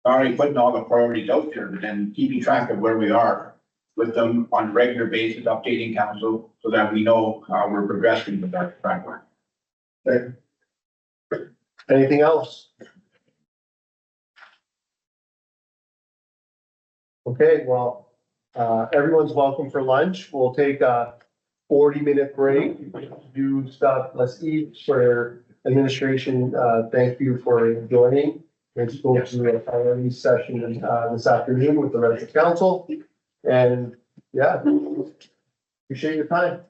not only putting all the priorities out there, but then keeping track of where we are with them on a regular basis, updating council so that we know how we're progressing with our framework. Okay. Anything else? Okay, well, everyone's welcome for lunch. We'll take a 40-minute break, do stuff, let's eat. For administration, thank you for joining. Let's go to a priority session this afternoon with the rest of council. And yeah, appreciate your time.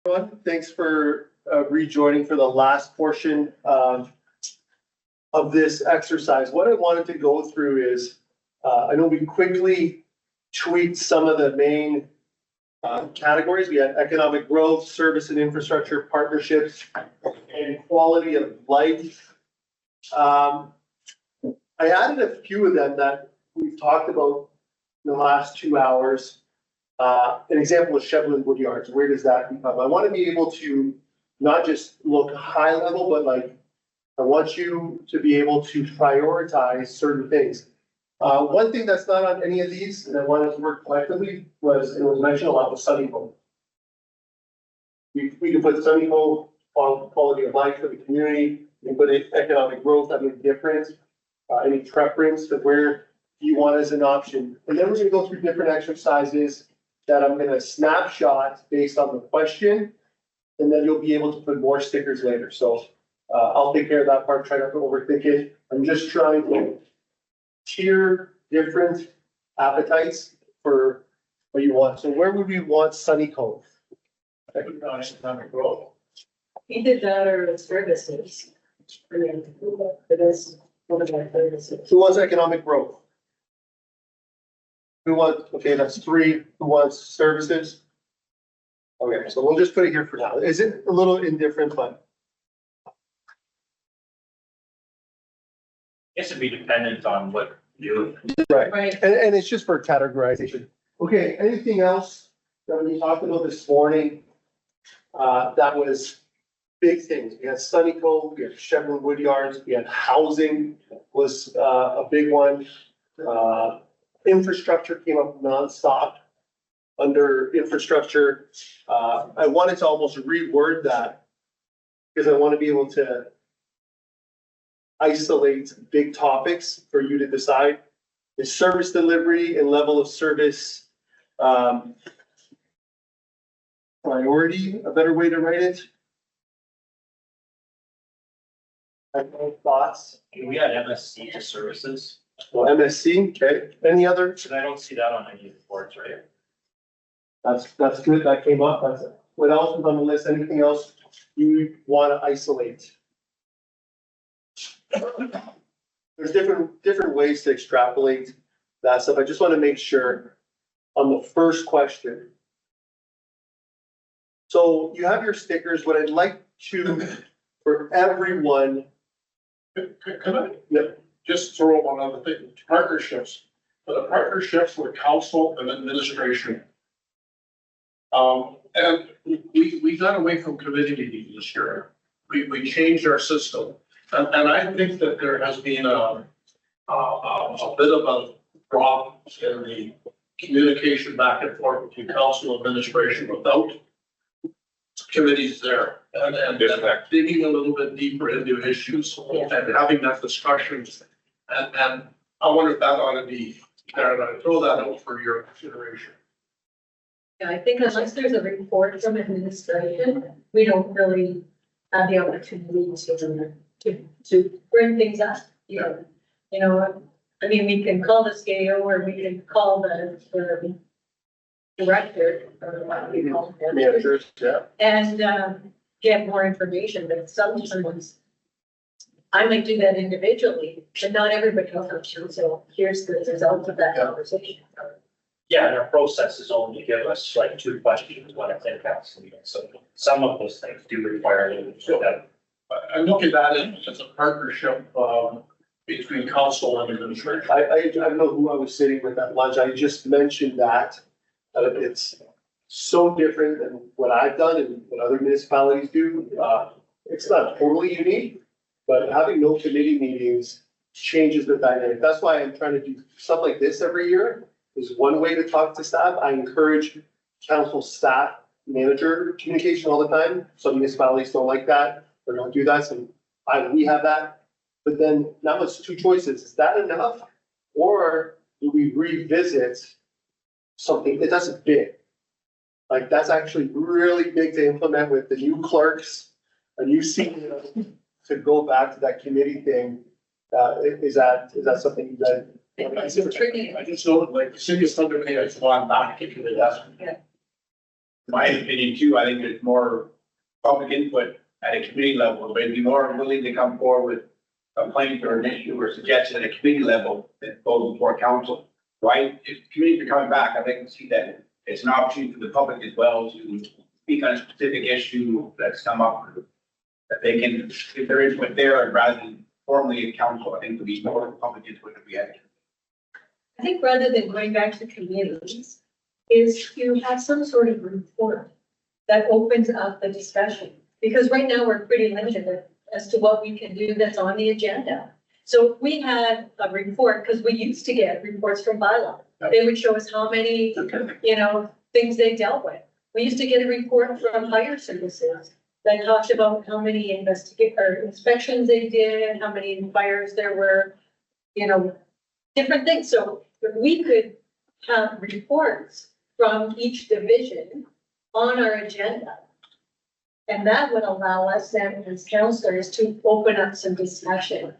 Everyone, thanks for rejoining for the last portion of this exercise. What I wanted to go through is, I know we quickly tweaked some of the main categories. We had economic growth, service and infrastructure partnerships, and quality of life. I added a few of them that we've talked about in the last 2 hours. An example is Shevlin Woodyards. Where does that become? I want to be able to not just look high level, but like, I want you to be able to prioritize certain things. One thing that's not on any of these, and I wanted to work collectively, was, it was mentioned a lot, was Sunny Home. We can put Sunny Home on quality of life for the community, we can put it economic growth, I mean, difference, any preference of where you want as an option. And then we're gonna go through different exercises that I'm gonna snapshot based on the question, and then you'll be able to put more stickers later. So I'll take care of that part, try not to overthink it. I'm just trying to tier different appetites for what you want. So where would we want Sunny Cove? Economic growth. He did that or services. For this, one of our services. Who wants economic growth? Who wants, okay, that's 3. Who wants services? Okay, so we'll just put it here for now. Is it a little indifferent, but Guess it'd be dependent on what you do. right. Right. And it's just for categorization. Okay, anything else that we talked about this morning? That was big things. We had Sunny Cove, we had Shevlin Woodyards, we had housing was a big one. Infrastructure came up nonstop under infrastructure. I wanted to almost reword that because I want to be able to isolate big topics for you to decide. Is service delivery and level of service priority a better way to write it? I have no thoughts. We had MSC to services, Well, MSC, okay. Any other? and I don't see that on any of the boards, right? That's good. That came up. That's it. What else is on the list? Anything else you want to isolate? There's different ways to extrapolate that stuff. I just want to make sure on the first question. So you have your stickers. What I'd like to, for everyone. Can I Yep. just throw one other thing, partnerships, the partnerships with council and administration. And we got away from committee meetings this year. We changed our system. And I think that there has been a bit of a drop in the communication back and forth between council administration without committees there. And digging a little bit deeper into issues and having that discussion. And I wonder if that ought to be, Karen, I throw that out for your consideration. Yeah, I think unless there's a report from administration, we don't really have the opportunity to bring things up. You know, I mean, we can call the SCAO or we can call the director or what we call them. Managers, yeah. And get more information, but sometimes I might do that individually, but not everybody else. So here's the result of that conversation. Yeah, and our process is only to give us like 2 questions when it's in council meeting, so some of those things do require a little bit of depth. I look at that as a partnership, between council and administration. I don't know who I was sitting with at lunch. I just mentioned that. It's so different than what I've done and what other municipalities do. It's not totally unique, but having no committee meetings changes the dynamic. That's why I'm trying to do stuff like this every year. Is one way to talk to staff. I encourage council staff manager communication all the time. Some municipalities don't like that or don't do that. So we have that. But then now it's 2 choices. Is that enough? Or do we revisit something that's big? Like that's actually really big to implement with the new clerks, a new CEO, to go back to that committee thing. Is that something you guys? It's tricky. I just don't like, the city of Thunder Bay, I just want back into the desk. My opinion too, I think there's more public input at a committee level, they'd be more willing to come forward with a complaint or an issue or suggestion at a committee level than go before council. Right? If committees are coming back, I'd like to see that it's an opportunity for the public as well to speak on a specific issue that's come up. That they can, if there is what there, rather than formally at council, I think there'd be more public input if we had. I think rather than going back to committees, is to have some sort of report that opens up the discussion. Because right now we're pretty limited as to what we can do that's on the agenda. So if we had a report, because we used to get reports from bylaw, they would show us how many, things they dealt with. We used to get a report from fire services that talked about how many inspections they did, how many fires there were, different things. So if we could have reports from each division on our agenda, and that would allow us then as counselors to open up some discussion.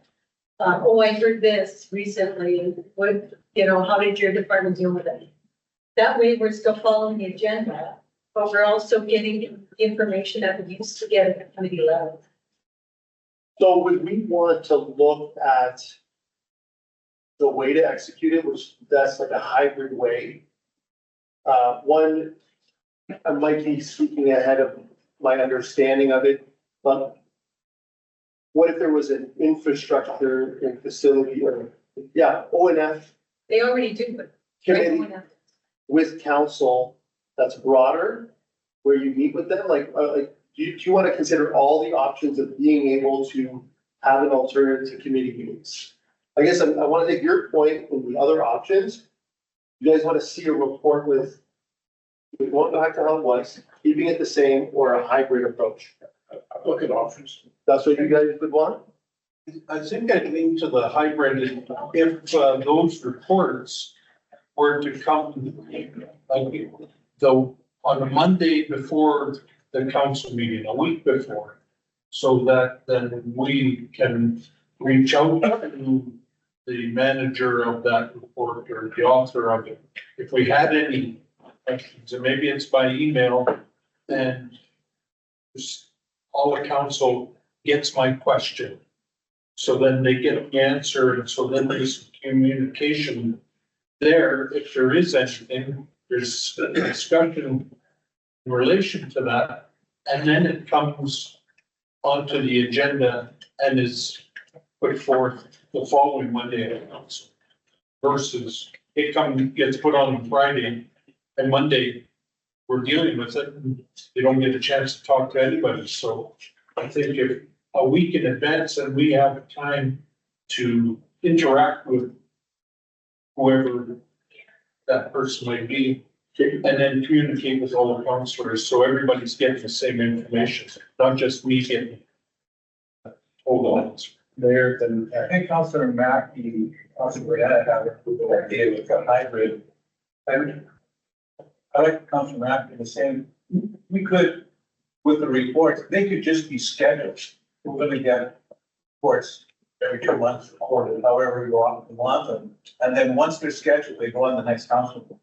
I heard this recently, how did your department deal with it? That way we're still following the agenda, but we're also getting information that we used to get at the committee level. So would we want to look at the way to execute it, which that's like a hybrid way? One, I might be speaking ahead of my understanding of it, but what if there was an infrastructure and facility or, O&F They already do it. committee with council that's broader, where you meet with them, do you want to consider all the options of being able to have an alternative to committee meetings? I guess I want to take your point and the other options. You guys want to see a report with going back to how it was, keeping it the same, or a hybrid approach? I look at options. That's what you guys would want? I think I'd lean to the hybrid if those reports were to come on the Monday before the council meeting, a week before. So that then we can reach out to the manager of that report or the author of it. If we had any questions, and maybe it's by email, and all the council gets my question. So then they get the answer, and so then there's communication there. If there is anything, there's a discussion in relation to that. And then it comes onto the agenda and is put forth the following Monday at council. Versus it gets put on Friday and Monday we're dealing with it, and they don't get a chance to talk to anybody. So I think if a week in advance and we have time to interact with whoever that person might be, and then communicate with all the counselors, so everybody's getting the same information, not just me getting told on there, then. I think Councilor Mackey, possibly I have a good idea with a hybrid. I like Councilor Mackey the same. We could, with the reports, they could just be scheduled. We're gonna get reports every 2 months, or however we want them. And then once they're scheduled, they go on the next council meeting.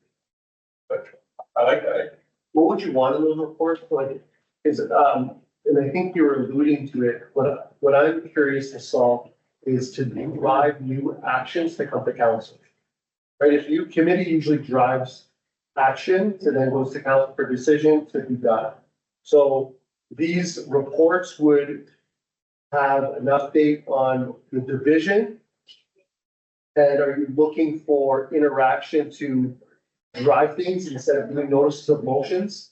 But I like that. What would you want in those reports? And I think you were alluding to it, what what I'm curious to solve is to drive new actions to come to council. Right, if you, committee usually drives action and then goes to council for decision to be done. So these reports would have an update on the division. And are you looking for interaction to drive things instead of doing notices of motions?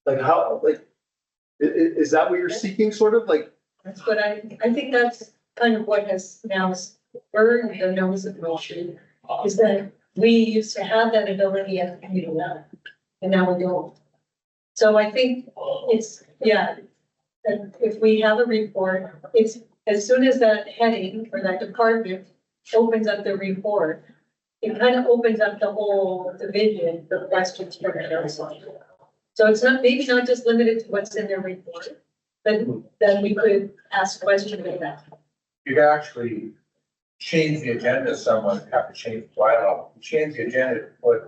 Like how, like, is that what you're seeking, sort of, like? That's what I think that's kind of what has now spurred the notice of motion, is that we used to have that ability at the committee level, and now we don't. So I think it's, yeah, and if we have a report, it's as soon as that heading or that department opens up the report, it kind of opens up the whole division for questions from the council. So it's not, maybe not just limited to what's in their report, but then we could ask questions of that. You can actually change the agenda somewhat, have to change the bylaw, change the agenda, put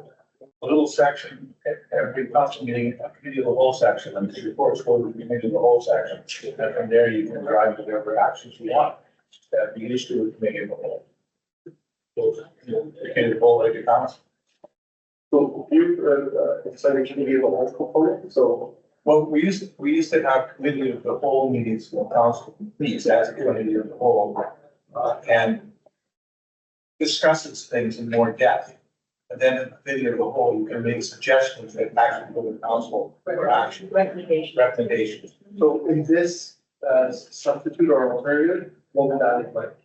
a little section, at every council meeting, a committee of the whole section, and the reports go to the committee of the whole section. And from there, you can drive whatever actions you want, that be issued to the committee of the whole. So, the committee of the whole, like, comments. So you, decided to be the whole component, so. Well, we used to have committee of the whole meetings, when council meets as a committee of the whole, and discusses things in more depth. And then in the committee of the whole, you can make suggestions that actually go to council for action. Recommendations. So is this, substitute or alternative, what would that look like?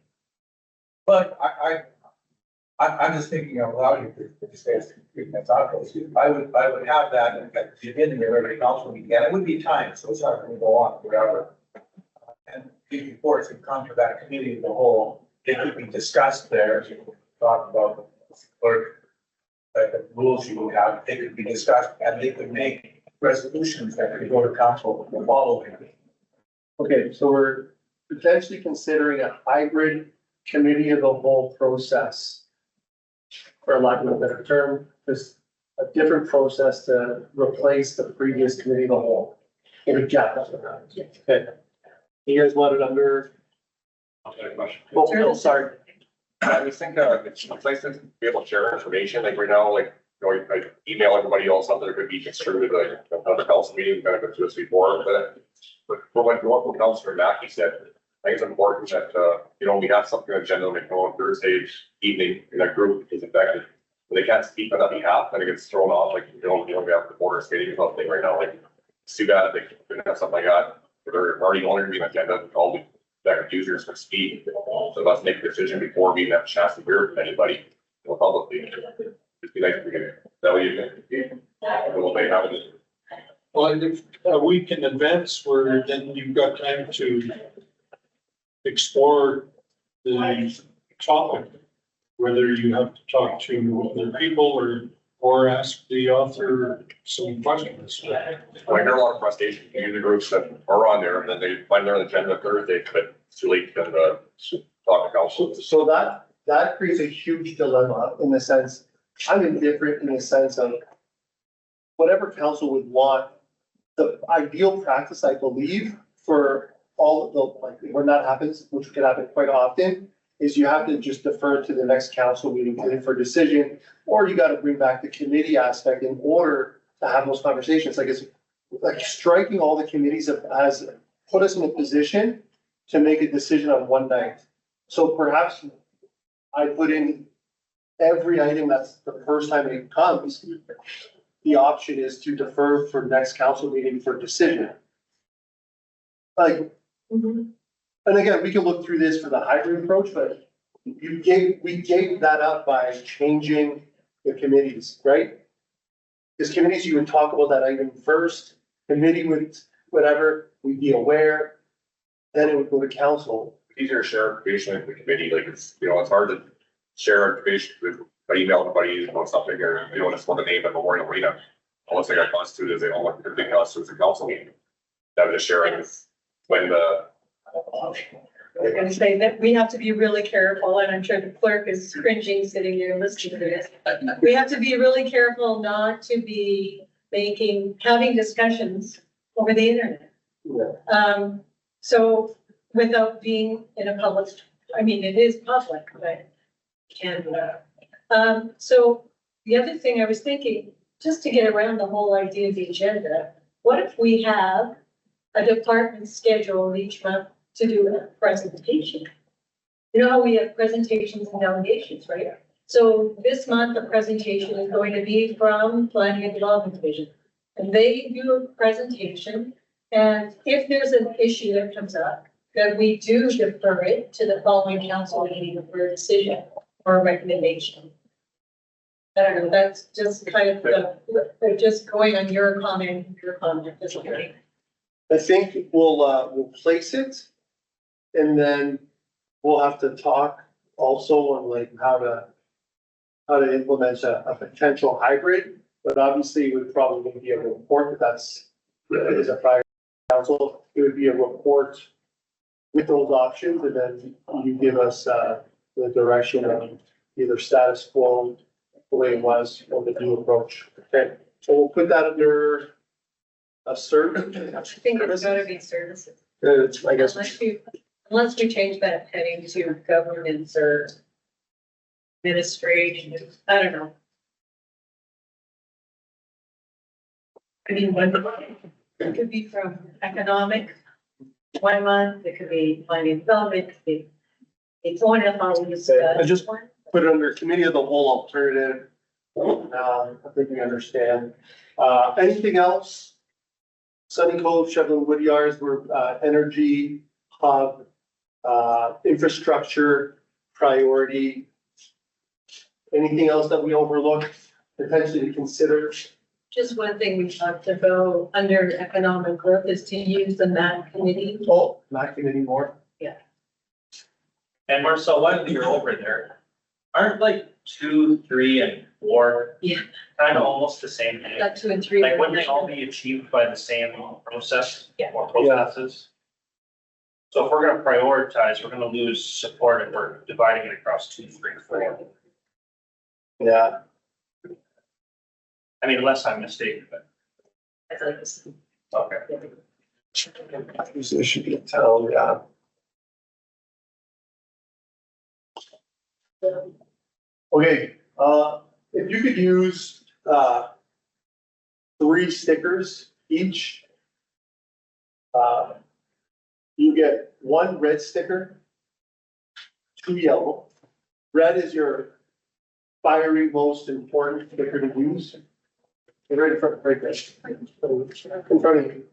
But I'm just thinking out loud here, if you say it's thought process. I would have that at the beginning of every council meeting, and it would be timed, so it's not going to go on forever. And these reports would come to that committee of the whole, they could be discussed there, talk about, or the rules you would have, they could be discussed, and they could make resolutions that could go to council the following. Okay, so we're potentially considering a hybrid committee of the whole process. For lack of a better term, just a different process to replace the previous committee of the whole. Maybe Jack, that's what happens. Okay. You guys want it under? I'll take a question. Oh, no, sorry. I just think, it's nice to be able to share information, like right now, like, you know, I email everybody else something that could be distributed, like, another council meeting, kind of go to us before, but for what Councilor Mackey said, I think it's important that, you know, we have something on the agenda, like, on Thursday evening, and that group is affected. When they can't speak on that behalf, then it gets thrown off, like, you know, we have the border skating club thing right now, like, it's too bad they couldn't have something like that. They're already going to be an agenda, all the that users can speak, so let's make a decision before we have a chance to hear from anybody, you know, publicly. It'd be nice if we can, that way you can, what they have it. Well, and if a week in advance, where then you've got time to explore the topic, whether you have to talk to other people or ask the author some questions. I hear a lot of frustration from user groups that are on there, and then they find their agenda Thursday, but it's too late to talk to council. So that creates a huge dilemma in the sense, I'm indifferent in the sense of whatever council would want. The ideal practice, I believe, for all of the, like, when that happens, which can happen quite often, is you have to just defer to the next council meeting for a decision, or you got to bring back the committee aspect in order to have those conversations. Like, it's like striking all the committees as put us in a position to make a decision on one night. So perhaps I put in every item that's the first time it comes. The option is to defer for next council meeting for decision. Like, and again, we can look through this for the hybrid approach, but we gave that up by changing the committees, right? Because committees, you would talk about that item first, committee would, whatever, we'd be aware, then it would go to council. Easier to share information with the committee, like, it's, you know, it's hard to share information with, by email everybody about something, or, you know, just want to name a memorial arena. Unless they got constituted, they don't want to think constitutes a council meeting. That was just sharing when the. I'm gonna say that we have to be really careful, and I'm sure the clerk is cringing sitting here listening to this. We have to be really careful not to be having discussions over the internet. Yeah. So without being in a public, I mean, it is public, but can, so the other thing I was thinking, just to get around the whole idea of the agenda, what if we have a department schedule each month to do a presentation? You know how we have presentations and delegations, right? So this month, the presentation is going to be from Planning and Development Division. And they do a presentation, and if there's an issue that comes up, then we do defer it to the following council meeting for a decision or a recommendation. I don't know, that's just kind of, just going on your comment, this morning. I think we'll place it. And then we'll have to talk also on like how to implement a potential hybrid. But obviously it would probably be a report that's, is a prior council, it would be a report with those options, and then you give us, the direction of either status quo, the way it was, or the new approach. Okay, so we'll put that under a certain. I think it's gotta be services. I guess. Unless we change that heading to governance or administration, I don't know. I mean, it could be from economic, 1 month, it could be planning and development, it could be, it's on and on, we just, I just put it under committee of the whole alternative. I think we understand. Anything else? Sunny Cove, Shevlin Woodyards, we're, energy hub, infrastructure priority. Anything else that we overlooked potentially to consider? just one thing we talked about under economic growth is to use the MAC committee. Oh, not committee more. And Marcel, while you're over there, aren't like 2, 3, and 4 Yeah. kind of almost the same thing? Got 2 and 3. Like, wouldn't they all be achieved by the same process Yeah. or processes? So if we're gonna prioritize, we're gonna lose support if we're dividing it across 2, 3, 4. Yeah. I mean, unless I'm mistaken, but, I thought it was. okay. It should be a town, yeah. Okay, if you could use, 3 stickers each. You get 1 red sticker, 2 yellow. Red is your fiery, most important sticker to use. Get right in front, right there. In front of you.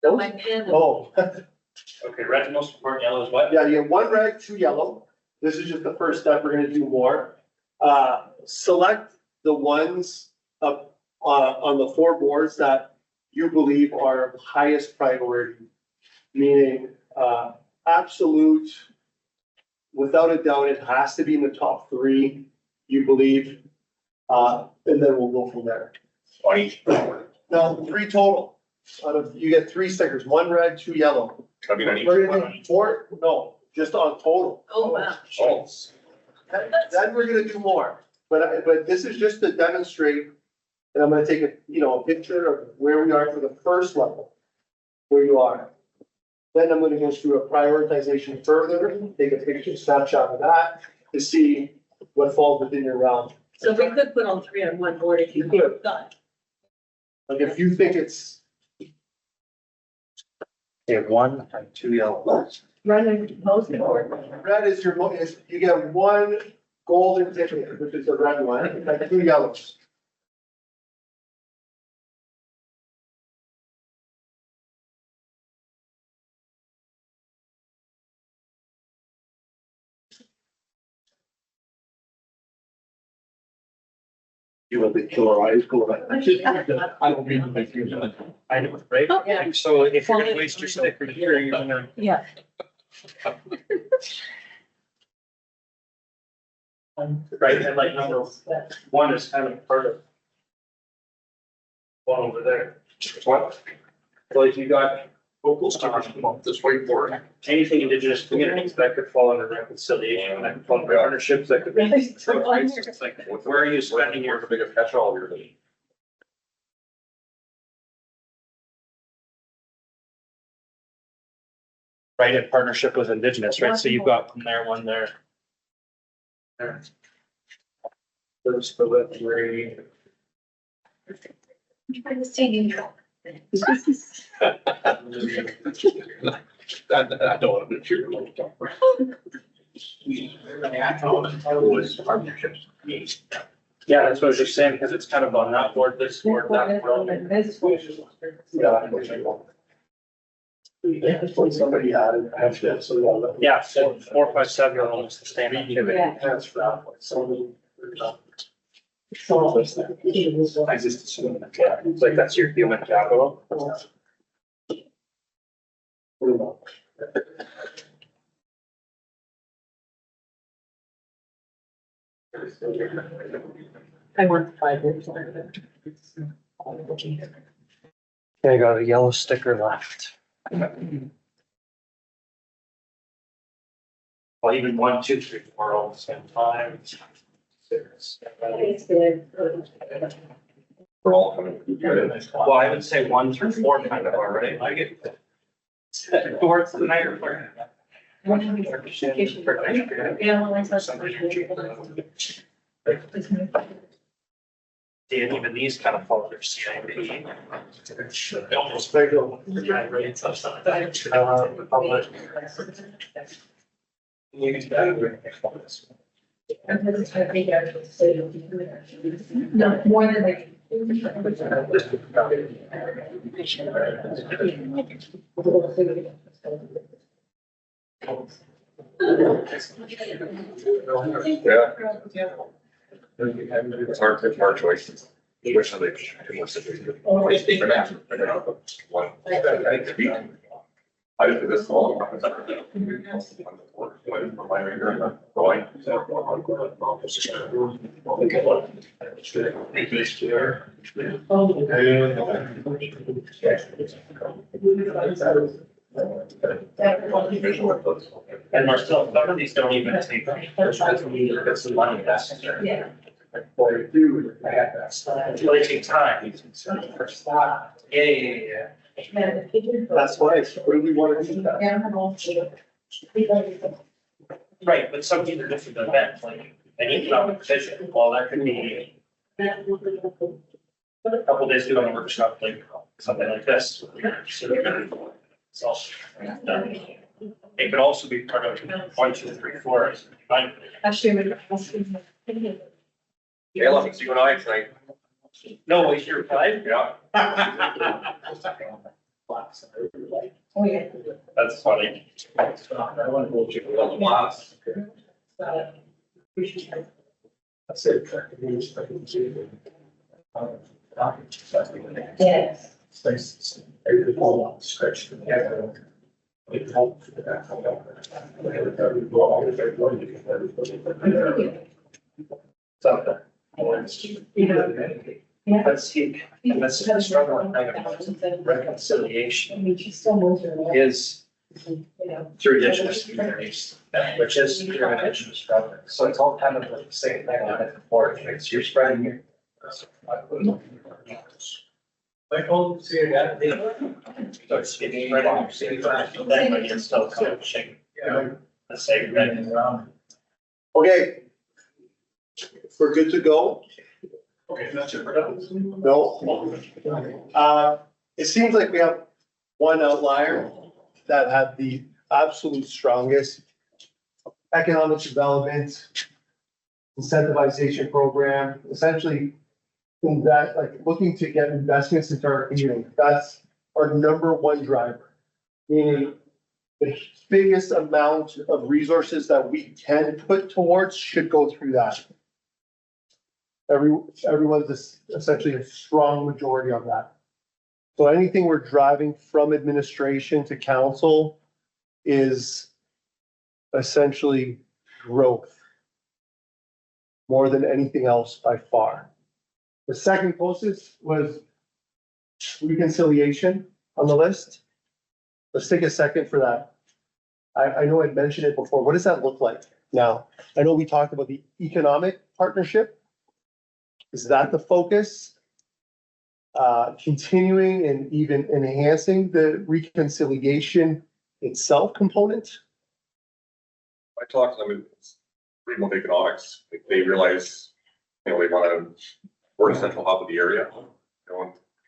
My pen. Oh, Okay, red's most important, yellow is what? yeah, you have 1 red, 2 yellow. This is just the first step. We're gonna do more. Select the ones up, on the 4 boards that you believe are of highest priority. Meaning, absolute, without a doubt, it has to be in the top 3, you believe. And then we'll go from there. On each, No, 3 total. Out of, you get 3 stickers, 1 red, 2 yellow. I mean, on each We're one, gonna do 4, no, just on total. Oh, wow. oh, Then we're gonna do more, but this is just to demonstrate. And I'm gonna take a picture of where we are for the first level, where you are. Then I'm gonna go through a prioritization further, take a picture, snapshot of that, to see what falls within your realm. So we could put all 3 on one board if you could. thought. Like if you think it's. You have 1 and 2 yellow. Running most board. Red is your, you get 1 golden ticket, which is the red one, like 2 yellows. You will be killer eyes, killer eyes. I don't mean to make you. I know, right? Oh, yeah. So if you're gonna waste your sticker here, you're gonna. Yeah. Right, and like number 1 is kind of part of one over there. What? Like you got Local stickers come up this way for it. anything indigenous communities that could fall under reconciliation, that could fall under partnerships, that could be. It's like, where are you spending your where's the biggest catch-all here? right, in partnership with Indigenous, right? So you've got one there, one there. There. Those for the three. I'm just taking. I don't want to be sure. Partnerships. Yeah, that's what I was just saying, because it's kind of on that board, this board, that board. Somebody added, actually, so. Yeah, so 4, 5, 7 are almost the same activity. Yeah. That's for that one. So. I just assume that, yeah, it's like that's your human capital. I worked 5 years. I got a yellow sticker left. Well, even 1, 2, 3, 4 all the same time. 6, 7. We're all coming. Well, I would say 1 through 4 kind of are, right? I get. Towards the night report. And even these kind of fall under CIP. Almost regular. Public. No, more than like. Yeah. It's hard choice. Which of the two more situations? One. I just did this all. And Marcel, some of these don't even take. Get some money necessary. Yeah. Well, you do, I had that. Well, they take time. Yeah. That's why, what do we want to do that? Right, but some of these are different events, like an economic vision, well, that could be a couple days doing a workshop, like something like this. So, it could also be part of 1, 2, 3, 4. Actually, Yeah, love it. See you and I tonight. No, wait, you're 5? Yeah. oh, yeah. That's funny. I want to go check it out. That's it. Yes. Space, everything all on stretch together. Something. Yeah. Let's see, and that's the struggling thing about reconciliation mean, she still moves her. is You know. through indigenous communities, which is through indigenous struggling. So it's all kind of like the same thing on it before, it's you're spreading your. Like, oh, see, I got it. So it's spreading your seed, but you're still coaching the same thing. Okay. We're good to go? Okay, that's it. We're done. No. It seems like we have one outlier that had the absolute strongest economic development, incentivization program, essentially invest, like looking to get investments into our community. That's our number one driver. Meaning the biggest amount of resources that we can put towards should go through that. Everyone's essentially a strong majority on that. So anything we're driving from administration to council is essentially growth more than anything else by far. The second closest was reconciliation on the list. Let's take a second for that. I know I'd mentioned it before. What does that look like now? I know we talked about the economic partnership. Is that the focus? Continuing and even enhancing the reconciliation itself component? I talked to them, it's regional economics, they realize, they wanna, we're a central hub of the area.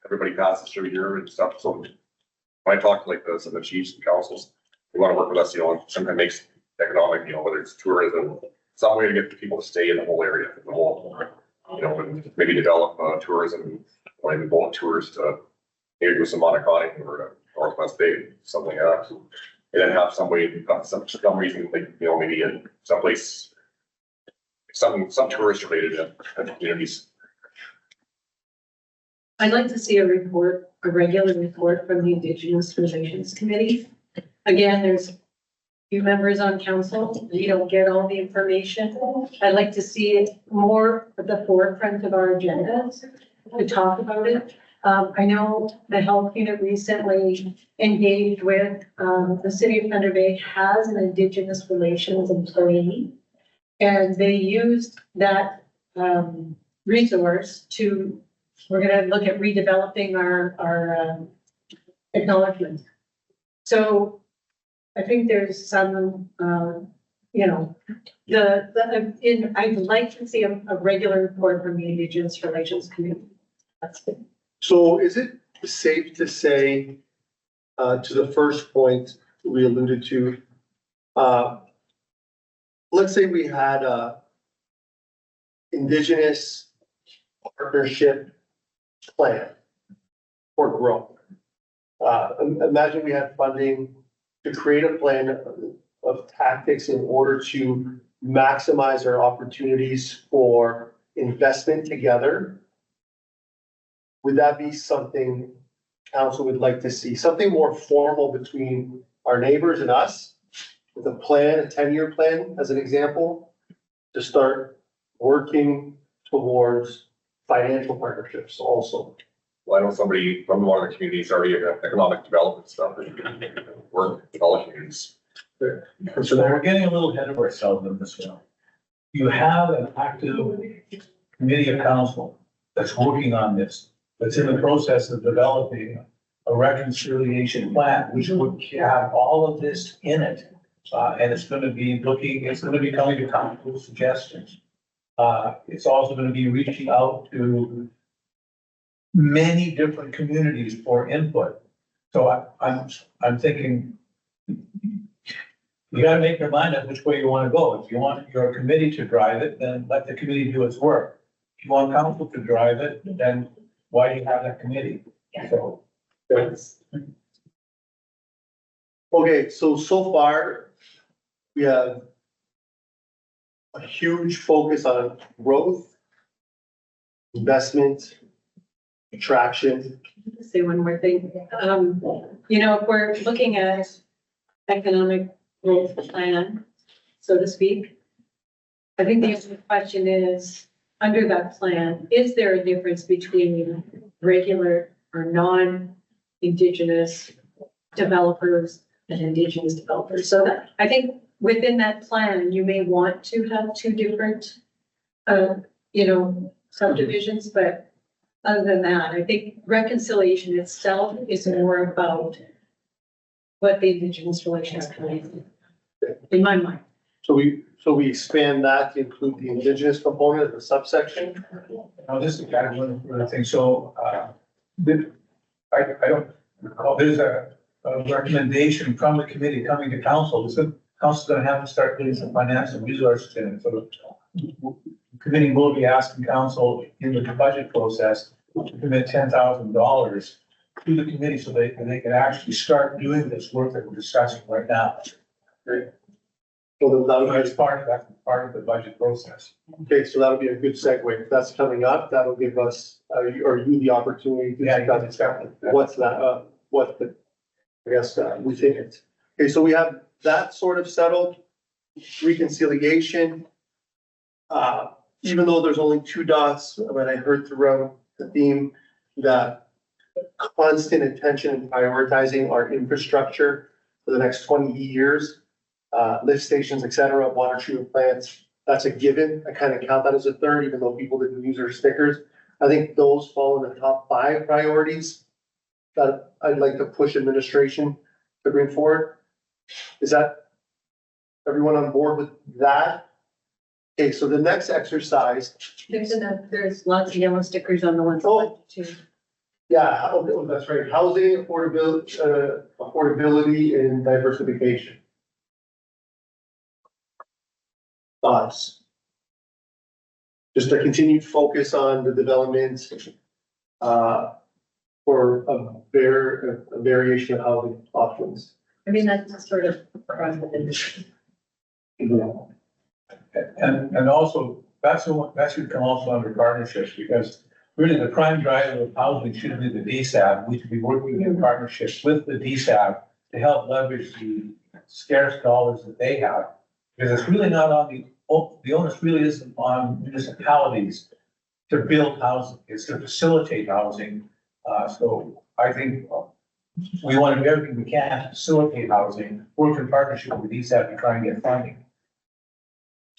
Everybody passes through here and stuff, so when I talk to like some of the chiefs and councils, they wanna work with us, and sometimes makes economic, whether it's tourism, some way to get the people to stay in the whole area, the whole, and maybe develop tourism, or even boat tours to maybe do some monocotting or Northwest Bay, something like that. And then have some way, some reason, like, maybe in someplace, some tourist related communities. I'd like to see a report, a regular report from the Indigenous Relations Committee. Again, there's a few members on council, we don't get all the information. I'd like to see it more at the forefront of our agendas to talk about it. I know the health unit recently engaged with, the city of Thunder Bay has an Indigenous Relations employee. And they used that, resource to, we're gonna look at redeveloping our acknowledgement. So I think there's some, I'd like to see a regular report from the Indigenous Relations Committee. That's good. So is it safe to say, to the first point we alluded to, let's say we had a Indigenous partnership plan for growth. Imagine we had funding to create a plan of tactics in order to maximize our opportunities for investment together. Would that be something council would like to see? Something more formal between our neighbors and us, with a plan, a 10-year plan, as an example, to start working towards financial partnerships also. Well, I know somebody from one of the communities already got economic development stuff, work with all communities. So we're getting a little ahead of ourselves in this one. You have an active committee of council that's working on this, that's in the process of developing a reconciliation plan, which would have all of this in it. And it's gonna be coming to council with suggestions. It's also gonna be reaching out to many different communities for input. So I'm thinking, you gotta make your mind up which way you wanna go. If you want your committee to drive it, then let the committee do its work. If you want council to drive it, then why do you have that committee? So. Okay, so far, we have a huge focus on growth, investment, attraction. Say one more thing. If we're looking at economic growth plan, so to speak, I think the only question is, under that plan, is there a difference between regular or non-Indigenous developers and Indigenous developers? So that, I think within that plan, you may want to have two different, subdivisions, but other than that, I think reconciliation itself is more about what the Indigenous Relations Committee, in my mind. So we expand that to include the Indigenous component of the subsection. Now, this is kind of one of the things, so, I don't recall, there's a recommendation from the committee coming to council, council's gonna have to start putting some financial resources in it, so the committee will be asking council in the budget process to commit $10,000 to the committee so they can actually start doing this work that we're discussing right now. Great. So that'll That's be, part of the budget process. okay, so that'll be a good segue. If that's coming up, that'll give us, or you the opportunity to discuss what's that, we think it's. Okay, so we have that sort of settled, reconciliation. Even though there's only 2 dots, but I heard throughout the theme that constant attention and prioritizing our infrastructure for the next 20 years, lift stations, et cetera, water treatment plants, that's a given. I kind of count that as a third, even though people didn't use their stickers. I think those fall in the top 5 priorities that I'd like to push administration to bring forward. Is that everyone on board with that? Okay, so the next exercise, There's lots of yellow stickers on the ones. Oh. Too. yeah, oh, that's right, housing, affordability and diversification. Thoughts? Just a continued focus on the development, for a variation of housing options. I mean, that's sort of across the industry. And also, that's the one, that should come also under partnerships, because really the prime driver of housing should be the DSAB. We should be working in partnerships with the DSAB to help leverage the scarce dollars that they have. Because it's really not on the onus really isn't on municipalities to build housing, it's to facilitate housing. So I think we want to do everything we can to facilitate housing, work in partnership with DSAB to try and get funding.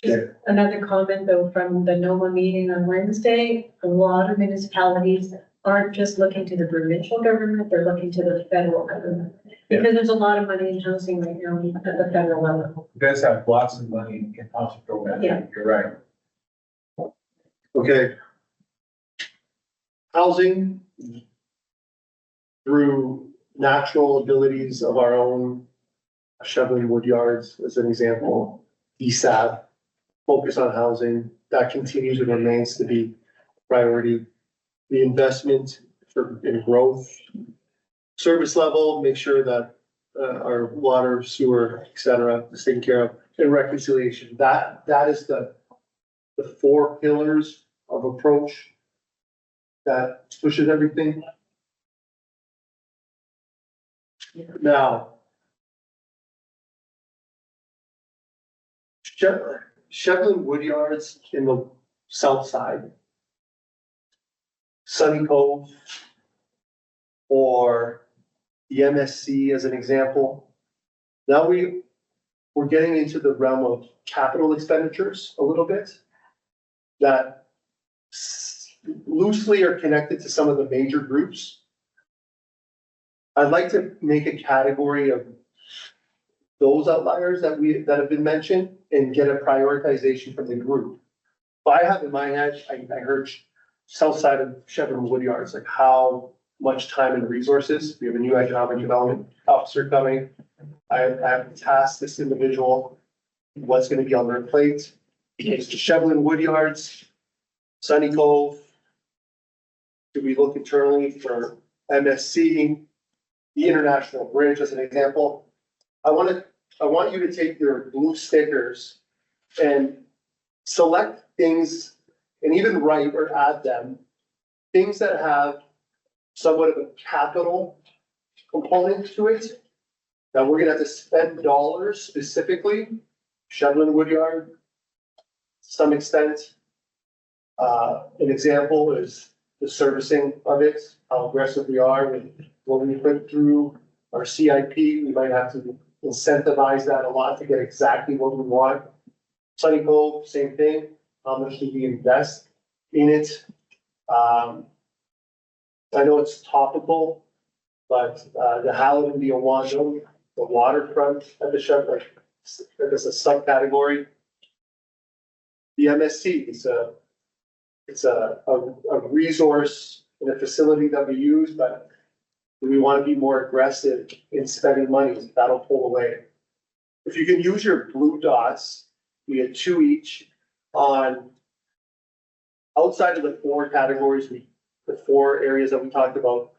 Just another comment though, from the NOMA meeting on Wednesday, a lot of municipalities aren't just looking to the provincial government, they're looking to the federal government. Because there's a lot of money in housing right now at the federal level. You guys have lots of money in housing programs. Yeah. You're right. Okay. Housing through natural abilities of our own, Shevlin Wood Yards as an example, DSAB, focus on housing, that continues and remains to be priority. The investment in growth, service level, make sure that our water, sewer, et cetera, is taken care of, and reconciliation. That is the four pillars of approach that pushes everything. Now, Shevlin Wood Yards in the south side, Sunny Cove, or the MSC as an example. Now we're getting into the realm of capital expenditures a little bit that loosely are connected to some of the major groups. I'd like to make a category of those outliers that have been mentioned and get a prioritization from the group. But I have in my head, I heard south side of Shevlin Wood Yards, like how much time and resources. We have a new economic development officer coming. I have tasked this individual what's going to be on their plate. It's Shevlin Wood Yards, Sunny Cove. Do we look internally for MSC, the International Bridge as an example? I want you to take your blue stickers and select things and even write or add them, things that have somewhat of a capital component to it, that we're gonna have to spend dollars specifically, Shevlin Woodyard, to some extent. An example is the servicing of it, how aggressive we are when we put through our CIP, we might have to incentivize that a lot to get exactly what we want. Sunny Cove, same thing, how much do we invest in it? I know it's topical, but the Hallam, the Owando, the waterfront at the Shevlin, there's a subcategory. The MSC, it's a resource and a facility that we use, but we want to be more aggressive in spending money, that'll pull away. If you can use your blue dots, we had 2 each on outside of the 4 categories, the 4 areas that we talked about.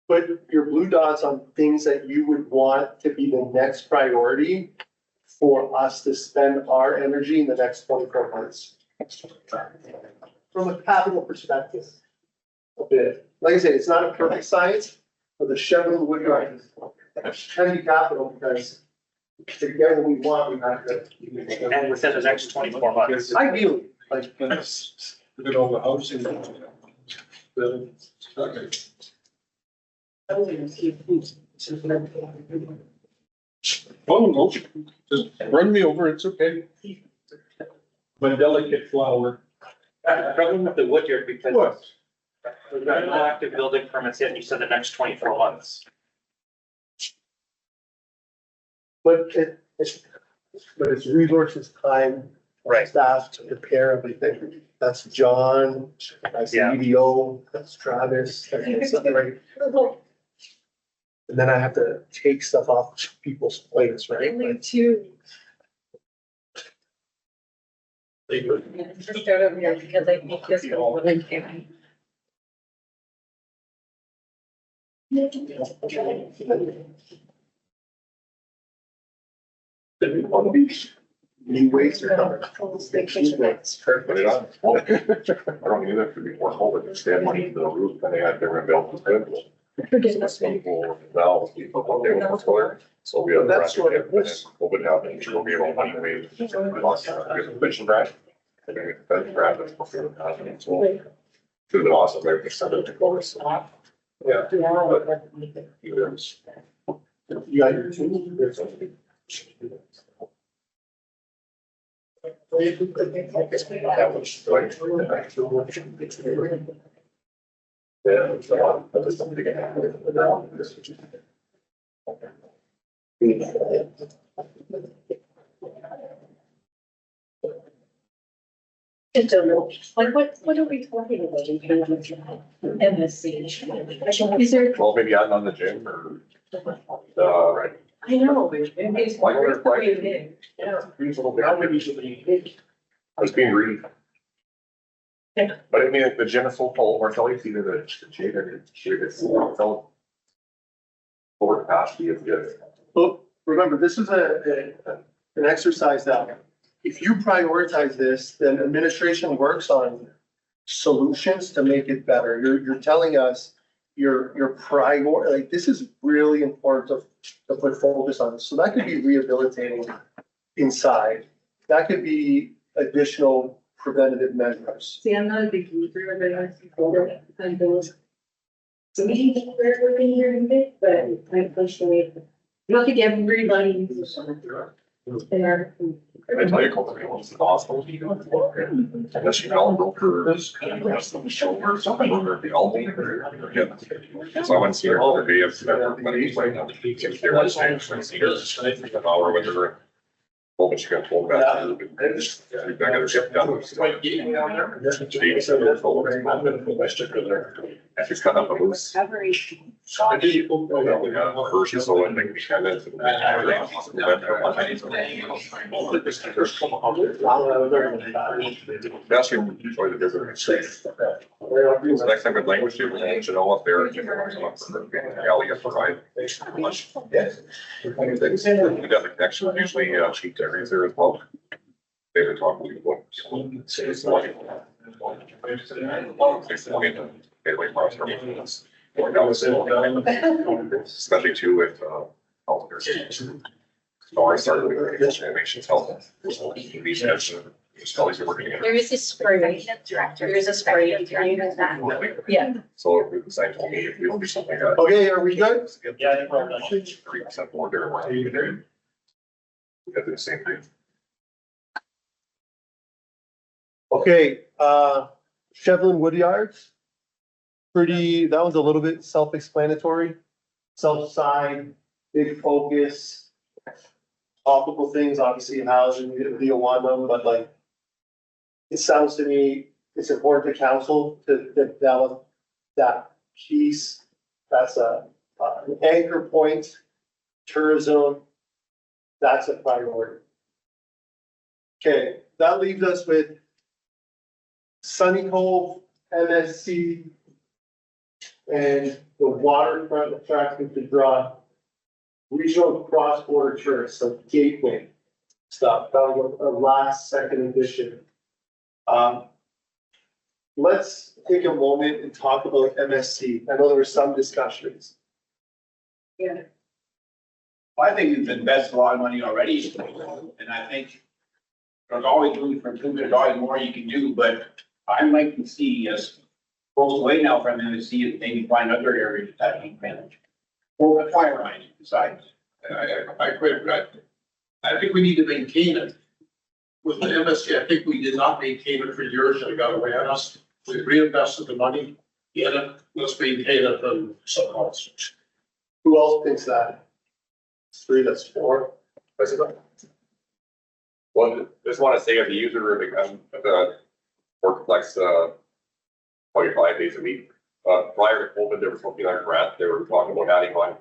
Put your blue dots on things that you would want to be the next priority for us to spend our energy in the next 24 months. From a capital perspective, a bit. Like I said, it's not a perfect science, but the Shevlin Woodyard is heavy capital because to get what we want, we have to. And within the next 24 months. Ideally, like. Look at all the housing. Okay. Oh, no, just run me over, it's okay. My delicate flower. Problem with the Woodyard because What? we've got no active building permits yet, and you said the next 24 months. But it's resources, time, Right. staff to prepare everything. That's John, that's Yeah. EDO, that's Travis, that's right. And then I have to take stuff off people's plates, right? Only two. Just out of here because I think this will really carry. New ways are coming. Put it on. I don't need that to be more whole, but just add money to the roof, and they had their built. Forgiveness. Valves, people, they were for, so we have. That's what it was. COVID happened, we'll be able money away. Lost, get the pension back. And then get the pension back, that's before the happened, so. Should have been awesome, maybe just send it to Chorus. Yeah. But it was- You got your two. That was like. Yeah. So, I just don't think it happened. It's a little, like, what are we talking about in terms of MSC? Is there, Well, maybe adding on the gym or, right. I know, but it's Why great not? the way it is. Yeah. These little bit. I was being greedy. Yeah. But I mean, the gym is so full, or so it's either the gym or it's so. Over capacity is good. Well, remember, this is an exercise that if you prioritize this, then administration works on solutions to make it better. You're telling us your like, this is really important to put focus on. So that could be rehabilitating inside. That could be additional preventative measures. See, I'm not a big user of it, I'm those. So maybe we're working here in bit, but I'm personally, not to get everybody uses there. I tell you, cultivating is the hospital, you go for it. Unless you don't go for this, unless the shoulder or something, or the elbow. Yeah. So I went to see her the other day, I've never met anybody, if there was an hour, whatever. Well, but she got told about it. And just, yeah, we got her shipped down. She said, and she's cut up a loose. First, so I think we kind of. That's your, enjoy the visit. So next time with language, you should know if they're. Alley has provide. Much. Yes. We got the connection, usually, cheap areas there as well. They were talking to what. Especially too with, healthcare. So I started with Innovations Health. These colleagues are working. There is a spray, Director. there is a spray, you can use that. Yeah. So it was like, told me if we do something like that. Okay, are we good? Yeah, I think we're all done. 3% more there. We gotta do the same thing. Okay, Shevlin Woodyards. Pretty, that was a little bit self-explanatory. South side, big focus. Topical things, obviously housing, we don't want them, but like. It sounds to me, it's important to council to develop that piece. That's an anchor point, tourism. That's a priority. Okay, that leaves us with Sunny Cove, MSC, and the waterfront attracting to draw regional cross-border tourists, so gateway stuff. That was a last second edition. Let's take a moment and talk about MSC. I know there were some discussions. Yeah. I think we've invested a lot of money already, and I think there's always room for improvement, there's always more you can do, but I'd like to see us pull away now from them and see if maybe find other areas that we can manage. Or a fire line besides. I agree with that. I think we need to maintain it. With the MSC, I think we did not maintain it for years and it got away on us. We reinvested the money in it. Let's maintain it from someone else. Who else thinks that? 3, that's 4. Well, just want to say as a user, the workplex, probably 5 days a week. Prior to COVID, there was something like grant, they were talking about adding on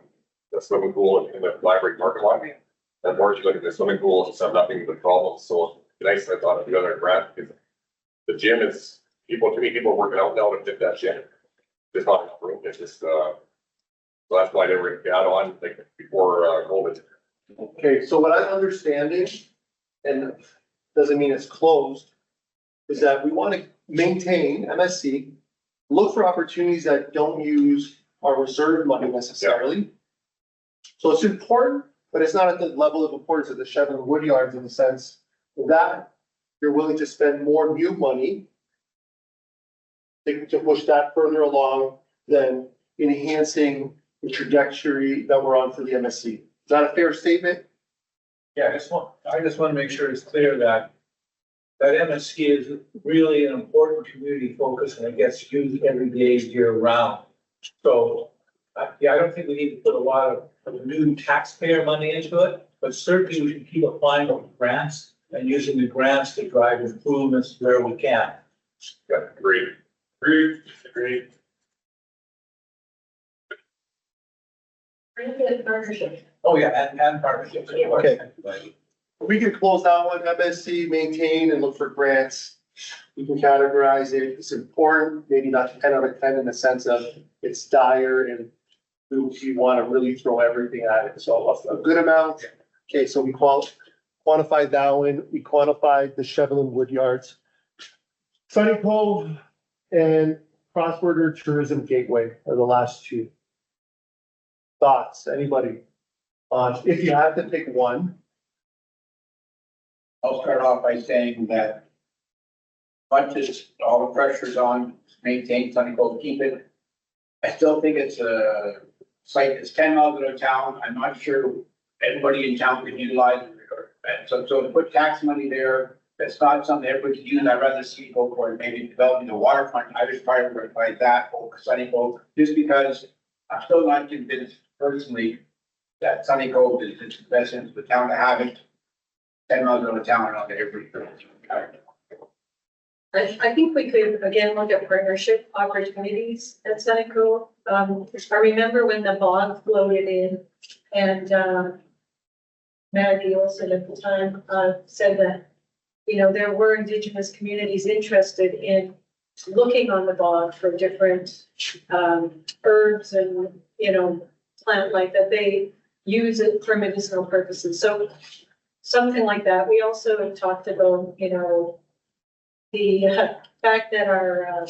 the swimming pool in the library parking lot. Unfortunately, the swimming pool has had nothing but problems, so nice, I thought of the other grant, because the gym is, too many people working out now to fit that gym. There's not enough room, it's just, so that's why they were add on, like, before, COVID. Okay, so what I'm understanding, and doesn't mean it's closed, is that we want to maintain MSC, look for opportunities that don't use our reserve money necessarily. So it's important, but it's not at the level of importance of the Chevron Wood Yards in the sense that you're willing to spend more new money to push that further along than enhancing the trajectory that we're on for the MSC. Is that a fair statement? Yeah, I just want to make sure it's clear that MSC is really an important community focus and it gets used every day, year round. So, yeah, I don't think we need to put a lot of new taxpayer money into it, but certainly we can keep applying for grants and using the grants to drive improvements where we can. Yeah, agreed. Great. Partnership. Oh, yeah, and partnerships. Okay. We can close that one, MSC, maintain and look for grants. We can categorize it, it's important, maybe not 10 out of 10 in the sense of it's dire and we want to really throw everything at it, so a good amount. Okay, so we quantified that one, we quantified the Chevelin Wood Yards. Sunny Cove and Cross Border Tourism Gateway are the last two. Thoughts, anybody? If you have to pick one. I'll start off by saying that much as all the pressure's on to maintain Sunny Cove, keep it. I still think it's a site that's 10 miles out of town. I'm not sure everybody in town can utilize it. And so to put tax money there, that's not something everybody can use. I'd rather see go for maybe developing the waterfront. I would prioritize that over Sunny Cove, just because I'm still not convinced personally that Sunny Cove is the best interest of the town to have it. 10 miles out of town and I'll get everything. I think we could, again, look at partnership opportunities at Sunny Cove. I remember when the bog floated in and, Maggie Olson at the time, said that, you know, there were Indigenous communities interested in looking on the bog for different, herbs and, you know, plant life that they use it for medicinal purposes. So something like that. We also have talked about, you know, the fact that our,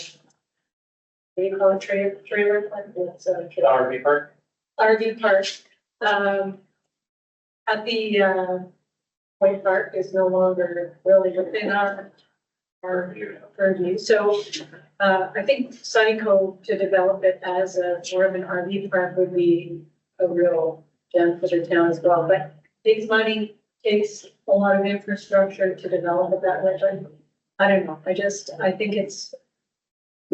they call it trailer park, it's RV park. RV park, at the, Point Park is no longer really within our purview. So, I think Sunny Cove to develop it as a more of an RV park would be a real gem for the town as well, but takes money, takes a lot of infrastructure to develop it that way. I don't know, I think it's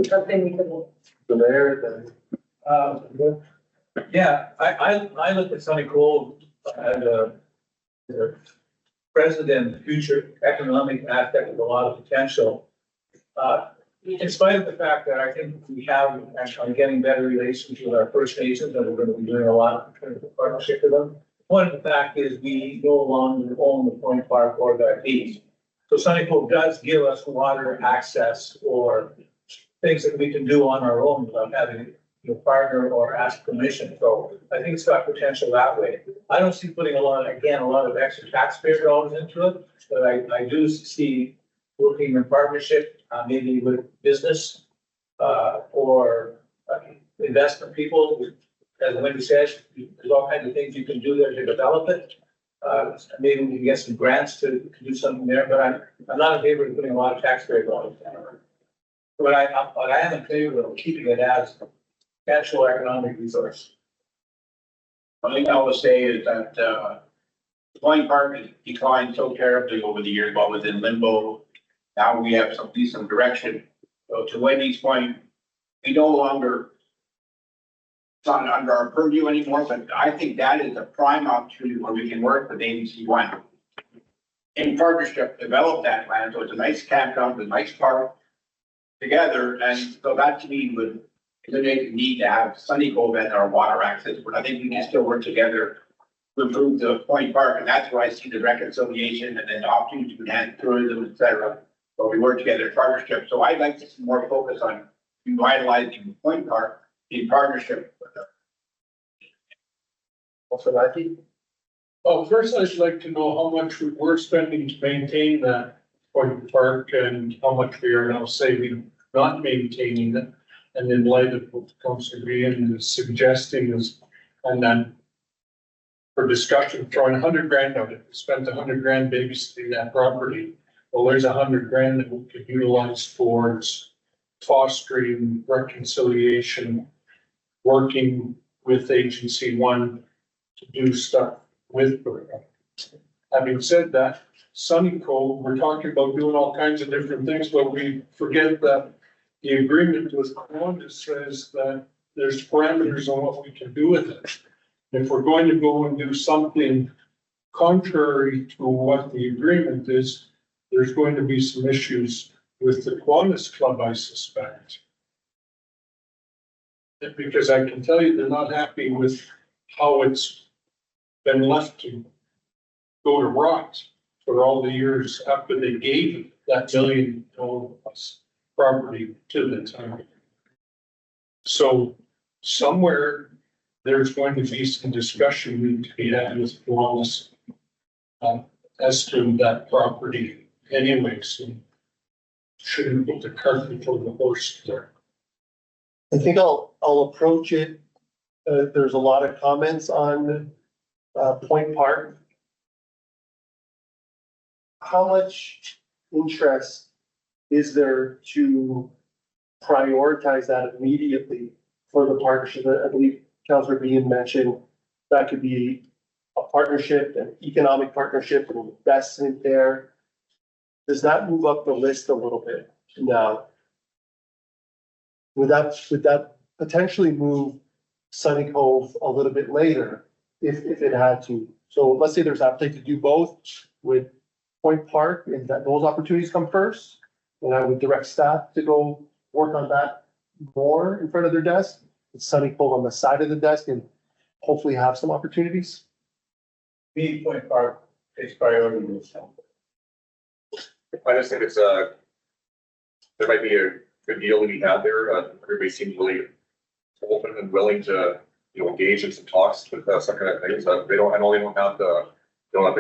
something we could. The mayor, then. Yeah, I look at Sunny Cove as a present and future economic aspect with a lot of potential. In spite of the fact that I think we have actually getting better relations with our First Nations and we're going to be doing a lot of partnership with them. One of the fact is we no longer own the Point Park or the beach. So Sunny Cove does give us water access or things that we can do on our own without having a partner or ask permission. So I think it's got potential that way. I don't see putting a lot of extra taxpayer dollars into it, but I do see working in partnership, maybe with business, or investment people. As Wendy says, there's all kinds of things you can do there to develop it. Maybe we can get some grants to do something there, but I'm not in favor of putting a lot of taxpayer dollars in. But I am in favor of keeping it as a potential economic resource. One thing I will say is that, the Point Park has declined so terribly over the years, but was in limbo. Now we have some decent direction. So to Wendy's point, we no longer not under our purview anymore, but I think that is a prime opportunity where we can work with ABC One. In partnership, develop that land, so it's a nice campground, with a nice park together, and so that to me would eliminate the need to have Sunny Cove as our water access, but I think we can still work together to improve the Point Park, and that's where I see the reconciliation and then the opportunity to enhance tourism, et cetera. But we work together in partnership, so I'd like to see more focus on revitalizing the Point Park in partnership with the. Also, Nike, Well, first I'd like to know how much we're spending to maintain that Point Park and how much we are now saving not maintaining it. And in light of what Councilor Ian is suggesting is, and then for discussion, throwing $100,000 out, if we spent $100,000 babysitting that property, well, there's $100,000 that we could utilize towards fostering reconciliation, working with Agency One to do stuff with her. Having said that, Sunny Cove, we're talking about doing all kinds of different things, but we forget that the agreement with Qantas says that there's parameters on what we can do with it. If we're going to go and do something contrary to what the agreement is, there's going to be some issues with the Qantas Club, I suspect. Because I can tell you they're not happy with how it's been left to go to rot for all the years after they gave that $1 million plus property to the town. So somewhere there's going to be some discussion need to be had with Qantas as to that property anyways. And shouldn't put the cart before the horse there. I think I'll approach it. There's a lot of comments on Point Park. How much interest is there to prioritize that immediately for the partnership? I believe Councilor Bean mentioned that could be a partnership, an economic partnership, an investment there. Does that move up the list a little bit now? Would that potentially move Sunny Cove a little bit later if it had to? So let's say there's appetite to do both with Point Park, and that those opportunities come first. And I would direct staff to go work on that more in front of their desk. With Sunny Cove on the side of the desk and hopefully have some opportunities. Me, Point Park takes priority in this town. I just think it's there might be a good deal to be had there. Everybody seems really open and willing to, engage in some talks with some kind of things. I know they don't have the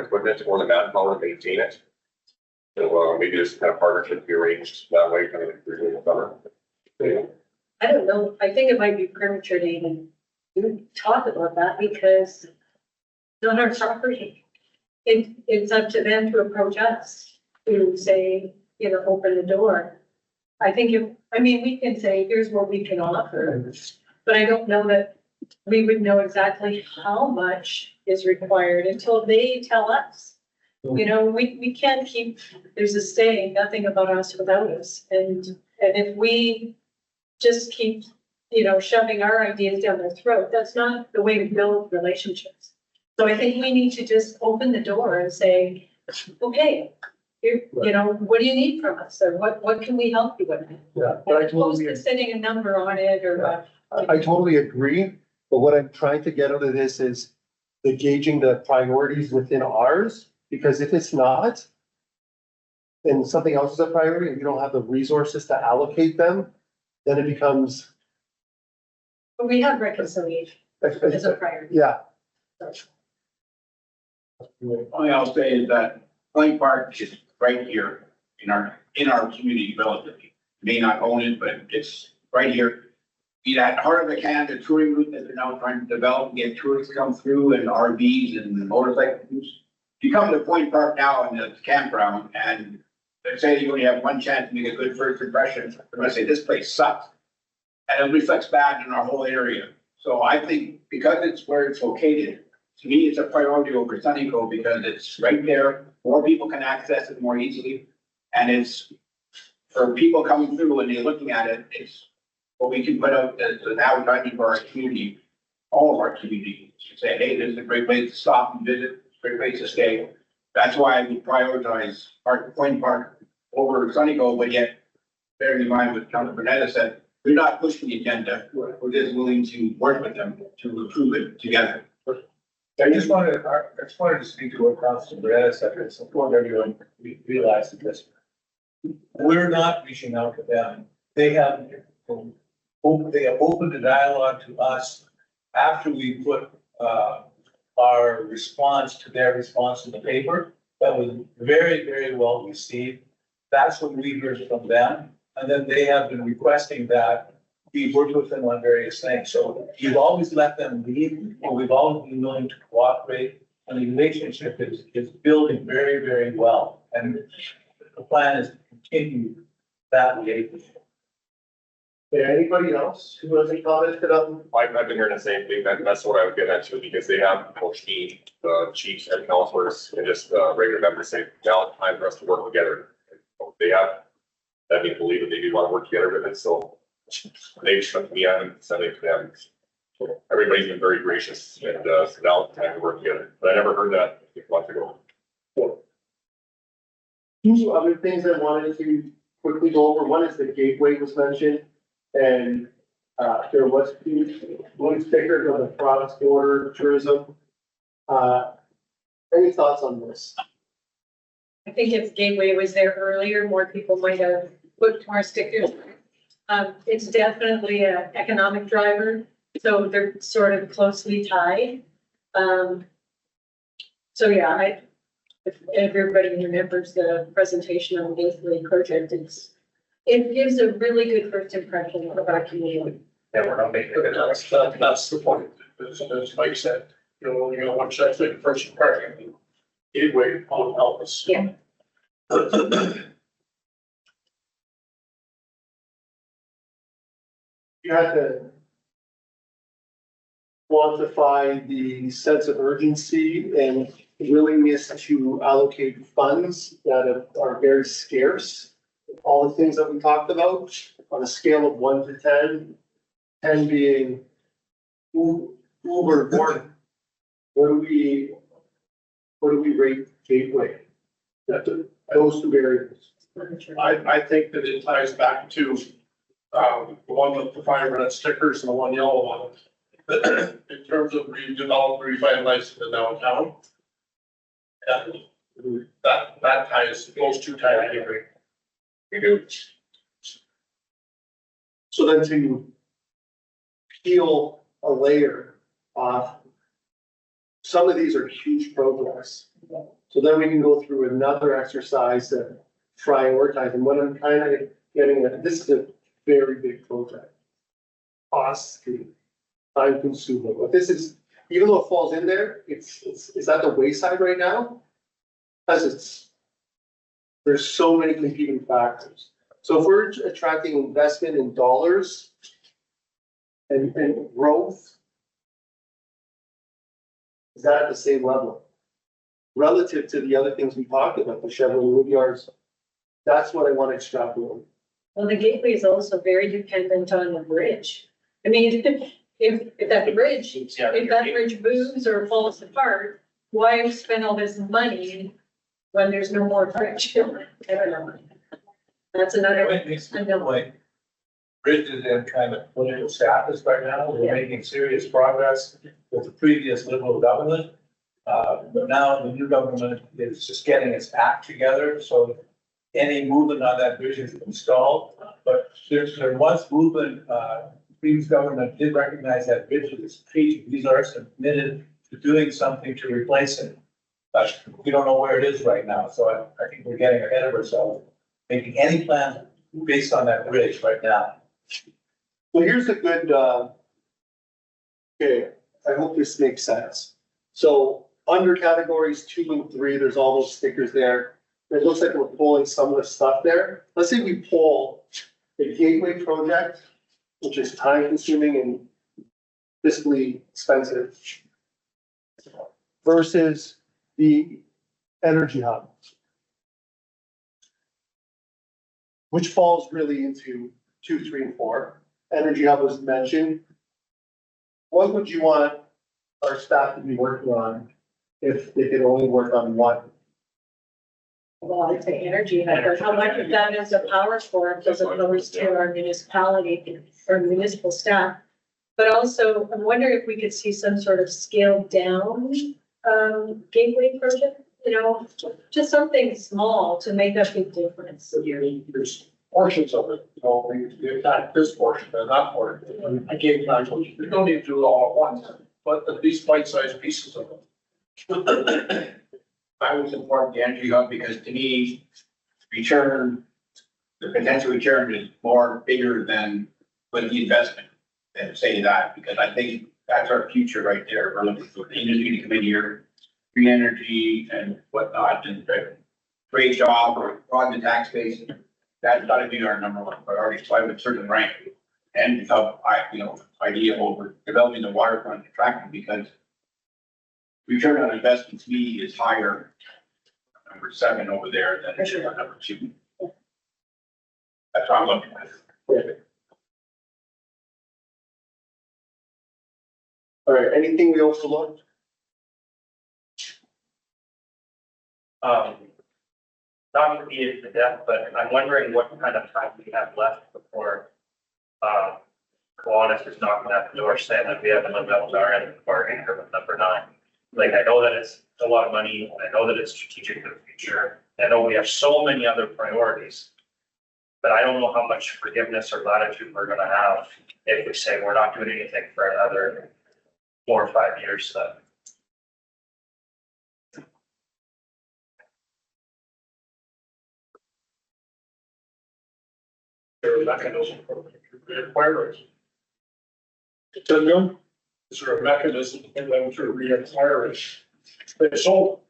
equipment or the manpower to maintain it. So maybe this kind of partnership be arranged that way, kind of like we're doing in the summer. Yeah. I don't know, I think it might be premature to even talk about that because it's not our property. It's up to them to approach us to say, open the door. I think we can say, here's what we can offer, but I don't know that we would know exactly how much is required until they tell us. We can't keep, there's a saying, nothing about us without us. And if we just keep, shoving our ideas down their throat, that's not the way we build relationships. So I think we need to just open the door and say, okay, what do you need from us? Or what can we help you with? Yeah, but I As opposed totally, to setting a number on it or. I totally agree. But what I'm trying to get out of this is the gauging the priorities within ours, because if it's not, and something else is a priority and you don't have the resources to allocate them, then it becomes. But we have reconciliation as a priority. Yeah. Only I'll say is that Point Park is right here in our community relatively. May not own it, but it's right here. Be that heart of the Canada touring route that they're now trying to develop, get tourists come through and RVs and motorcycles. You come to Point Park now and the campground and they say you only have one chance to make a good first impression. They're gonna say this place sucks. And it reflects bad in our whole area. So I think because it's where it's located, to me, it's a priority over Sunny Cove because it's right there. More people can access it more easily. And it's for people coming through and they're looking at it, it's what we can put out as an advertisement for our community. all of our communities, to say, hey, this is a great place to stop and visit, it's a great place to stay. That's why we prioritize Park Point Park over Sunny Cove, but yet, bearing in mind what Councilor Bernetta said, we're not pushing the agenda, we're just willing to work with them to improve it together. I just wanted to speak to what Councilor Beretta said, it's important everyone realizes this. We're not reaching out to them. They have opened the dialogue to us after we put, our response to their response in the paper. That was very, very well received. That's what we heard from them. And then they have been requesting that we work with them on various things. So we've always let them lead, and we've always been willing to cooperate. And the relationship is building very, very well. And the plan is to continue that relationship. Okay, anybody else who hasn't commented on? I've been hearing the same thing, that's what I would get at too, because they have coached me, chiefs and counselors and just, regular members say, now it's time for us to work together. They have, that means believe that they do want to work together with it, so they've shut me out and sent it to them. So everybody's been very gracious and, so now it's time to work together, but I never heard that 6 months ago. Two other things I wanted to quickly go over. One is the gateway was mentioned. And, there was one sticker on the cross-border tourism. Any thoughts on this? I think if Gateway was there earlier, more people might have put more stickers. It's definitely an economic driver, so they're sort of closely tied. So yeah, if everybody remembers the presentation on the Gateway project, it gives a really good first impression of our community. And we're not making it, that's the point, as Mike said, you know, one shot, the first impression. Gateway will help us. Yeah. You had to quantify the sense of urgency and willingness to allocate funds that are very scarce. All the things that we talked about on a scale of 1 to 10, 10 being uber important. What do we rate Gateway? Those two variables. I think that it ties back to, the one with the 5 red stickers and the one yellow one. In terms of redevelop, revitalize the downtown. And that ties, those two tie together. We do. So then to peel a layer off, some of these are huge programs. So then we can go through another exercise to prioritize. And what I'm kind of getting at, this is a very big project. Costly, time consuming. But this is, even though it falls in there, it's at the wayside right now. Because there's so many competing factors. So if we're attracting investment in dollars and growth, is that at the same level? Relative to the other things we talked about, the Chevrolet Wood Yards, that's what I want to extrapolate. Well, the Gateway is also very dependent on the bridge. I mean, if that bridge moves or falls apart, why spend all this money when there's no more bridge? I don't know. That's another. Way. Bridge is in kind of political status right now. We're making serious progress with the previous Liberal government. But now the new government is just getting its act together, so any movement on that bridge is installed. But there was movement, previous government did recognize that bridge as a strategic resource and committed to doing something to replace it. But we don't know where it is right now, so I think we're getting ahead of ourselves, making any plan based on that bridge right now. Well, here's a good, okay, I hope this makes sense. So under categories 2 and 3, there's all those stickers there. It looks like we're pulling some of the stuff there. Let's say we pull the Gateway project, which is time consuming and fiscally expensive, versus the energy hub, which falls really into 2, 3, and 4. Energy hub was mentioned. what would you want our staff to be working on if they could only work on one? Well, I'd say energy, but how much of that is a power form as opposed to our municipality or municipal staff? But also, I'm wondering if we could see some sort of scaled down, gateway project, you know, just something small to make a big difference. There's portions of it, you know, we got this portion and that portion. I gave you, you don't need to do it all at once, but at least bite-sized pieces of it. I was important the energy hub because to me, return, the potential return is more bigger than with the investment. And say that, because I think that's our future right there. We're looking for the industry to come in here, green energy and whatnot, and great job or broaden the tax base. That's gotta be our number one priority, so I would certainly rank. And idea over developing the waterfront attractive because return on investment to me is higher, number 7 over there than it is on number 2. That's what I'm looking at. All right, anything we overlooked? Not to be the death, but I'm wondering what kind of time we have left before, Kiwanis is knocking at the door saying that we haven't lived up to our end of the bargain for number 9. Like, I know that it's a lot of money, I know that it's strategic for the future, I know we have so many other priorities. But I don't know how much forgiveness or latitude we're gonna have if we say we're not doing anything for another 4 or 5 years, then. There a mechanism for reacquire it? Is there a mechanism for them to reacquire it? They sold.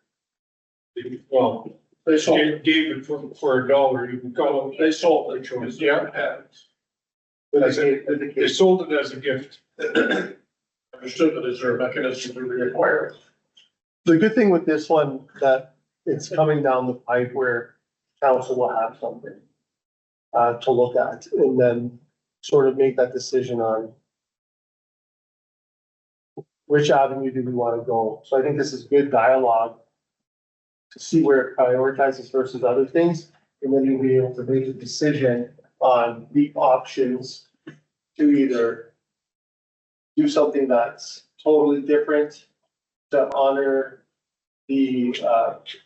Well, they sold, gave it for $1, you can go, they sold the choice, yeah, and they sold it as a gift. Understood, but is there a mechanism to reacquire it? The good thing with this one, that it's coming down the pipe where council will have something to look at and then sort of make that decision on which avenue do we want to go. So I think this is good dialogue to see where it prioritizes versus other things. And then you'll be able to make a decision on the options to either do something that's totally different to honor the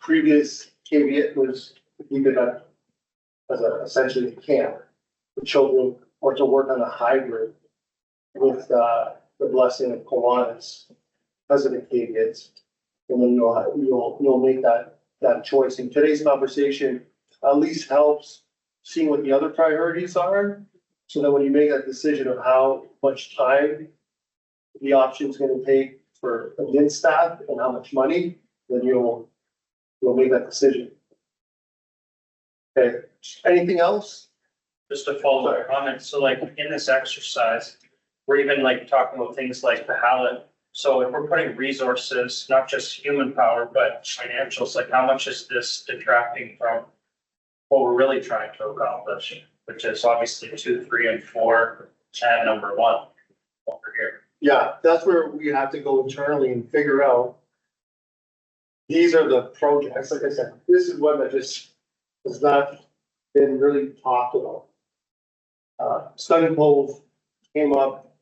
previous caveat was keep it as essentially a camp for children, or to work on a hybrid with the blessing of Kiwanis as an caveat. And then you'll make that choice. And today's conversation at least helps seeing what the other priorities are. So that when you make that decision of how much time the option is gonna take for admin staff and how much money, then you'll make that decision. Okay, anything else? Just to follow up comment, so like in this exercise, we're even like talking about things like the Hallett. So if we're putting resources, not just human power, but financials, like how much is this detracting from what we're really trying to accomplish, which is obviously 2, 3, and 4, and number 1 over here. Yeah, that's where we have to go internally and figure out. These are the projects, like I said, this is one that just has not been really talked about. Stunning Cove came up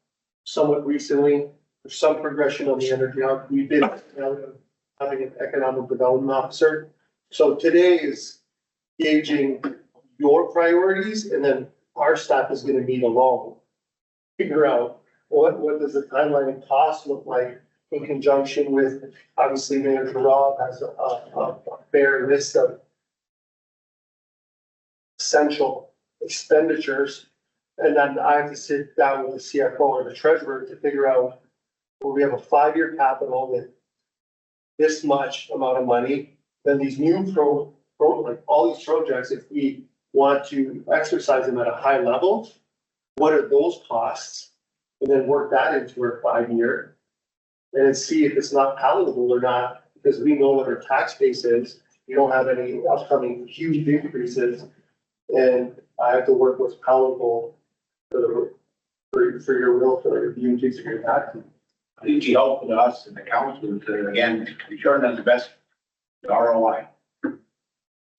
somewhat recently, there's some progression on the energy hub. We've been having an economic development officer. So today is gauging your priorities, and then our staff is gonna meet alone. Figure out what does the timeline and cost look like in conjunction with, obviously, Manager Rob has a fair list of essential expenditures. And then I have to sit down with the CFO or the treasurer to figure out, well, we have a 5-year capital with this much amount of money, then these new like all these projects, if we want to exercise them at a high level, what are those costs? And then work that into our 5-year and then see if it's not palatable or not, because we know what our tax base is. You don't have any upcoming huge increases. And I have to work what's palatable for your will, for your increase of your taxes. I think he helped with us and the council to, again, return on the best ROI.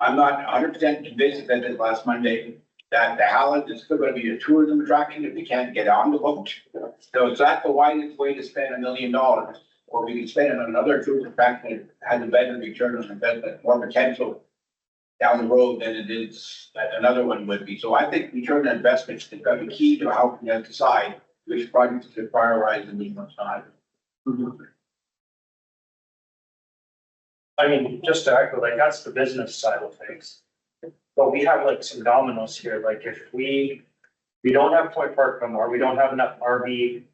I'm not 100% convinced that this last Monday, that the Highlands is still gonna be a tourism attraction if we can't get on the boat. So is that the widest way to spend $1 million? Or we can spend it on another tourism attraction that has a better return on investment, more potential down the road than it is that another one would be. So I think return on investment is gonna be key to how we decide which projects to prioritize in each one's time. I mean, just to echo, like, that's the business side of things. But we have like some dominoes here, like if we don't have Point Park no more, we don't have enough RV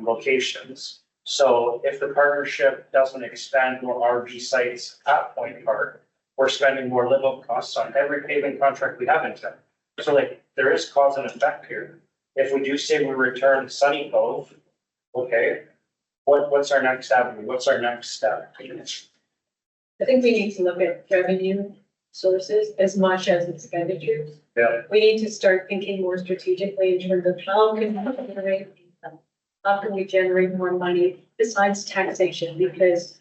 locations. So if the partnership doesn't expand more RV sites at Point Park, we're spending more live-out costs on every paving contract we have in town. So like, there is cause and effect here. If we do say we return Sunny Cove, okay, what's our next avenue? What's our next step? I think we need to look at revenue sources as much as expenditures. Yeah. We need to start thinking more strategically in terms of how can we generate income? How can we generate more money besides taxation? Because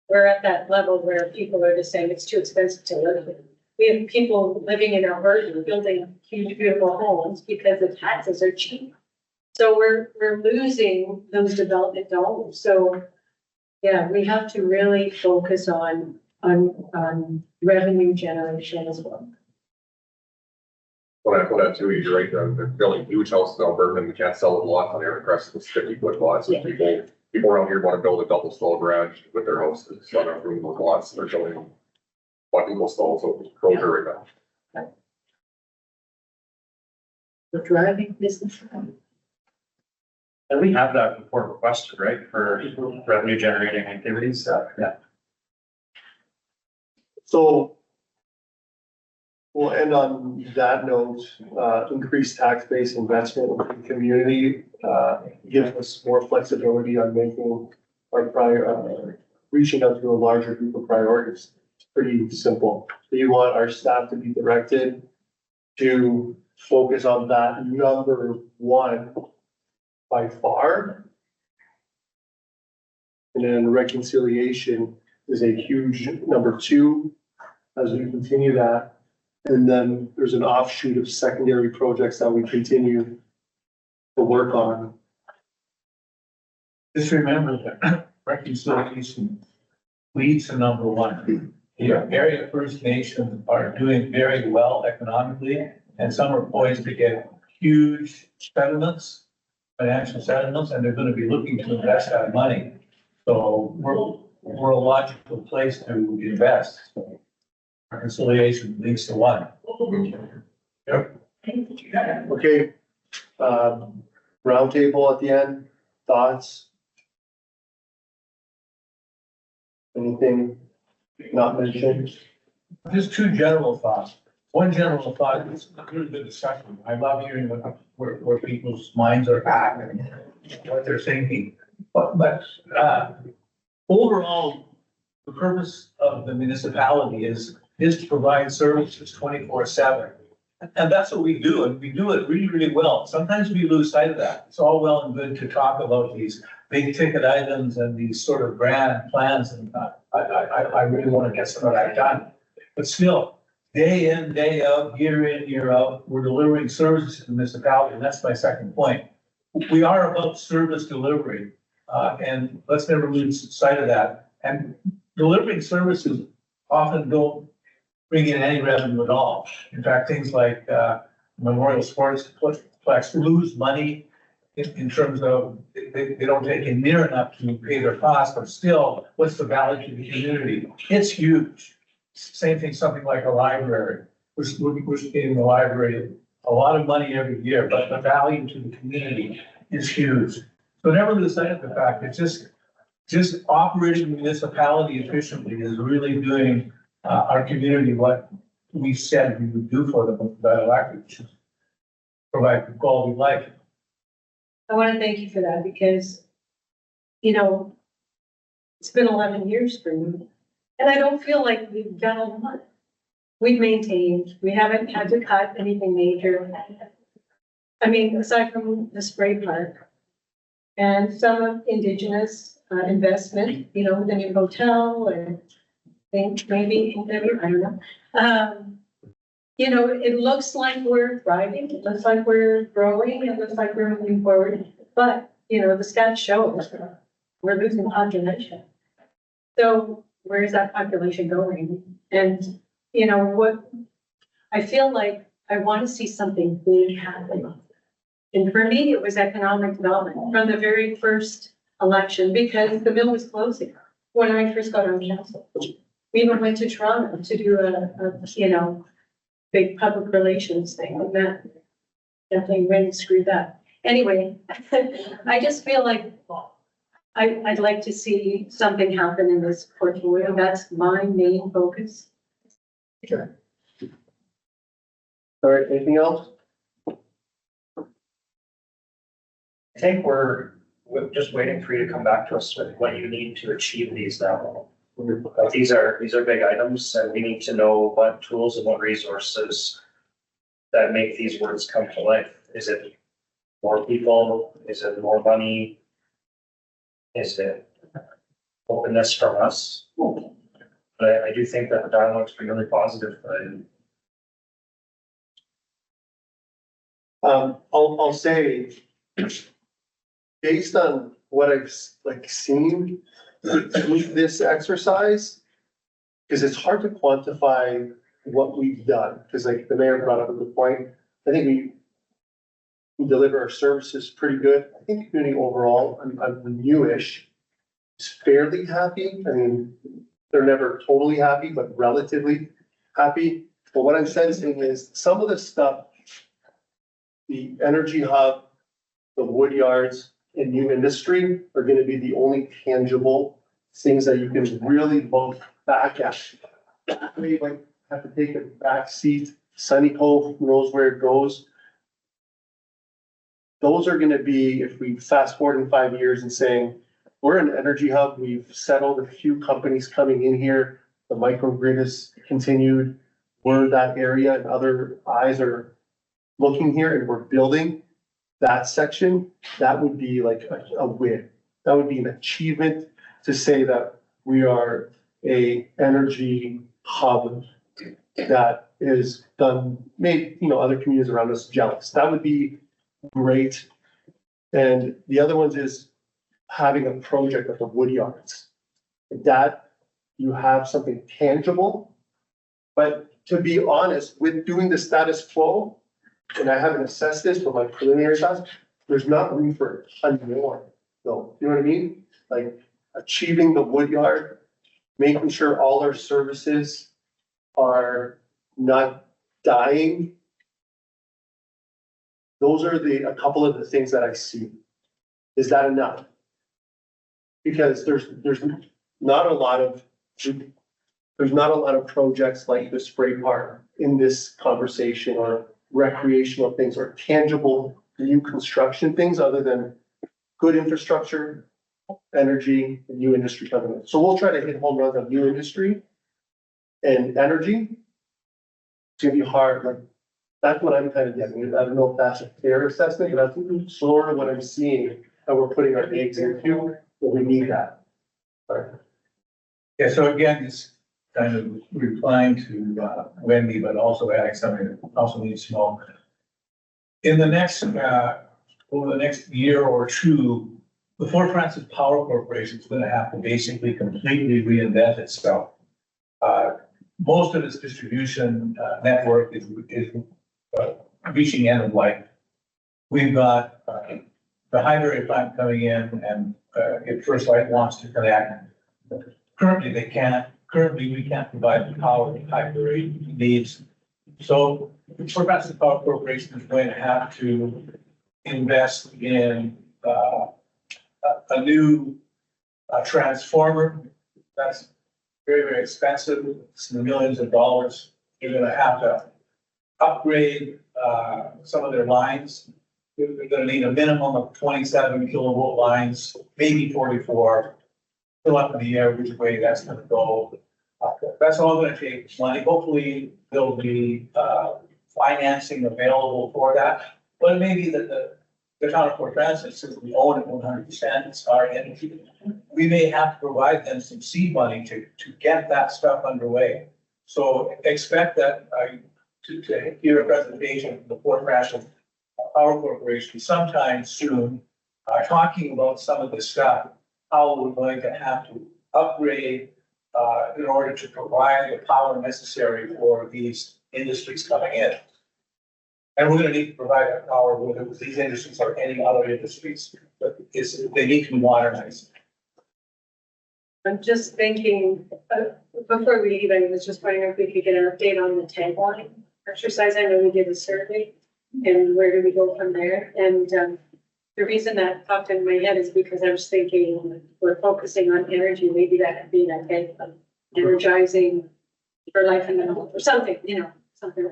we're at that level where people are just saying it's too expensive to live in. We have people living in Alberta building huge, beautiful homes because the taxes are cheap. So we're losing those development dollars. So yeah, we have to really focus on revenue generation as well. When I put that too, you're right, they're building huge houses in Alberta and we can't sell the lots on the other crest of 50-foot lots. So people around here want to build a double stall garage with their houses, so enough room with lots, they're building quadruple stalls, so closure right now. The driving business. And we have that report requested, right, for revenue generating activities, yeah. So we'll end on that note, increased tax-based investment in the community, gives us more flexibility on making our reaching out to a larger group of priorities. It's pretty simple. We want our staff to be directed to focus on that number one by far. And then reconciliation is a huge number two as we continue that. And then there's an offshoot of secondary projects that we continue to work on. Just remember that reconciliation leads to number one. The area First Nations are doing very well economically, and some are poised to get huge settlements, financial settlements, and they're gonna be looking to invest that money. So we're a logical place to invest. Reconciliation leads to one. Yep. Okay, roundtable at the end, thoughts? Anything not mentioned? Just two general thoughts. One general thought is a really good discussion. I love hearing where people's minds are at and what they're thinking. But overall, the purpose of the municipality is to provide services 24/7. And that's what we do, and we do it really, really well. Sometimes we lose sight of that. It's all well and good to talk about these big ticket items and these sort of grand plans, and I really want to get some of that done. But still, day in, day out, year in, year out, we're delivering services to the municipality, and that's my second point. We are about service delivery, and let's never lose sight of that. And delivering services often don't bring in any revenue at all. In fact, things like Memorial Sportsplex lose money in terms of they don't take in near enough to pay their costs, but still, what's the value to the community? It's huge. Same thing, something like a library. We're giving the library a lot of money every year, but the value to the community is huge. So never lose sight of the fact that just operating the municipality efficiently is really doing our community what we said we would do for them with that elected, which is provide good quality of life. I want to thank you for that because, it's been 11 years for me. And I don't feel like we've done a lot. We've maintained, we haven't had to cut anything major. I mean, aside from the spray park. and some Indigenous investment, you know, with a new hotel and think maybe, I don't know. You know, it looks like we're thriving, it looks like we're growing, it looks like we're moving forward, but, you know, the stats show us we're losing population. So where's that population going? And, you know, what, I feel like I want to see something big happen. And for me, it was economic development from the very first election, because the mill was closing when I first got on council. We even went to Toronto to do a you know, big public relations thing, and that definitely went screwed up. Anyway, I just feel like I'd like to see something happen in this portfolio. That's my main focus. Okay. All right, anything else? I think we're just waiting for you to come back to us with what you need to achieve these now. Like, these are big items, and we need to know what tools and what resources that make these words come to life. Is it more people? Is it more money? Is it openness from us? But I do think that the dialogue's been really positive, but I'll say, based on what I've seen with this exercise, because it's hard to quantify what we've done, because like the mayor brought up a good point. I think we deliver our services pretty good. I think the community overall, I'm newish, is fairly happy. I mean, they're never totally happy, but relatively happy. But what I'm sensing is some of the stuff, the energy hub, the wood yards, and new industry are gonna be the only tangible things that you can really look back at. We might have to take a back seat. Sunny Cove, who knows where it goes. Those are gonna be, if we fast forward in 5 years and saying, we're an energy hub, we've settled a few companies coming in here, the microgrid has continued, we're that area and other eyes are looking here and we're building that section, that would be like a win. That would be an achievement to say that we are a energy hub that is made, you know, other communities around us jealous. That would be great. And the other ones is having a project like the wood yards. That you have something tangible, but to be honest, with doing the status quo, and I haven't assessed this, but my preliminary thoughts, there's not room for a ton more, though. You know what I mean? Like achieving the wood yard, making sure all our services are not dying. Those are a couple of the things that I see. Is that enough? Because there's not a lot of projects like the spray park in this conversation, or recreational things, or tangible new construction things, other than good infrastructure, energy, and new industry coming in. So we'll try to hit home runs on new industry and energy. It's gonna be hard, like, that's what I'm kind of getting. I don't know if that's a fair assessment, but that's sort of what I'm seeing, that we're putting our eggs into, but we need that. All right. Yeah, so again, it's kind of replying to Wendy, but also adding something that also needs to know. In the next, over the next year or two, the Fort Francis Power Corporation is gonna have to basically completely reinvent itself. Most of its distribution network is reaching end of life. We've got the Highbury plant coming in, and if First Light wants to connect, currently we can't provide the power that Highbury needs. So Fort Francis Power Corporation is going to have to invest in a new transformer. That's very, very expensive. It's in the millions of dollars. They're gonna have to upgrade some of their lines. They're gonna need a minimum of 27 kilovolt lines, maybe 44. Still up in the air which way that's gonna go. That's all gonna take money. Hopefully there'll be financing available for that. But it may be that the town of Fort Francis, since we own it 100%, it's our entity. We may have to provide them some seed money to get that stuff underway. So expect that, to hear a presentation from the Fort Francis Power Corporation sometime soon, talking about some of this stuff, how we're going to have to upgrade in order to provide the power necessary for these industries coming in. And we're gonna need to provide that power, whether it's these industries or any other industries, but they need to be modernized. I'm just thinking, before we leave, I was just wondering if we could get an update on the tagline exercise. I know we did a survey, and where do we go from there? And the reason that popped in my head is because I was thinking we're focusing on energy, maybe that could be an idea of energizing for life in the home, or something, you know, something.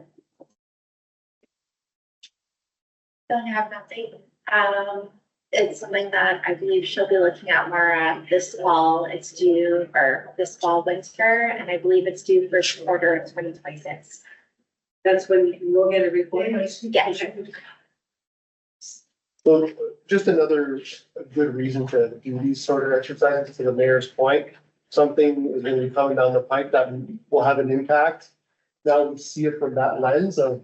Don't have nothing. It's something that I believe she'll be looking at more at this fall. It's due, or this fall winter, and I believe it's due first quarter of 2026. That's when we'll get a report. Yeah. So just another good reason to do these sort of exercises, to the mayor's point, something is gonna be coming down the pipe that will have an impact. Now we see it from that lens of,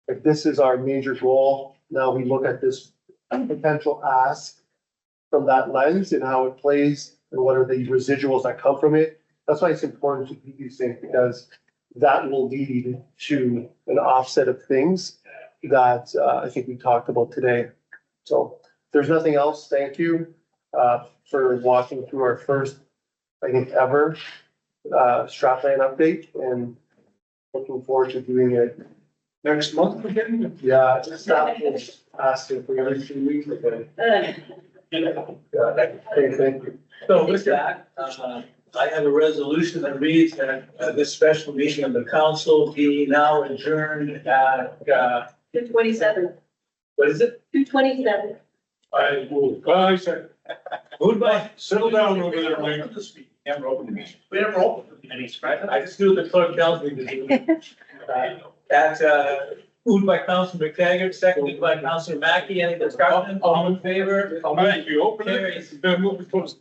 if this is our major goal, now we look at this potential ask from that lens and how it plays and what are the residuals that come from it. That's why it's important to do these things, because that will lead to an offset of things that I think we talked about today. So if there's nothing else, thank you for walking through our first, I think, ever Stratland update, and looking forward to doing it Next month again? yeah, just stop asking for every 2 weeks again. Okay, thank you. So with that, I have a resolution that reads that this special meeting of the council be now adjourned at, 227. what is it? 227. I will, I said, Moved by. settle down over there, Mike. Never opened the meeting. We never opened any surprise. I just do the clerk tells me to do. Moved by Councilor McTaggart, seconded by Councilor Mackey. Any discussion? All in favor? I'll make you open Carries. it. Then we'll be closed.